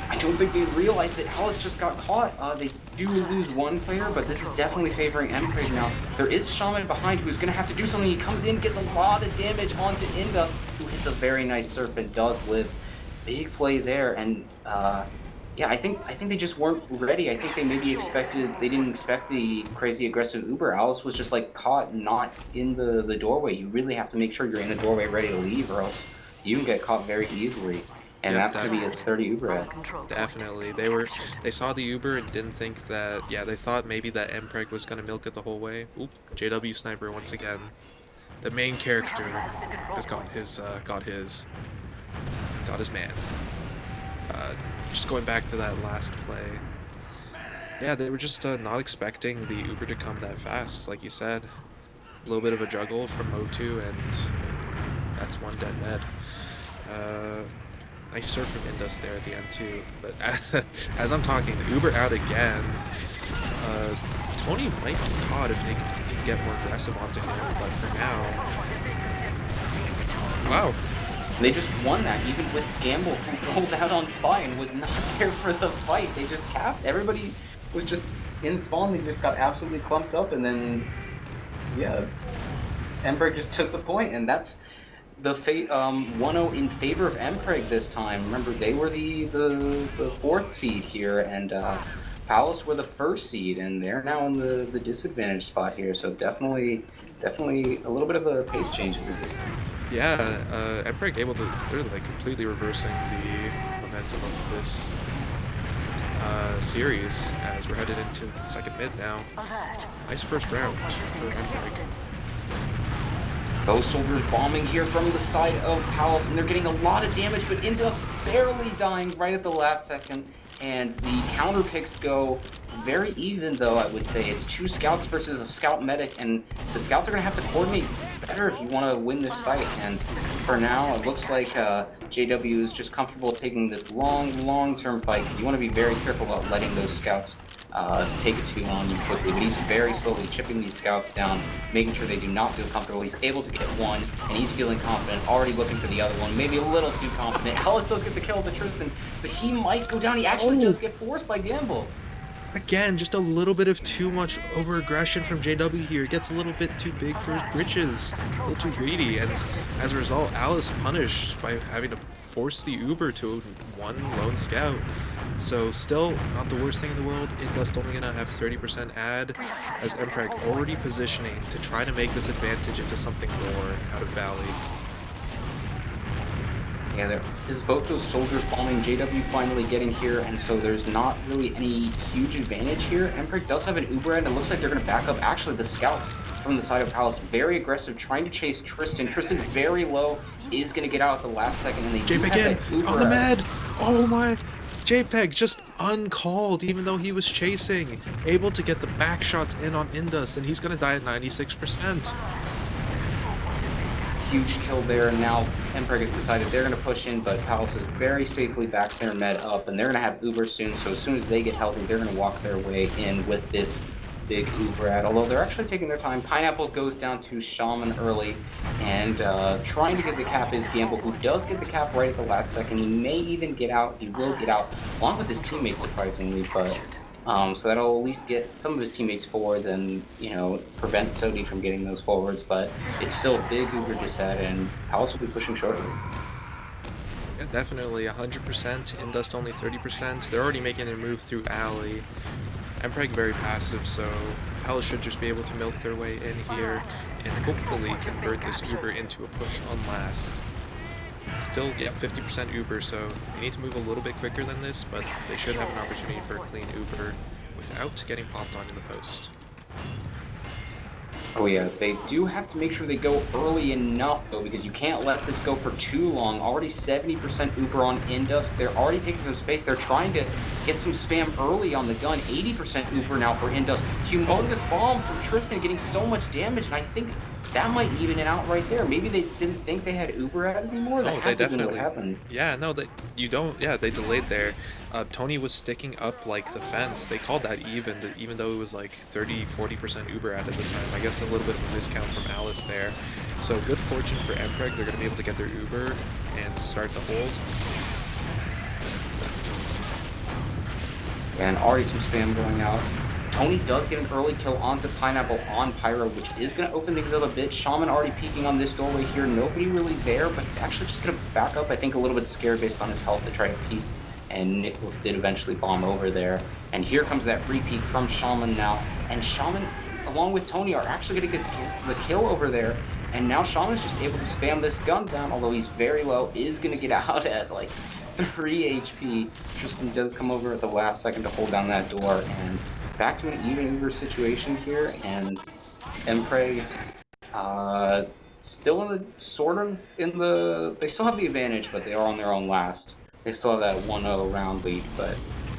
[SPEAKER 1] I don't think they realize that Alice just got caught. They do lose one player, but this is definitely favoring Mpreg now. There is Shaman behind who's going to have to do something. He comes in, gets a lot of damage onto Indus, who hits a very nice surf and does live. Big play there, and yeah, I think they just weren't ready. I think they didn't expect the crazy aggressive Uber. Alice was just like caught not in the doorway. You really have to make sure you're in the doorway ready to leave, or else you can get caught very easily. And
[SPEAKER 2] Yep,
[SPEAKER 1] that's going to be a 30 Uber ad.
[SPEAKER 2] Definitely. They saw the Uber and didn't think that, yeah, they thought maybe that Mpreg was going to milk it the whole way. Oop, JW Sniper once again. The main character has got his man. Just going back to that last play. Yeah, they were just not expecting the Uber to come that fast, like you said. A little bit of a juggle from Motu, and that's one dead med. Nice surf from Indus there at the end too. But as I'm talking, Uber out again. Tony might be caught if they can get more aggressive onto him, but for now... Wow.
[SPEAKER 1] They just won that, even with Gamble who rolled out on Spy and was not there for the fight. They just capped. Everybody was just in spawn. They just got absolutely clumped up, and then, yeah, Mpreg just took the point, and that's the 1-0 in favor of Mpreg this time. Remember, they were the fourth seed here, and Palace were the first seed, and they're now in the disadvantaged spot here. So definitely a little bit of a pace change this time.
[SPEAKER 2] Yeah, Mpreg able to, they're like completely reversing the momentum of this series as we're headed into the second mid now. Nice first round for Mpreg.
[SPEAKER 1] Those soldiers bombing here from the side of Palace, and they're getting a lot of damage, but Indus barely dying right at the last second. And the counter picks go very even, though, I would say. It's two scouts versus a scout medic, and the scouts are going to have to coordinate better if you want to win this fight. And for now, it looks like JW is just comfortable taking this long-term fight, because you want to be very careful about letting those scouts take it too long and quickly. But he's very slowly chipping these scouts down, making sure they do not feel comfortable. He's able to get one, and he's feeling confident, already looking for the other one, maybe a little too confident. Alice does get the kill with the Tristan, but he might go down. He actually does get forced by Gamble.
[SPEAKER 2] Again, just a little bit of too much over-aggression from JW here. Gets a little bit too big for his britches, a little too greedy, and as a result, Alice punished by having to force the Uber to one lone scout. So still not the worst thing in the world. Indust only gonna have 30% add, as Mpreg already positioning to try to make this advantage into something more out of Valley.
[SPEAKER 1] Yeah, there is both those soldiers bombing, JW finally getting here, and so there's not really any huge advantage here. Mpreg does have an Uber end, and it looks like they're going to back up. Actually, the scouts from the side of Palace, very aggressive, trying to chase Tristan. Tristan very low, is going to get out at the last second, and they do have
[SPEAKER 2] JPEG
[SPEAKER 1] that
[SPEAKER 2] in!
[SPEAKER 1] Uber
[SPEAKER 2] On the
[SPEAKER 1] end.
[SPEAKER 2] med! Oh my! JPEG just uncalled even though he was chasing. Able to get the back shots in on Indus, and he's going to die at 96%.
[SPEAKER 1] Huge kill there, and now Mpreg has decided they're going to push in, but Palace is very safely back their med up, and they're going to have Uber soon, so as soon as they get healthy, they're going to walk their way in with this big Uber ad, although they're actually taking their time. Pineapple goes down to Shaman early, and trying to get the cap is Gamble, who does get the cap right at the last second. He may even get out, he will get out, along with his teammates, surprisingly, but so that'll at least get some of his teammates forwards and, you know, prevent Sodi from getting those forwards, but it's still a big Uber just had, and Palace will be pushing shortly.
[SPEAKER 2] Yeah, definitely 100%, Indust only 30%. They're already making their move through Alley. Mpreg very passive, so Palace should just be able to milk their way in here and hopefully convert this Uber into a push on last. Still, yeah, 50% Uber, so they need to move a little bit quicker than this, but they should have an opportunity for a clean Uber without getting popped on in the post.
[SPEAKER 1] Oh yeah, they do have to make sure they go early enough, though, because you can't let this go for too long. Already 70% Uber on Indus. They're already taking some space. They're trying to get some spam early on the gun. 80% Uber now for Indus. Humongous bomb from Tristan getting so much damage, and I think that might even it out right there. Maybe they didn't think they had Uber out anymore. That
[SPEAKER 2] They
[SPEAKER 1] had to be what
[SPEAKER 2] definitely.
[SPEAKER 1] happened.
[SPEAKER 2] Yeah, no, you don't. Yeah, they delayed there. Tony was sticking up like the fence. They called that even though it was like 30-40% Uber at the time. I guess a little bit of a discount from Alice there. So good fortune for Mpreg. They're going to be able to get their Uber and start the hold.
[SPEAKER 1] And already some spam going out. Tony does get an early kill onto Pineapple on Pyro, which is going to open things up a bit. Shaman already peeking on this doorway here. Nobody really there, but he's actually just going to back up, I think, a little bit scared based on his health to try to peek. And Nichols did eventually bomb over there. And here comes that repeat from Shaman now. And Shaman, along with Tony, are actually going to get the kill over there. And now Shaman's just able to spam this gun down, although he's very low, is going to get out at like 3 HP. Tristan does come over at the last second to hold down that door, and back to an even Uber situation here, and Mpreg still in the they still have the advantage, but they are on their own last. They still have that 1-0 round lead, but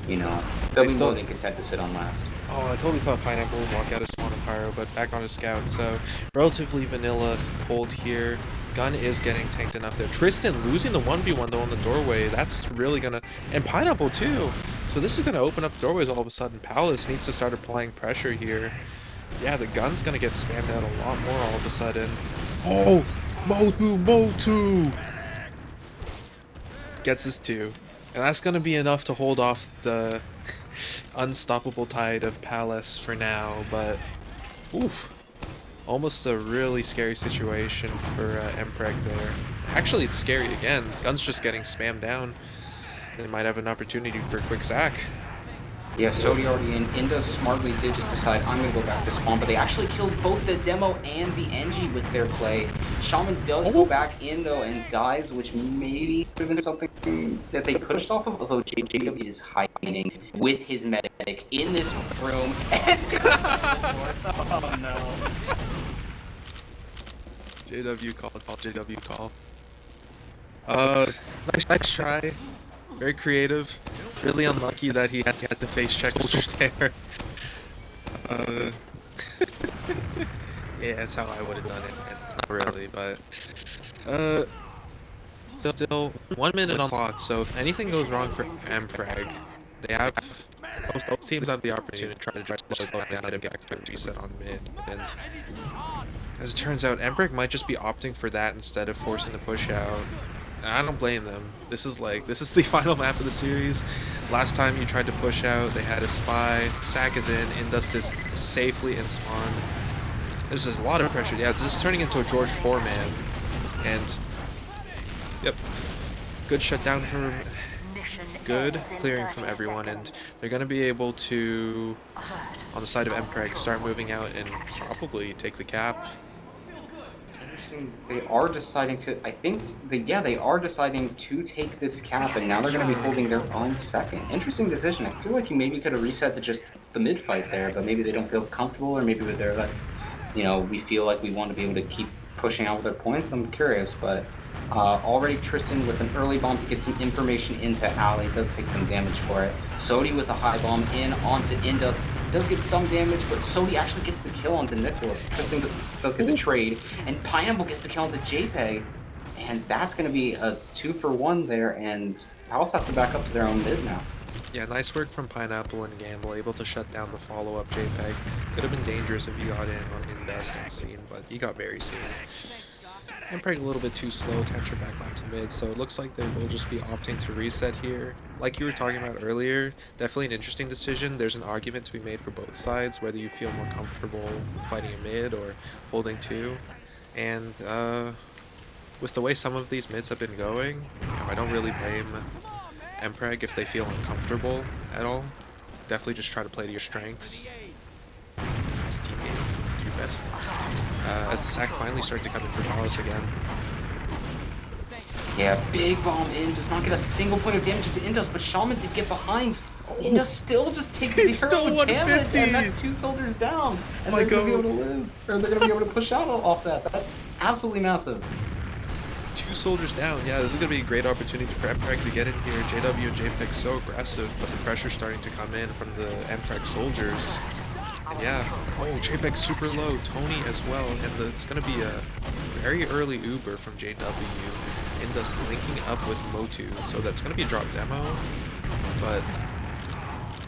[SPEAKER 1] you know, they'll be more than content to sit on last.
[SPEAKER 2] Oh, I totally thought Pineapple would walk out of Spawn and Pyro, but back on his scout, so relatively vanilla hold here. Gun is getting tanked enough there. Tristan losing the 1v1 though on the doorway, that's really gonna... And Pineapple too! So this is gonna open up doorways all of a sudden. Palace needs to start applying pressure here. Yeah, the gun's gonna get spammed out a lot more all of a sudden. Oh! Motu! Gets his 2. And that's gonna be enough to hold off the unstoppable tide of Palace for now, but... Oof. Almost a really scary situation for Mpreg there. Actually, it's scary again. Gun's just getting spammed down. They might have an opportunity for a quick sack.
[SPEAKER 1] Yeah, Sodi already in. Indus smartly did just decide, I'm going to go back to spawn, but they actually killed both the demo and the NG with their play. Shaman does go back in, though, and dies, which maybe could have been something that they pushed off of, although JW is hiding with his medic in this room. And oh, no.
[SPEAKER 2] JW call, JW call. Nice try. Very creative. Really unlucky that he had to face check there. Yeah, that's how I would have done it. Not really, but still 1 minute on clock. So if anything goes wrong for Mpreg, they have most teams have the opportunity to try to slow down and get a reset on mid. And as it turns out, Mpreg might just be opting for that instead of forcing the push out. I don't blame them. This is the final map of the series. Last time you tried to push out, they had a spy. Sack is in. Indust is safely in spawn. There's just a lot of pressure. Yeah, this is turning into a George Foreman. And, yep. Good shutdown from... Good clearing from everyone. And they're going to be able to, on the side of Mpreg, start moving out and probably take the cap.
[SPEAKER 1] Interesting. They are deciding to. I think they are deciding to take this cap, and now they're going to be holding their own second. Interesting decision. I feel like you maybe could have reset to just the mid fight there, but maybe they don't feel comfortable, or maybe they're like, we feel like we want to be able to keep pushing out with their points. I'm curious, but already Tristan with an early bomb to get some information into Ali. Does take some damage for it. Sodi with a high bomb in onto Indus. Does get some damage, but Sodi actually gets the kill onto Nicholas. Tristan does get the trade, and Pineapple gets the kill onto JPEG, and that's going to be a 2-for-1 there, and Palace has to back up to their own mid now.
[SPEAKER 2] Yeah, nice work from Pineapple and Gamble, able to shut down the follow-up JPEG. Could have been dangerous if he got in on Indust unseen, but he got very seen. Mpreg a little bit too slow to enter back onto mid, so it looks like they will just be opting to reset here. Like you were talking about earlier, definitely an interesting decision. There's an argument to be made for both sides, whether you feel more comfortable fighting a mid or holding two. And with the way some of these mids have been going, I don't really blame Mpreg if they feel uncomfortable at all. Definitely just try to play to your strengths. It's a team game. Do your best. As the sack finally started to come in for Palace again.
[SPEAKER 1] Yeah, big bomb in, does not get a single point of damage into Indus, but Shaman did get behind. Indus still just takes zero damage, and that's 2 soldiers down. And they're going to be able to live, or they're going to be able to push out off that. That's absolutely massive.
[SPEAKER 2] 2 soldiers down. Yeah, this is going to be a great opportunity for Mpreg to get in here. JW and JPEG so aggressive, but the pressure's starting to come in from the Mpreg soldiers. And yeah, JPEG super low, Tony as well, and it's going to be a very early Uber from JW, Indus linking up with Motu, so that's going to be a drop demo, but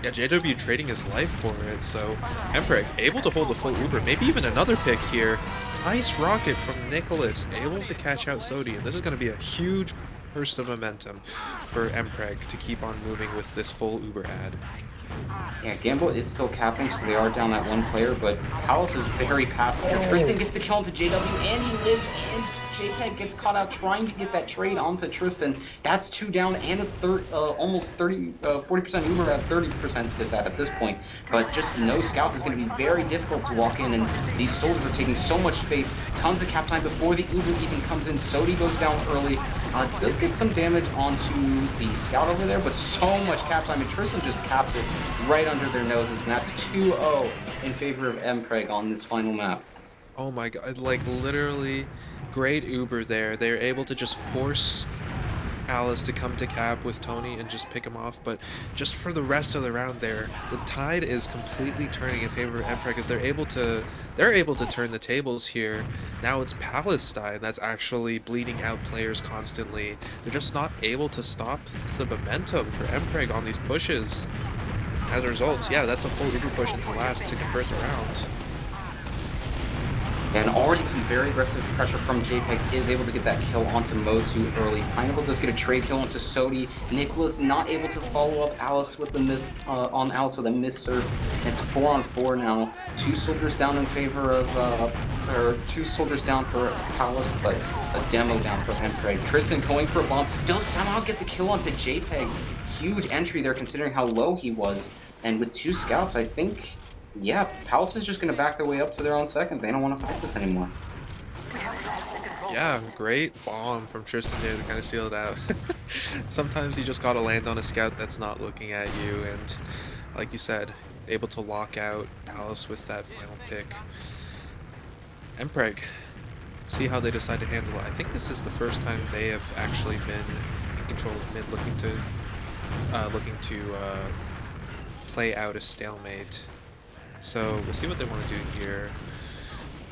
[SPEAKER 2] yeah, JW trading his life for it, so Mpreg able to hold the full Uber, maybe even another pick here. Nice rocket from Nicholas, able to catch out Sodi, and this is going to be a huge burst of momentum for Mpreg to keep on moving with this full Uber ad.
[SPEAKER 1] Yeah, Gamble is still capping, so they are down that 1 player, but Palace is very passive. Tristan gets the kill onto JW, and he lives, and JPEG gets caught out trying to get that trade onto Tristan. That's 2 down, and a almost 40% Uber at 30% disad at this point. But just no scouts is going to be very difficult to walk in, and these soldiers are taking so much space. Tons of cap time before the Uber even comes in. Sodi goes down early. Does get some damage onto the scout over there, but so much cap time, and Tristan just caps it right under their noses, and that's 2-0 in favor of Mpreg on this final map.
[SPEAKER 2] Oh my god, like literally great Uber there. They're able to just force Alice to come to cap with Tony and just pick him off, but just for the rest of the round there, the tide is completely turning in favor of Mpreg as they're able to turn the tables here. Now it's Pallastine that's actually bleeding out players constantly. They're just not able to stop the momentum for Mpreg on these pushes. As a result, yeah, that's a full Uber push into last to convert the round.
[SPEAKER 1] And already some very aggressive pressure from JPEG, is able to get that kill onto Motu early. Pineapple does get a trade kill onto Sodi. Nicholas not able to follow up Alice with the miss on Alice with a miss serve. It's 4-on-4 now. 2 soldiers down in favor of, or 2 soldiers down for Palace, but a demo down for Mpreg. Tristan going for a bomb, does somehow get the kill onto JPEG. Huge entry there considering how low he was. And with 2 scouts, I think, yeah, Palace is just going to back their way up to their own second. They don't want to fight this anymore.
[SPEAKER 2] Yeah, great bomb from Tristan there to kind of seal it out. Sometimes you just got to land on a scout that's not looking at you, and like you said, able to lock out Palace with that final pick. Mpreg, see how they decide to handle it. I think this is the first time they have actually been in control of mid, looking to play out a stalemate. So we'll see what they want to do here.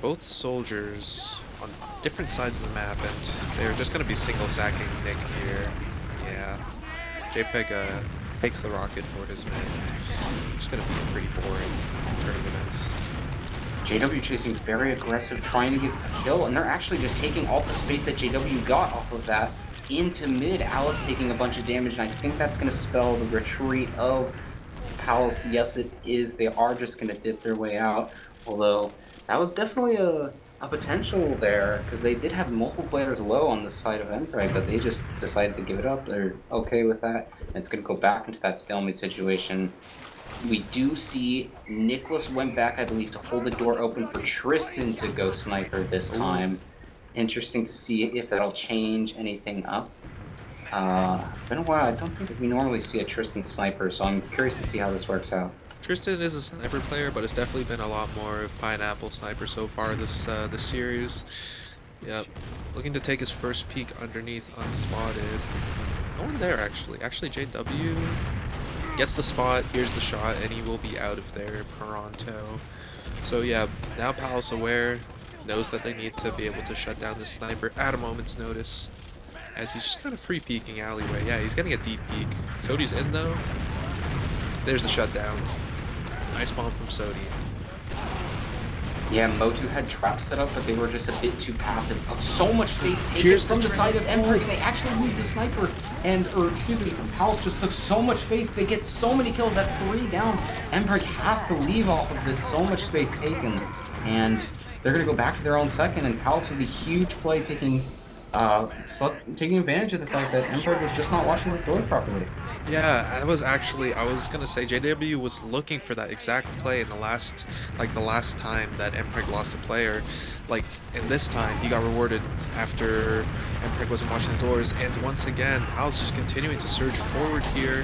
[SPEAKER 2] Both soldiers on different sides of the map, and they're just going to be single sacking Nick here. Yeah, JPEG takes the rocket for his men. It's going to be pretty boring turn of events.
[SPEAKER 1] JW chasing very aggressive, trying to get a kill, and they're actually just taking all the space that JW got off of that. into mid. Alice taking a bunch of damage, and I think that's going to spell the retreat of Palace. Yes, it is. They are just going to dip their way out. Although that was definitely a potential there because they did have multiple players low on the side of Mpreg, but they just decided to give it up. They're okay with that. And it's going to go back into that stalemate situation. We do see Nicholas went back, I believe, to hold the door open for Tristan to go sniper this
[SPEAKER 2] Ooh.
[SPEAKER 1] time. Interesting to see if that'll change anything up. Been a while. I don't think we normally see a Tristan sniper, so I'm curious to see how this works out.
[SPEAKER 2] Tristan is a sniper player, but it's definitely been a lot more of Pineapple Sniper so far this series. Yep. Looking to take his first peek underneath unspotted. No one there, actually. Actually, JW gets the spot, here's the shot, and he will be out of there pronto. So yeah, now Palace aware, knows that they need to be able to shut down this sniper at a moment's notice, as he's just kind of free peeking alleyway. Yeah, he's getting a deep peek. Sodi's in though. There's the shutdown. Nice bomb from Sodi.
[SPEAKER 1] Yeah, Motu had traps set up, but they were just a bit too passive. Oh, so much space taken
[SPEAKER 2] Here's
[SPEAKER 1] from
[SPEAKER 2] the
[SPEAKER 1] the side of Mpreg,
[SPEAKER 2] oh.
[SPEAKER 1] and they actually lose the sniper. Or excuse me, Palace just took so much space. They get so many kills. That's 3 down. Mpreg has to leave off of this. So much space taken, and they're gonna go back to their own second. And Palace with a huge play, taking advantage of the fact that Mpreg was just not watching his doors properly.
[SPEAKER 2] Yeah, I was gonna say JW was looking for that exact play in the last time that Mpreg lost a player. Like, in this time, he got rewarded after Mpreg wasn't watching the doors, and once again, Al's just continuing to surge forward here.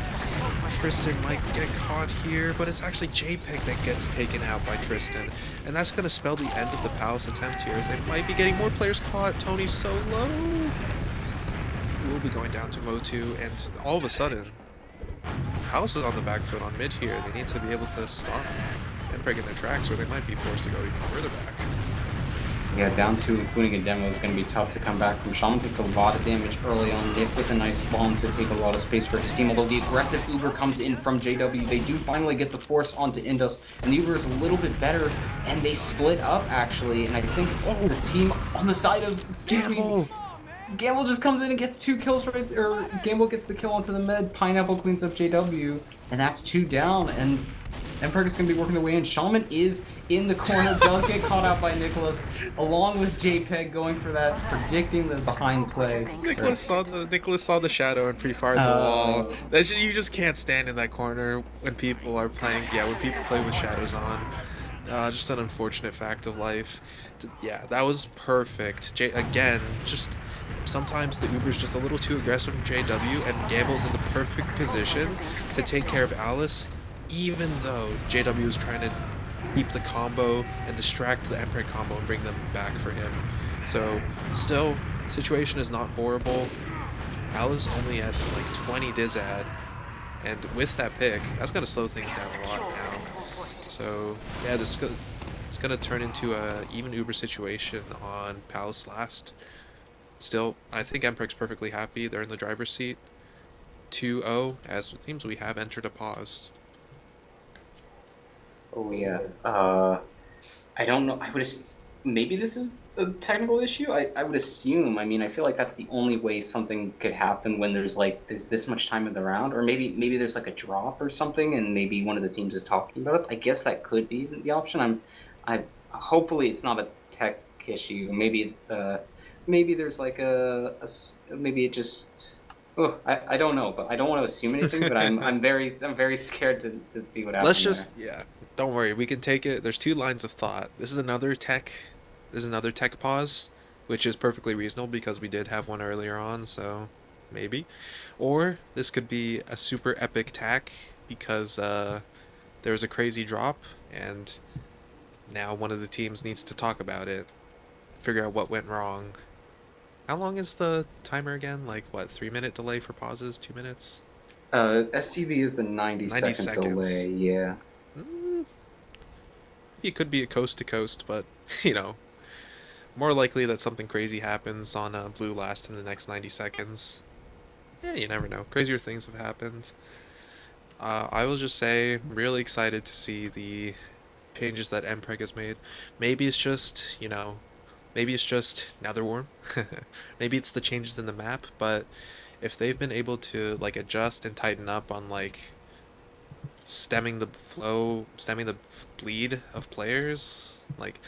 [SPEAKER 2] Tristan might get caught here, but it's actually JPEG that gets taken out by Tristan, and that's gonna spell the end of the Palace attempt here, as they might be getting more players caught. Tony's so low. We'll be going down to Motu, and all of a sudden, Palace is on the back foot on mid here. They need to be able to stop Mpreg in their tracks, or they might be forced to go even further back.
[SPEAKER 1] Yeah, down to including a demo is going to be tough to come back from. Shaman takes a lot of damage early on. Nick with a nice bomb to take a lot of space for his team. Although the aggressive Uber comes in from JW, they do finally get the force onto Indus, and the Uber is a little bit better, and they split up actually. And I think the team on the side of
[SPEAKER 2] Gamble!
[SPEAKER 1] Gamble just comes in and gets 2 kills or Gamble gets the kill onto the mid. Pineapple cleans up JW, and that's 2 down. And Mpreg is going to be working their way in. Shaman is in the corner, does get caught out by Nicholas, along with JPEG going for that, predicting the behind play.
[SPEAKER 2] Nicholas saw the shadow and pre-fired the wall. You just can't stand in that corner when people are playing. Yeah, when people play with shadows on. Just an unfortunate fact of life. Yeah, that was perfect. Again, just sometimes the Uber's just a little too aggressive from JW, and Gamble's in the perfect position to take care of Alice, even though JW is trying to keep the combo and distract the Mpreg combo and bring them back for him. So, still, situation is not horrible. Alice only at like 20 Dizad, and with that pick, that's going to slow things down a lot now. So, yeah, it's going to turn into a even Uber situation on Palace last. Still, I think Mpreg's perfectly happy. They're in the driver's seat. 2-0, as it seems we have entered a pause.
[SPEAKER 1] Oh yeah. I don't know. Maybe this is a technical issue. I would assume. I mean, I feel like that's the only way something could happen when there's this much time in the round, or maybe there's like a drop or something, and maybe one of the teams is talking about it. I guess that could be the option. I hopefully it's not a tech issue. Maybe there's like maybe it just. Oh, I don't know, but I don't want to assume anything. But I'm very scared to see what happens.
[SPEAKER 2] Let's just, yeah, don't worry, we can take it. There's 2 lines of thought. This is another tech pause, which is perfectly reasonable because we did have one earlier on, so maybe. Or this could be a super epic tack because there was a crazy drop, and now one of the teams needs to talk about it, figure out what went wrong. How long is the timer again? Like, what, 3-minute delay for pauses? 2 minutes?
[SPEAKER 1] STV is the 90 second
[SPEAKER 2] seconds.
[SPEAKER 1] delay, yeah.
[SPEAKER 2] It could be a coast to coast, but, you know, more likely that something crazy happens on Blue Last in the next 90 seconds. Yeah, you never know. Crazier things have happened. I will just say, I'm really excited to see the changes that Mpreg has made. Maybe it's just, you know, Maybe it's just now they're warm. Maybe it's the changes in the map, but if they've been able to like adjust and tighten up on like stemming the flow, stemming the bleed of players, like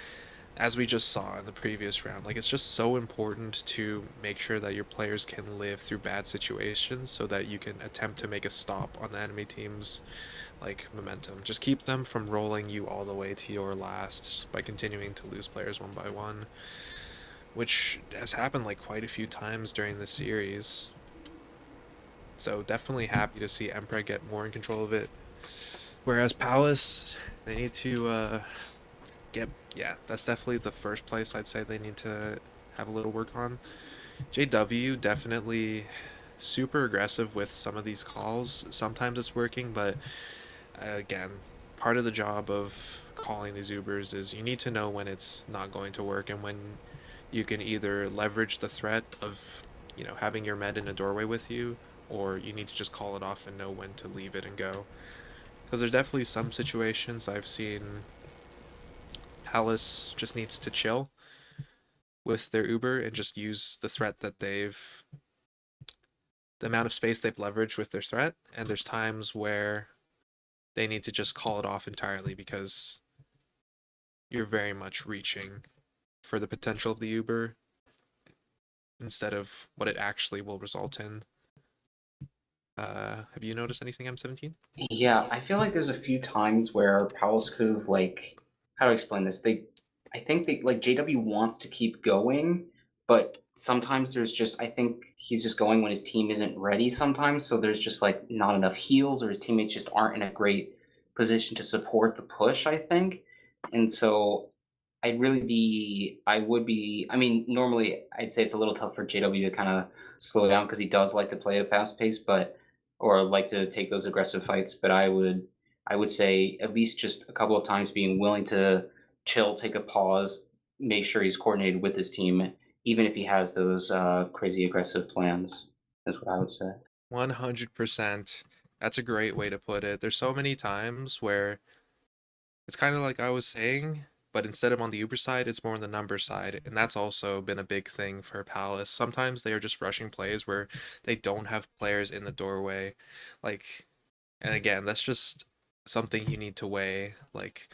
[SPEAKER 2] as we just saw in the previous round, like it's just so important to make sure that your players can live through bad situations so that you can attempt to make a stop on the enemy team's like momentum. Just keep them from rolling you all the way to your last by continuing to lose players one by one, which has happened like quite a few times during the series. So definitely happy to see Mpreg get more in control of it. Whereas Palace, they need to yeah, that's definitely the first place I'd say they need to have a little work on. JW definitely super aggressive with some of these calls. Sometimes it's working, but again, part of the job of calling these Ubers is you need to know when it's not going to work and when you can either leverage the threat of, having your med in a doorway with you, or you need to just call it off and know when to leave it and go. Because there's definitely some situations I've seen Palace just needs to chill with their Uber and just use the threat that the amount of space they've leveraged with their threat, and there's times where they need to just call it off entirely because you're very much reaching for the potential of the Uber instead of what it actually will result in. Have you noticed anything, M17?
[SPEAKER 1] Yeah, I feel like there's a few times where Palace could have like, how do I explain this? I think they like JW wants to keep going, but sometimes there's just I think he's just going when his team isn't ready sometimes. So there's just like not enough heals, or his teammates just aren't in a great position to support the push, I think. And so I would be, I mean, normally I'd say it's a little tough for JW to kind of slow down because he does like to play a fast pace, but or like to take those aggressive fights. But I would say at least just a couple of times being willing to chill, take a pause, make sure he's coordinated with his team, even if he has those crazy aggressive plans. That's what I would say.
[SPEAKER 2] 100%. That's a great way to put it. There's so many times where it's kind of like I was saying, but instead of on the Uber side, it's more on the number side. And that's also been a big thing for Palace. Sometimes they are just rushing plays where they don't have players in the doorway. Like, and again, that's just something you need to weigh. Like,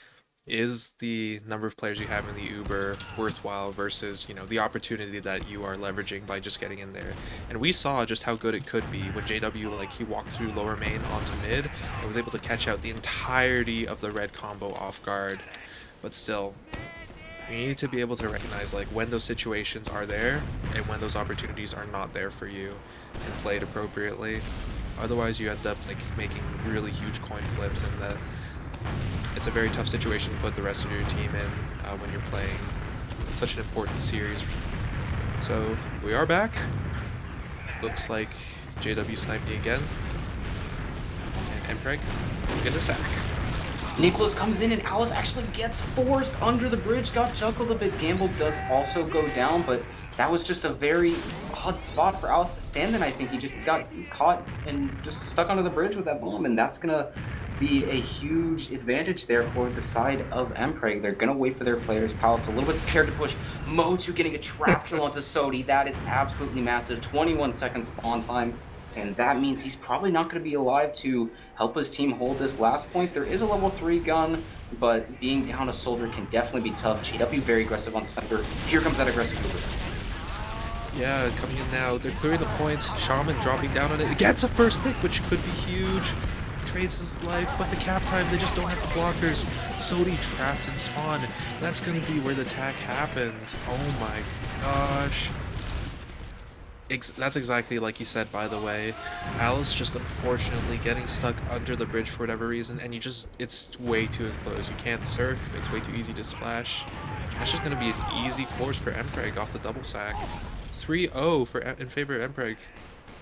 [SPEAKER 2] is the number of players you have in the Uber worthwhile versus, the opportunity that you are leveraging by just getting in there. And we saw just how good it could be when JW, like, he walked through lower main onto mid and was able to catch out the entirety of the red combo off guard. But still, you need to be able to recognize, like, when those situations are there and when those opportunities are not there for you and play it appropriately. Otherwise, you end up, like, making really huge coin flips, and it's a very tough situation to put the rest of your team in when you're playing such an important series. So we are back. Looks like JW sniped me again. And Mpreg get a sack.
[SPEAKER 1] Nicholas comes in and Alice actually gets forced under the bridge, got juggled a bit. Gamble does also go down, but that was just a very odd spot for Alice to stand in. I think he just got caught and just stuck under the bridge with that bomb, and that's gonna be a huge advantage there for the side of Mpreg. They're gonna wait for their players. Palace a little bit scared to push. Motu getting a trap kill onto Sodi. That is absolutely massive. 21 seconds spawn time. And that means he's probably not going to be alive to help his team hold this last point. There is a level 3 gun, but being down a soldier can definitely be tough. JW very aggressive on sniper. Here comes that aggressive Uber.
[SPEAKER 2] Yeah, coming in now. They're clearing the points. Shaman dropping down on it. It gets a first pick, which could be huge. Trades his life, but the cap time, they just don't have the blockers. Sodi trapped in spawn. That's going to be where the attack happened. Oh my gosh. That's exactly like you said, by the way. Alice just unfortunately getting stuck under the bridge for whatever reason, and it's way too enclosed. You can't surf, it's way too easy to splash. That's just going to be an easy force for Mpreg off the double sack. 3-0 in favor of Mpreg.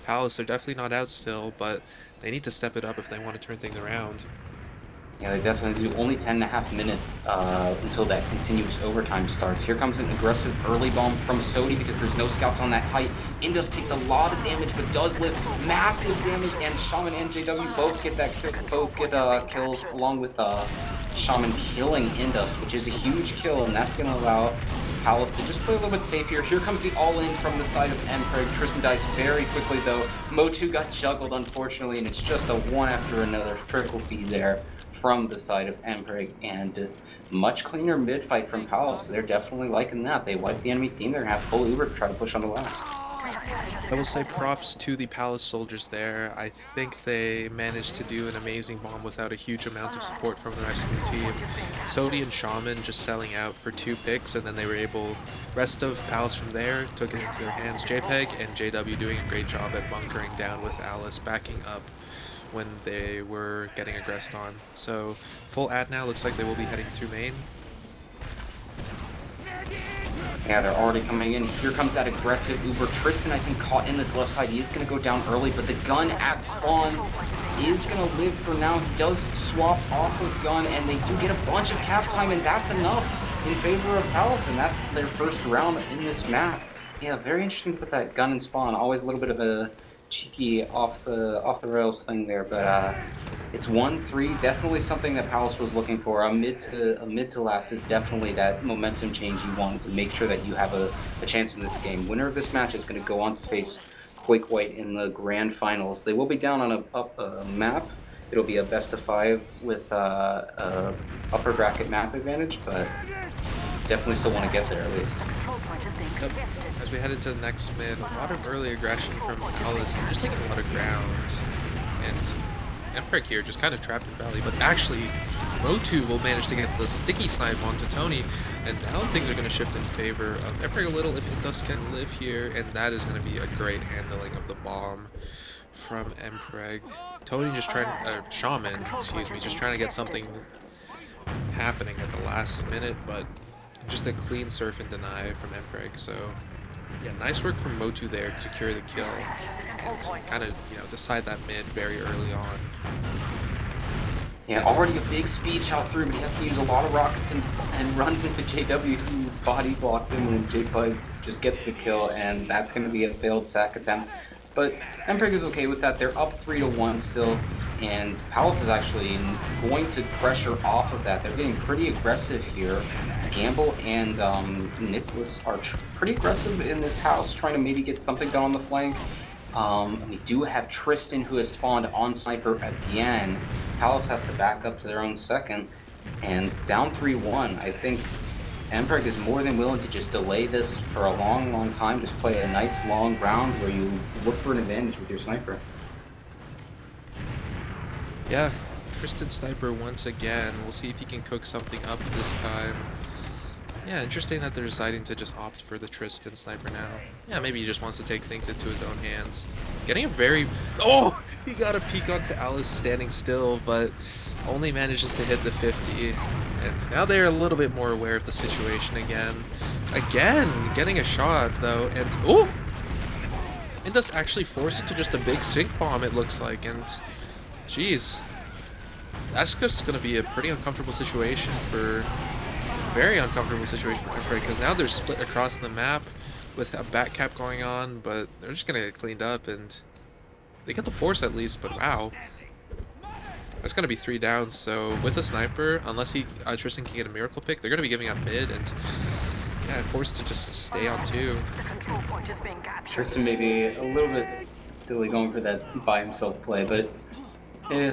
[SPEAKER 2] Palace, they're definitely not out still, but they need to step it up if they want to turn things around.
[SPEAKER 1] Yeah, they definitely do. Only 10.5 minutes until that continuous overtime starts. Here comes an aggressive early bomb from Sodi because there's no scouts on that height. Indus takes a lot of damage, but does live massive damage, and Shaman and JW both get that kills along with Shaman killing Indus, which is a huge kill, and that's going to allow Palace to just play a little bit safe here. Here comes the all-in from the side of Mpreg. Tristan dies very quickly though. Motu got juggled unfortunately, and it's just a one after another trickle feed there from the side of Mpreg, and much cleaner mid fight from Palace. They're definitely liking that. They wipe the enemy team. They're gonna have full Uber to try to push on the last.
[SPEAKER 2] I will say props to the Palace soldiers there. I think they managed to do an amazing bomb without a huge amount of support from the rest of the team. Sodi and Shaman just selling out for 2 picks, and then they were able, rest of Palace from there took it into their hands. JPEG and JW doing a great job at bunkering down with Alice, backing up when they were getting aggressed on. So full ad now, looks like they will be heading through main.
[SPEAKER 1] Yeah, they're already coming in. Here comes that aggressive Uber. Tristan, I think, caught in this left side. He is going to go down early, but the gun at spawn is going to live for now. He does swap off with gun, and they do get a bunch of cap time, and that's enough in favor of Palace, and that's their first round in this map. Yeah, very interesting to put that gun in spawn. Always a little bit of a cheeky off the rails thing there, but it's 1-3, definitely something that Palace was looking for. A mid to last is definitely that momentum change you want to make sure that you have a chance in this game. Winner of this match is going to go on to face Quake White in the grand finals. They will be down on a map. It'll be a best of 5 with upper bracket map advantage, but definitely still want to get there at least.
[SPEAKER 2] Yep. As we head into the next mid, a lot of early aggression from Palace. They're just taking a lot of ground, and Mpreg here just kind of trapped in Valley, but actually Motu will manage to get the sticky snipe onto Tony, and now things are going to shift in favor of Mpreg a little if Indus can live here, and that is going to be a great handling of the bomb from Mpreg. Tony just trying, Shaman, excuse me, just trying to get something happening at the last minute, but just a clean surf and deny from Mpreg. So yeah, nice work from Motu there to secure the kill and kind of, you know, decide that mid very early on.
[SPEAKER 1] Yeah, already a big speed shot through, but he has to use a lot of rockets and runs into JW, who body blocks him, and JPug just gets the kill, and that's going to be a failed sack attempt. But Mpreg is okay with that. They're up 3-1 still, and Palace is actually going to pressure off of that. They're getting pretty aggressive here. Gamble and Nicholas are pretty aggressive in this house, trying to maybe get something done on the flank. We do have Tristan, who has spawned on Sniper again. Palace has to back up to their own second, and down 3-1. I think Mpreg is more than willing to just delay this for a long time. Just play a nice long round where you look for an advantage with your Sniper.
[SPEAKER 2] Yeah, Tristan Sniper once again. We'll see if he can cook something up this time. Yeah, interesting that they're deciding to just opt for the Tristan Sniper now. Yeah, maybe he just wants to take things into his own hands. Getting a very... Oh! He got a peek onto Alice standing still, but only manages to hit the 50. And now they're a little bit more aware of the situation again. Again, getting a shot, though, and... Oh! Indus actually forced into just a big sink bomb, it looks like, and... Jeez. That's just going to be a pretty uncomfortable situation for... Very uncomfortable situation for Mpreg, because now they're split across the map with a back cap going on, but they're just gonna get cleaned up, and they get the force at least. But wow, that's gonna be 3 downs. So with a sniper, unless Tristan can get a miracle pick, they're gonna be giving up mid, and yeah, forced to just stay on 2.
[SPEAKER 1] Tristan may be a little bit silly going for that by himself play, but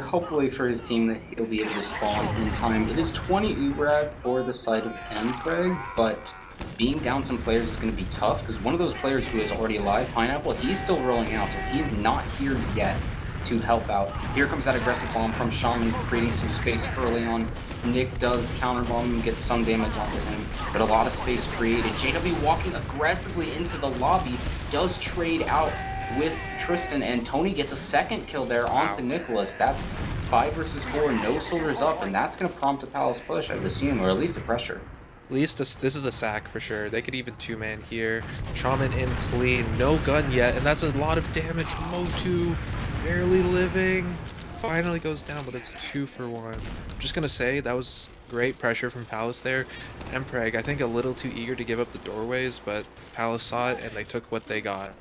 [SPEAKER 1] hopefully for his team that he'll be able to spawn in time. It is 20 Ubrad for the side of Mpreg, but being down some players is going to be tough, because one of those players who is already alive, Pineapple, he's still rolling out, so he's not here yet to help out. Here comes that aggressive bomb from Shaman, creating some space early on. Nick does counter bomb and gets some damage onto him, but a lot of space created. JW walking aggressively into the lobby, does trade out with Tristan, and Tony gets a second kill there onto Nicholas. That's 5 versus 4, no soldiers up, and that's going to prompt a Palace push, I would assume, or at least a pressure.
[SPEAKER 2] At least this is a sack for sure. They could even 2-man here. Shaman in clean, no gun yet, and that's a lot of damage. Motu barely living. Finally goes down, but it's 2 for 1. I'm just going to say that was great pressure from Palace there. Mpreg, I think a little too eager to give up the doorways, but Palace saw it and they took what they got.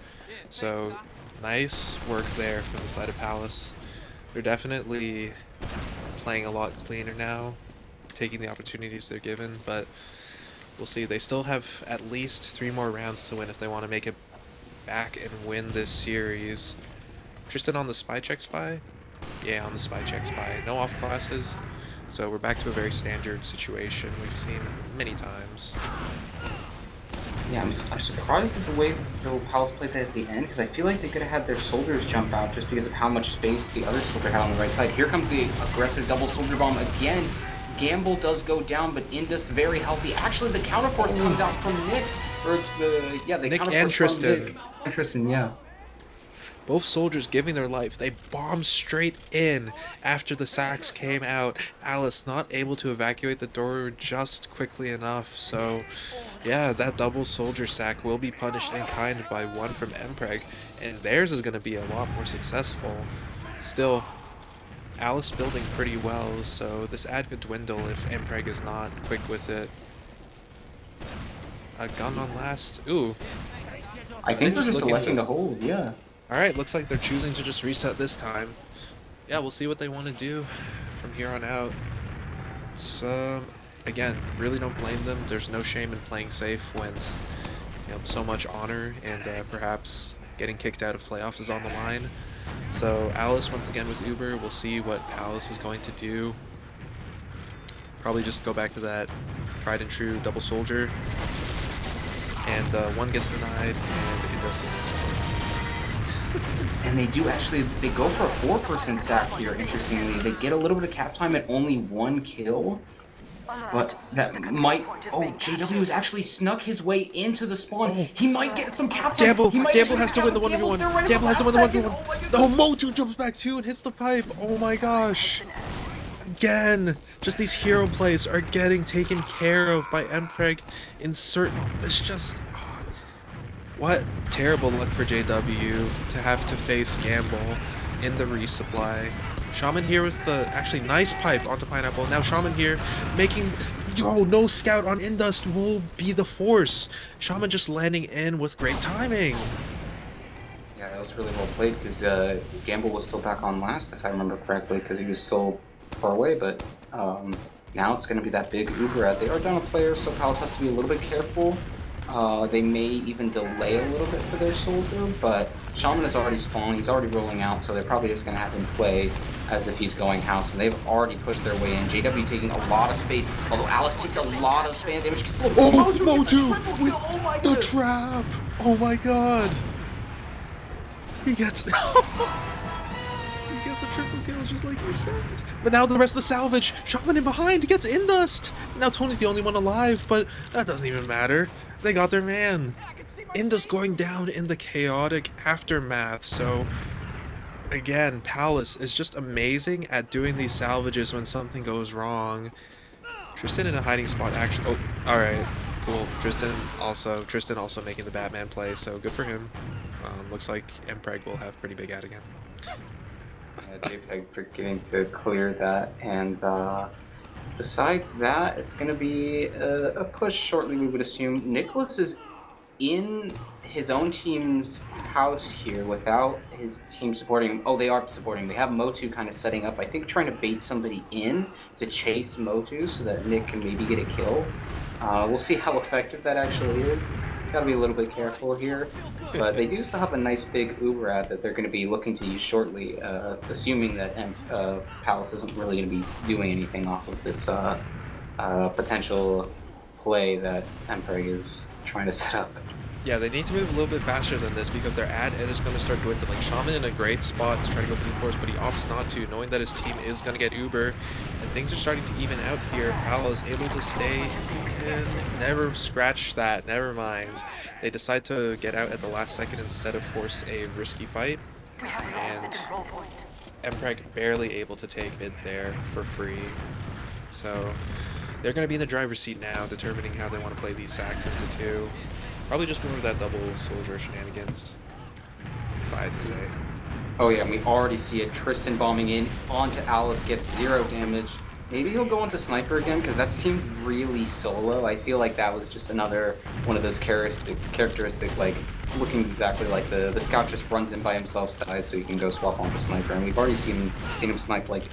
[SPEAKER 2] So, nice work there from the side of Palace. They're definitely playing a lot cleaner now, taking the opportunities they're given, but we'll see. They still have at least 3 more rounds to win if they want to make it back and win this series. Tristan on the spy check spy? Yeah, on the spy check spy. No off classes. So we're back to a very standard situation we've seen many times.
[SPEAKER 1] Yeah, I'm surprised at the way the Palace played that at the end, because I feel like they could have had their soldiers jump out just because of how much space the other soldier had on the right side. Here comes the aggressive double soldier bomb again. Gamble does go down, but Indus very healthy. Actually, the counterforce comes out from Nick. Or the, yeah, the
[SPEAKER 2] Nick
[SPEAKER 1] counterforce
[SPEAKER 2] and Tristan.
[SPEAKER 1] from Nick. And Tristan, yeah.
[SPEAKER 2] Both soldiers giving their life. They bombed straight in after the sacks came out. Alice not able to evacuate the door just quickly enough. So, yeah, that double soldier sack will be punished in kind by one from Mpreg. And theirs is going to be a lot more successful. Still, Alice building pretty well, so this ad could dwindle if Mpreg is not quick with it. A gun on last. Ooh.
[SPEAKER 1] I think they're just electing to hold, yeah.
[SPEAKER 2] Alright, looks like they're choosing to just reset this time. Yeah, we'll see what they want to do from here on out. It's, again, really don't blame them. There's no shame in playing safe when, you know, so much honor and perhaps getting kicked out of playoffs is on the line. So Alice once again with Uber. We'll see what Alice is going to do. Probably just go back to that tried and true double soldier. And one gets denied, and it doesn't.
[SPEAKER 1] And they do actually, they go for a 4-person sack here, interestingly. They get a little bit of cap time at only 1 kill. But that might... Oh, JW has actually snuck his way into the spawn. Oh. He might get some cap time.
[SPEAKER 2] Gamble has to win the 1v1. Gamble has to win the 1v1. Oh, Motu jumps back too and hits the pipe. Oh my gosh. Again, just these hero plays are getting taken care of by Mpreg in certain... It's just... Oh, what terrible luck for JW to have to face Gamble in the resupply. Shaman here was the actually nice pipe onto Pineapple. Now Shaman here making... Yo, no scout on Indust will be the force. Shaman just landing in with great timing.
[SPEAKER 1] Yeah, that was really well played because Gamble was still back on last, if I remember correctly, because he was still far away, but now it's going to be that big Uber ad. They are down a player, so Palace has to be a little bit careful. They may even delay a little bit for their soldier, but Shaman is already spawned, he's already rolling out, so they're probably just going to have him play as if he's going house, and they've already pushed their way in. JW taking a lot of space, although Alice takes a lot of spam damage.
[SPEAKER 2] Oh, Motu with the trap! Oh my god! He gets... he gets the triple kill, just like you said. But now the rest of the salvage, Shaman in behind, gets Indust! Now Tony's the only one alive, but that doesn't even matter. They got their man. Indus going down in the chaotic aftermath, so... Again, Palace is just amazing at doing these salvages when something goes wrong. Tristan in a hiding spot, actually... Oh, alright. Cool. Tristan also making the Batman play, so good for him. Looks like Mpreg will have pretty big ad again.
[SPEAKER 1] JPEG forgetting to clear that, and besides that, it's going to be a push shortly, we would assume. Nicholas is in his own team's house here without his team supporting him. Oh, they are supporting him. They have Motu kind of setting up, I think trying to bait somebody in to chase Motu so that Nick can maybe get a kill. We'll see how effective that actually is. Gotta be a little bit careful here, but they do still have a nice big Uber ad that they're going to be looking to use shortly, assuming that Palace isn't really going to be doing anything off of this potential play that Mpreg is trying to set up.
[SPEAKER 2] Yeah, they need to move a little bit faster than this because their ad is going to start dwindling. Shaman in a great spot to try to go for the force, but he opts not to, knowing that his team is going to get Uber, and things are starting to even out here. Palace able to stay in. Never scratch that, never mind. They decide to get out at the last second instead of force a risky fight, and Mpreg barely able to take mid there for free. So they're going to be in the driver's seat now, determining how they want to play these sacks into 2. Probably just more of that double soldier shenanigans, if I had to say.
[SPEAKER 1] Oh yeah, and we already see it. Tristan bombing in onto Alice, gets 0 damage. Maybe he'll go into sniper again, because that seemed really solo. I feel like that was just another one of those characteristic, like, looking exactly like the scout just runs in by himself, dies, so you can go swap onto sniper. And we've already seen him snipe, like,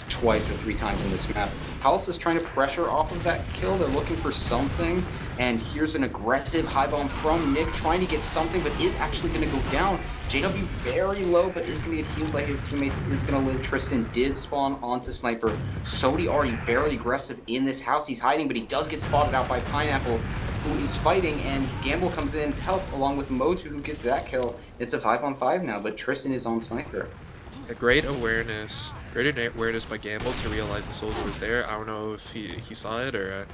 [SPEAKER 1] twice or 3 times in this map. Palace is trying to pressure off of that kill. They're looking for something. And here's an aggressive high bomb from Nick, trying to get something, but is actually going to go down. JW very low, but is going to get healed by his teammates, is going to live. Tristan did spawn onto Sniper. Sodi already very aggressive in this house. He's hiding, but he does get spotted out by Pineapple, who is fighting, and Gamble comes in to help, along with Motu, who gets that kill. It's a 5-on-5 now, but Tristan is on Sniper.
[SPEAKER 2] A great awareness by Gamble to realize the soldier was there. I don't know if he saw it or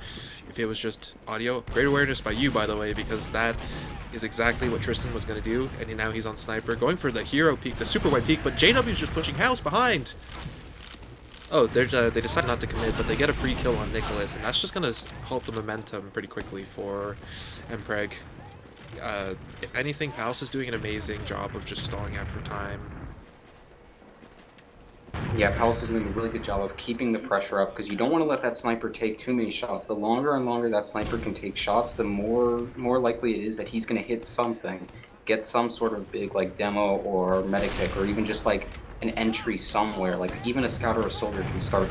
[SPEAKER 2] if it was just audio. Great awareness by you, by the way, because that is exactly what Tristan was going to do. And now he's on Sniper, going for the hero peak, the super wide peak, but JW's just pushing house behind. Oh, they decide not to commit, but they get a free kill on Nicholas, and that's just going to halt the momentum pretty quickly for Mpreg. If anything, Palace is doing an amazing job of just stalling out for time.
[SPEAKER 1] Yeah, Palace is doing a really good job of keeping the pressure up, because you don't want to let that sniper take too many shots. The longer and longer that sniper can take shots, the more likely it is that he's going to hit something, get some sort of big like demo or medikick, or even just like an entry somewhere. Like even a scout or a soldier can start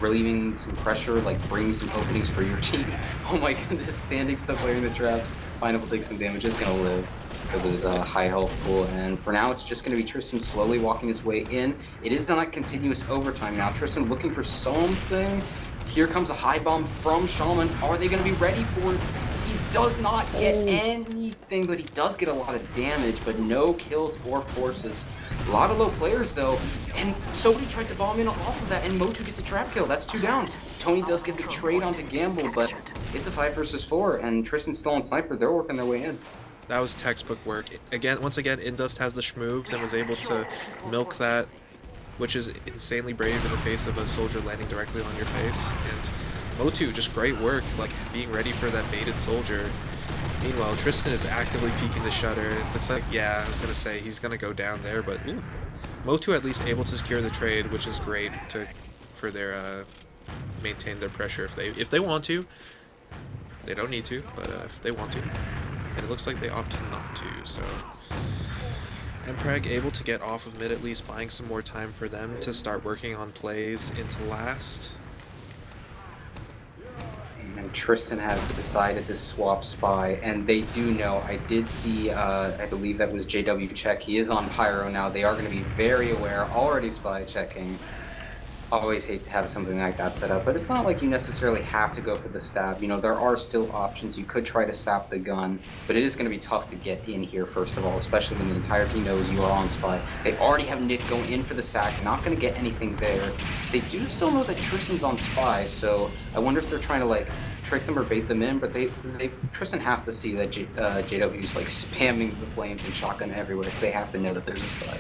[SPEAKER 1] relieving some pressure, like bringing some openings for your team. Oh my goodness, standing still clearing the traps. Pineapple takes some damage, is going to live because of his high health pool, and for now it's just going to be Tristan slowly walking his way in. It is done at continuous overtime now. Tristan looking for something. Here comes a high bomb from Shaman. Are they going to be ready for it? He does not get anything, but he does get a lot of damage, but no kills or forces. A lot of low players though, and somebody tried to bomb in off of that, and Motu gets a trap kill. That's 2 down. Tony does get the trade onto Gamble, but it's a 5 versus 4, and Tristan's still on Sniper. They're working their way in.
[SPEAKER 2] That was textbook work. Once again, Indust has the schmooves and was able to milk that, which is insanely brave in the face of a soldier landing directly on your face. And Motu, just great work, like being ready for that baited soldier. Meanwhile, Tristan is actively peeking the shutter. It looks like, yeah, I was going to say he's going to go down there, but ooh. Motu at least able to secure the trade, which is great for their maintain their pressure if they want to. They don't need to, but if they want to. And it looks like they opted not to, so Mpreg able to get off of mid at least, buying some more time for them to start working on plays into last.
[SPEAKER 1] And Tristan has decided to swap spy, and they do know. I did see, I believe that was JW check. He is on Pyro now. They are going to be very aware, already spy checking. Always hate to have something like that set up, but it's not like you necessarily have to go for the stab. You know, there are still options. You could try to sap the gun, but it is going to be tough to get in here, first of all, especially when the entire team knows you are on spy. They already have Nick going in for the sack, not going to get anything there. They do still know that Tristan's on spy, so I wonder if they're trying to, like, trick them or bait them in, but Tristan has to see that JW's, like, spamming the flames and shotgun everywhere, so they have to know that there's a spy.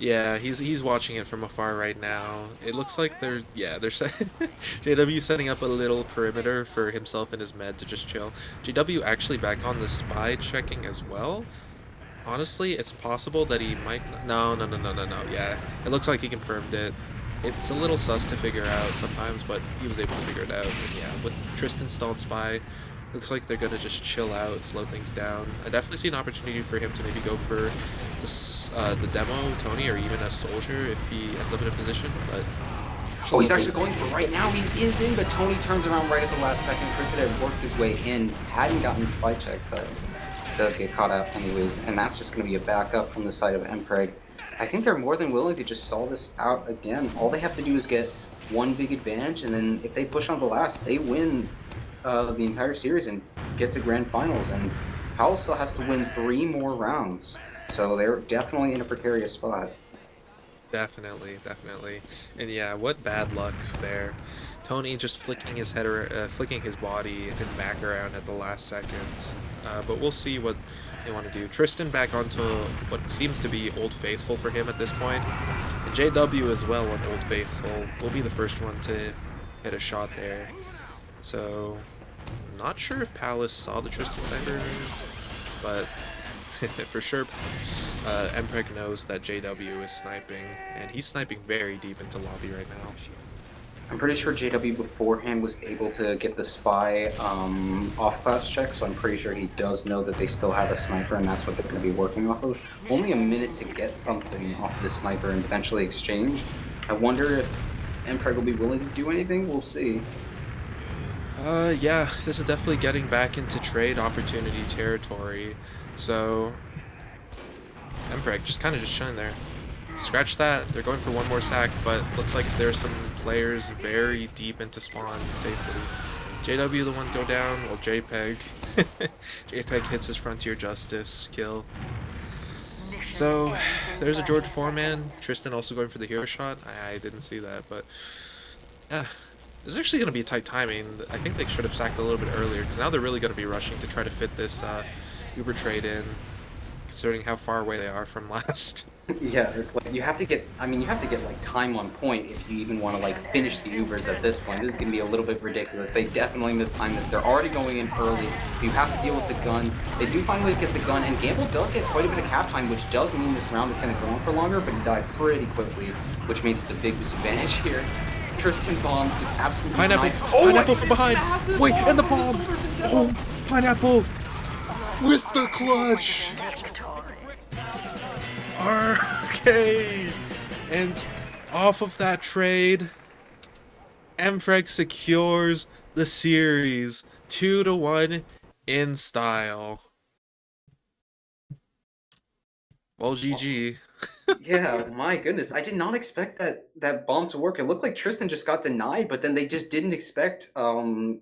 [SPEAKER 2] Yeah, he's watching it from afar right now. It looks like they're JW setting up a little perimeter for himself and his med to just chill. JW actually back on the spy checking as well. Honestly, it's possible that he might no. Yeah, it looks like he confirmed it. It's a little sus to figure out sometimes, but he was able to figure it out. And yeah, with Tristan still on spy, looks like they're gonna just chill out, slow things down. I definitely see an opportunity for him to maybe go for this, the demo, Tony, or even a soldier if he ends up in a position, but...
[SPEAKER 1] Oh, he's actually going for it right now. He is in, but Tony turns around right at the last second. Chris had worked his way in, hadn't gotten the spy check, but does get caught out anyways, and that's just going to be a backup from the side of Mpreg. I think they're more than willing to just stall this out again. All they have to do is get one big advantage, and then if they push on the last, they win the entire series and get to grand finals, and Powell still has to win 3 more rounds, so they're definitely in a precarious spot.
[SPEAKER 2] Definitely. And yeah, what bad luck there. Tony just flicking his head or flicking his body and back around at the last second. But we'll see what they want to do. Tristan back onto what seems to be Old Faithful for him at this point. And JW as well on Old Faithful will be the first one to hit a shot there. So, not sure if Palace saw the Tristan sniper, but for sure, Mpreg knows that JW is sniping, and he's sniping very deep into lobby right now.
[SPEAKER 1] I'm pretty sure JW beforehand was able to get the spy off-class check, so I'm pretty sure he does know that they still have a sniper, and that's what they're going to be working off of. Only a minute to get something off of the sniper and potentially exchange. I wonder if Mpreg will be willing to do anything. We'll see.
[SPEAKER 2] Yeah, this is definitely getting back into trade opportunity territory. So, Mpreg just kind of just chilling there. Scratch that. They're going for one more sack, but looks like there's some players very deep into spawn safely. JW the one go down, well JPEG. JPEG hits his Frontier Justice kill. So there's a George Foreman. Tristan also going for the hero shot. I didn't see that, but yeah. This is actually going to be tight timing. I think they should have sacked a little bit earlier, because now they're really going to be rushing to try to fit this Uber trade in, considering how far away they are from last.
[SPEAKER 1] Yeah, like you have to get. I mean, you have to get like time on point if you even want to like finish the Ubers at this point. This is gonna be a little bit ridiculous. They definitely mistimed this. They're already going in early. You have to deal with the gun. They do finally get the gun, and Gamble does get quite a bit of cap time, which does mean this round is gonna go on for longer. But he died pretty quickly, which means it's a big disadvantage here. Tristan bombs. It's absolutely
[SPEAKER 2] Pineapple!
[SPEAKER 1] Oh,
[SPEAKER 2] Pineapple from behind!
[SPEAKER 1] massive
[SPEAKER 2] Wait,
[SPEAKER 1] bomb
[SPEAKER 2] and the
[SPEAKER 1] from
[SPEAKER 2] bomb!
[SPEAKER 1] Soldiers in demo.
[SPEAKER 2] Oh, Pineapple! With the clutch! Arcade! And off of that trade, Mpreg secures the series 2-1 in style. Well, GG.
[SPEAKER 1] Yeah, my goodness. I did not expect that bomb to work. It looked like Tristan just got denied, but then they just didn't expect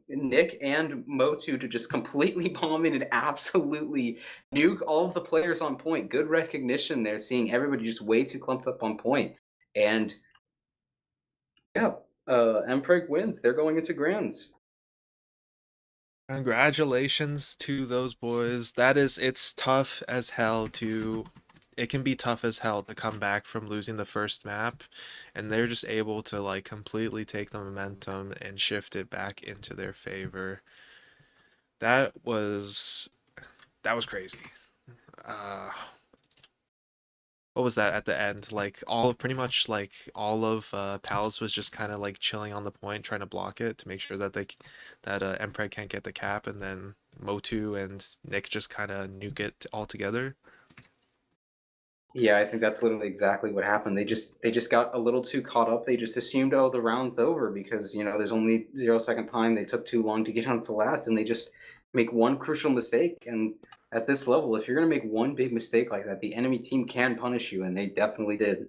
[SPEAKER 1] Nick and Motu to just completely bomb in and absolutely nuke all of the players on point. Good recognition there, seeing everybody just way too clumped up on point. And yeah, Mpreg wins. They're going into grands.
[SPEAKER 2] Congratulations to those boys. It's tough as hell it can be tough as hell to come back from losing the first map, and they're just able to like completely take the momentum and shift it back into their favor. That was that was crazy. Uh, what was that at the end? Like pretty much like all of Palace was just kind of like chilling on the point, trying to block it to make sure that Mpreg can't get the cap, and then Motu and Nick just kind of nuke it all together.
[SPEAKER 1] Yeah, I think that's literally exactly what happened. They just got a little too caught up. They just assumed, oh, the round's over because there's only 0 second time. They took too long to get on to last, and they just make one crucial mistake. And at this level, if you're gonna make one big mistake like that, the enemy team can punish you, and they definitely did.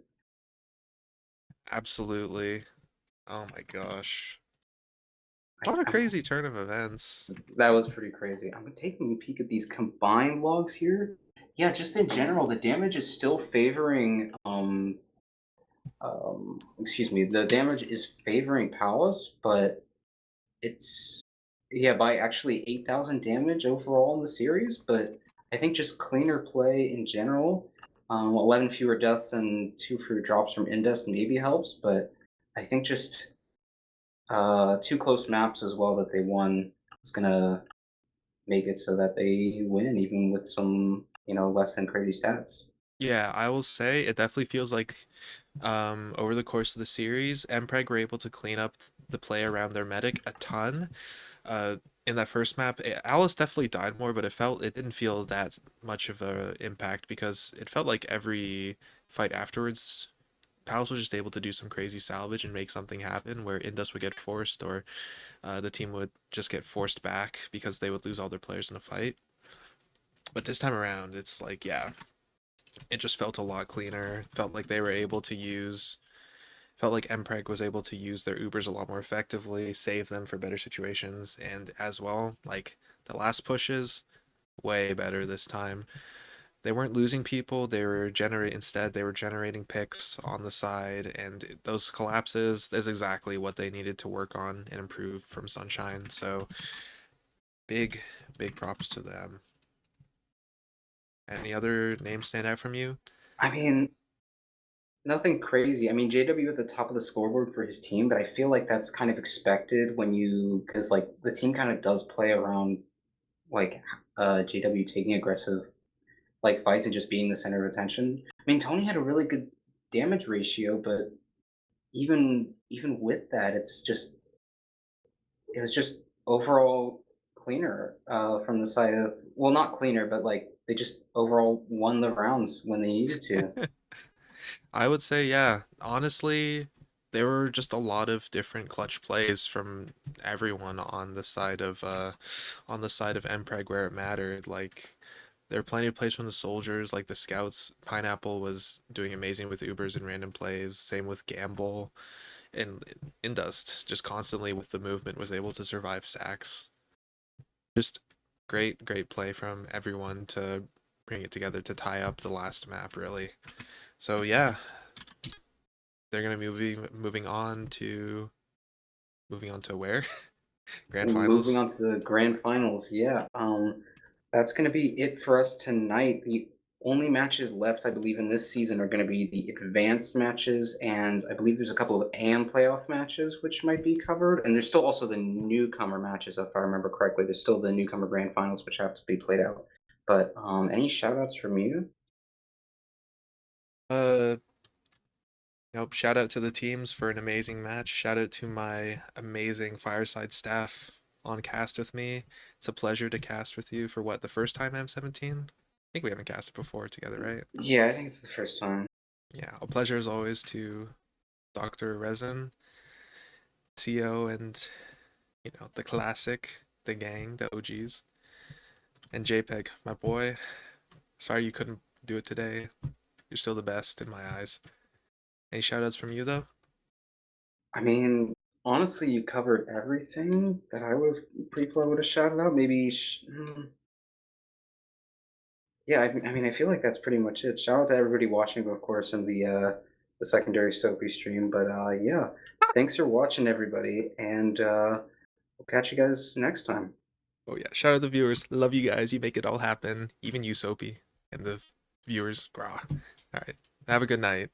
[SPEAKER 2] Absolutely. Oh my gosh.
[SPEAKER 1] I,
[SPEAKER 2] What a
[SPEAKER 1] I'm,
[SPEAKER 2] crazy turn of events.
[SPEAKER 1] that was pretty crazy. I'm taking a peek at these combined logs here. Yeah, just in general, the damage is still favoring excuse me, the damage is favoring Palace, but it's yeah, by actually 8,000 damage overall in the series, but I think just cleaner play in general. 11 fewer deaths and 2 fewer drops from Indus maybe helps, but I think just two close maps as well that they won is gonna make it so that they win even with some less than crazy stats.
[SPEAKER 2] Yeah, I will say it definitely feels like over the course of the series, Mpreg were able to clean up the play around their medic a ton. In that first map, Alice definitely died more, but it didn't feel that much of a impact because it felt like every fight afterwards, Palace was just able to do some crazy salvage and make something happen where Indus would get forced or the team would just get forced back because they would lose all their players in a fight. But this time around, it's like, yeah, it just felt a lot cleaner. Felt like they were able to use felt like Mpreg was able to use their Ubers a lot more effectively, save them for better situations, and as well, like the last pushes, way better this time. They weren't losing people, they were generating picks on the side, and those collapses is exactly what they needed to work on and improve from Sunshine. So big, big props to them. Any other names stand out from you?
[SPEAKER 1] I mean, nothing crazy. I mean, JW at the top of the scoreboard for his team, but I feel like that's kind of expected because like the team kind of does play around like JW taking aggressive like fights and just being the center of attention. I mean, Tony had a really good damage ratio, but even with that, it was just overall cleaner from the side of, well, not cleaner, but like they just overall won the rounds when they needed to.
[SPEAKER 2] I would say, yeah. Honestly, there were just a lot of different clutch plays from everyone on the side of Mpreg where it mattered. Like there were plenty of plays from the soldiers, like the scouts. Pineapple was doing amazing with Ubers and random plays. Same with Gamble and Indust, just constantly with the movement was able to survive sacks. Just great play from everyone to bring it together to tie up the last map, really. So yeah, they're gonna be moving on to where? Grand
[SPEAKER 1] Moving
[SPEAKER 2] finals.
[SPEAKER 1] on to the grand finals, yeah. That's going to be it for us tonight. The only matches left, I believe, in this season are going to be the advanced matches, and I believe there's a couple of AM playoff matches which might be covered. And there's still also the newcomer matches, if I remember correctly. There's still the newcomer grand finals which have to be played out. But any shout outs from you?
[SPEAKER 2] Uh, Nope. Shout out to the teams for an amazing match. Shout out to my amazing Fireside staff on cast with me. It's a pleasure to cast with you for what, the first time M17? I think we haven't casted before together, right?
[SPEAKER 1] Yeah, I think it's the first time.
[SPEAKER 2] Yeah, a pleasure as always to Dr. Resin, CO, and the classic, the gang, the OGs, and JPEG, my boy. Sorry you couldn't do it today. You're still the best in my eyes. Any shout outs from you though?
[SPEAKER 1] I mean, honestly, you covered everything that I would have people I would have shouted out. Maybe yeah, I mean, I feel like that's pretty much it. Shout out to everybody watching, of course, in the secondary Soapy stream. But yeah, thanks for watching, everybody, and we'll catch you guys next time.
[SPEAKER 2] Oh yeah, shout out to the viewers. Love you guys. You make it all happen. Even you, Soapy, and the viewers. Grah. All right. Have a good night.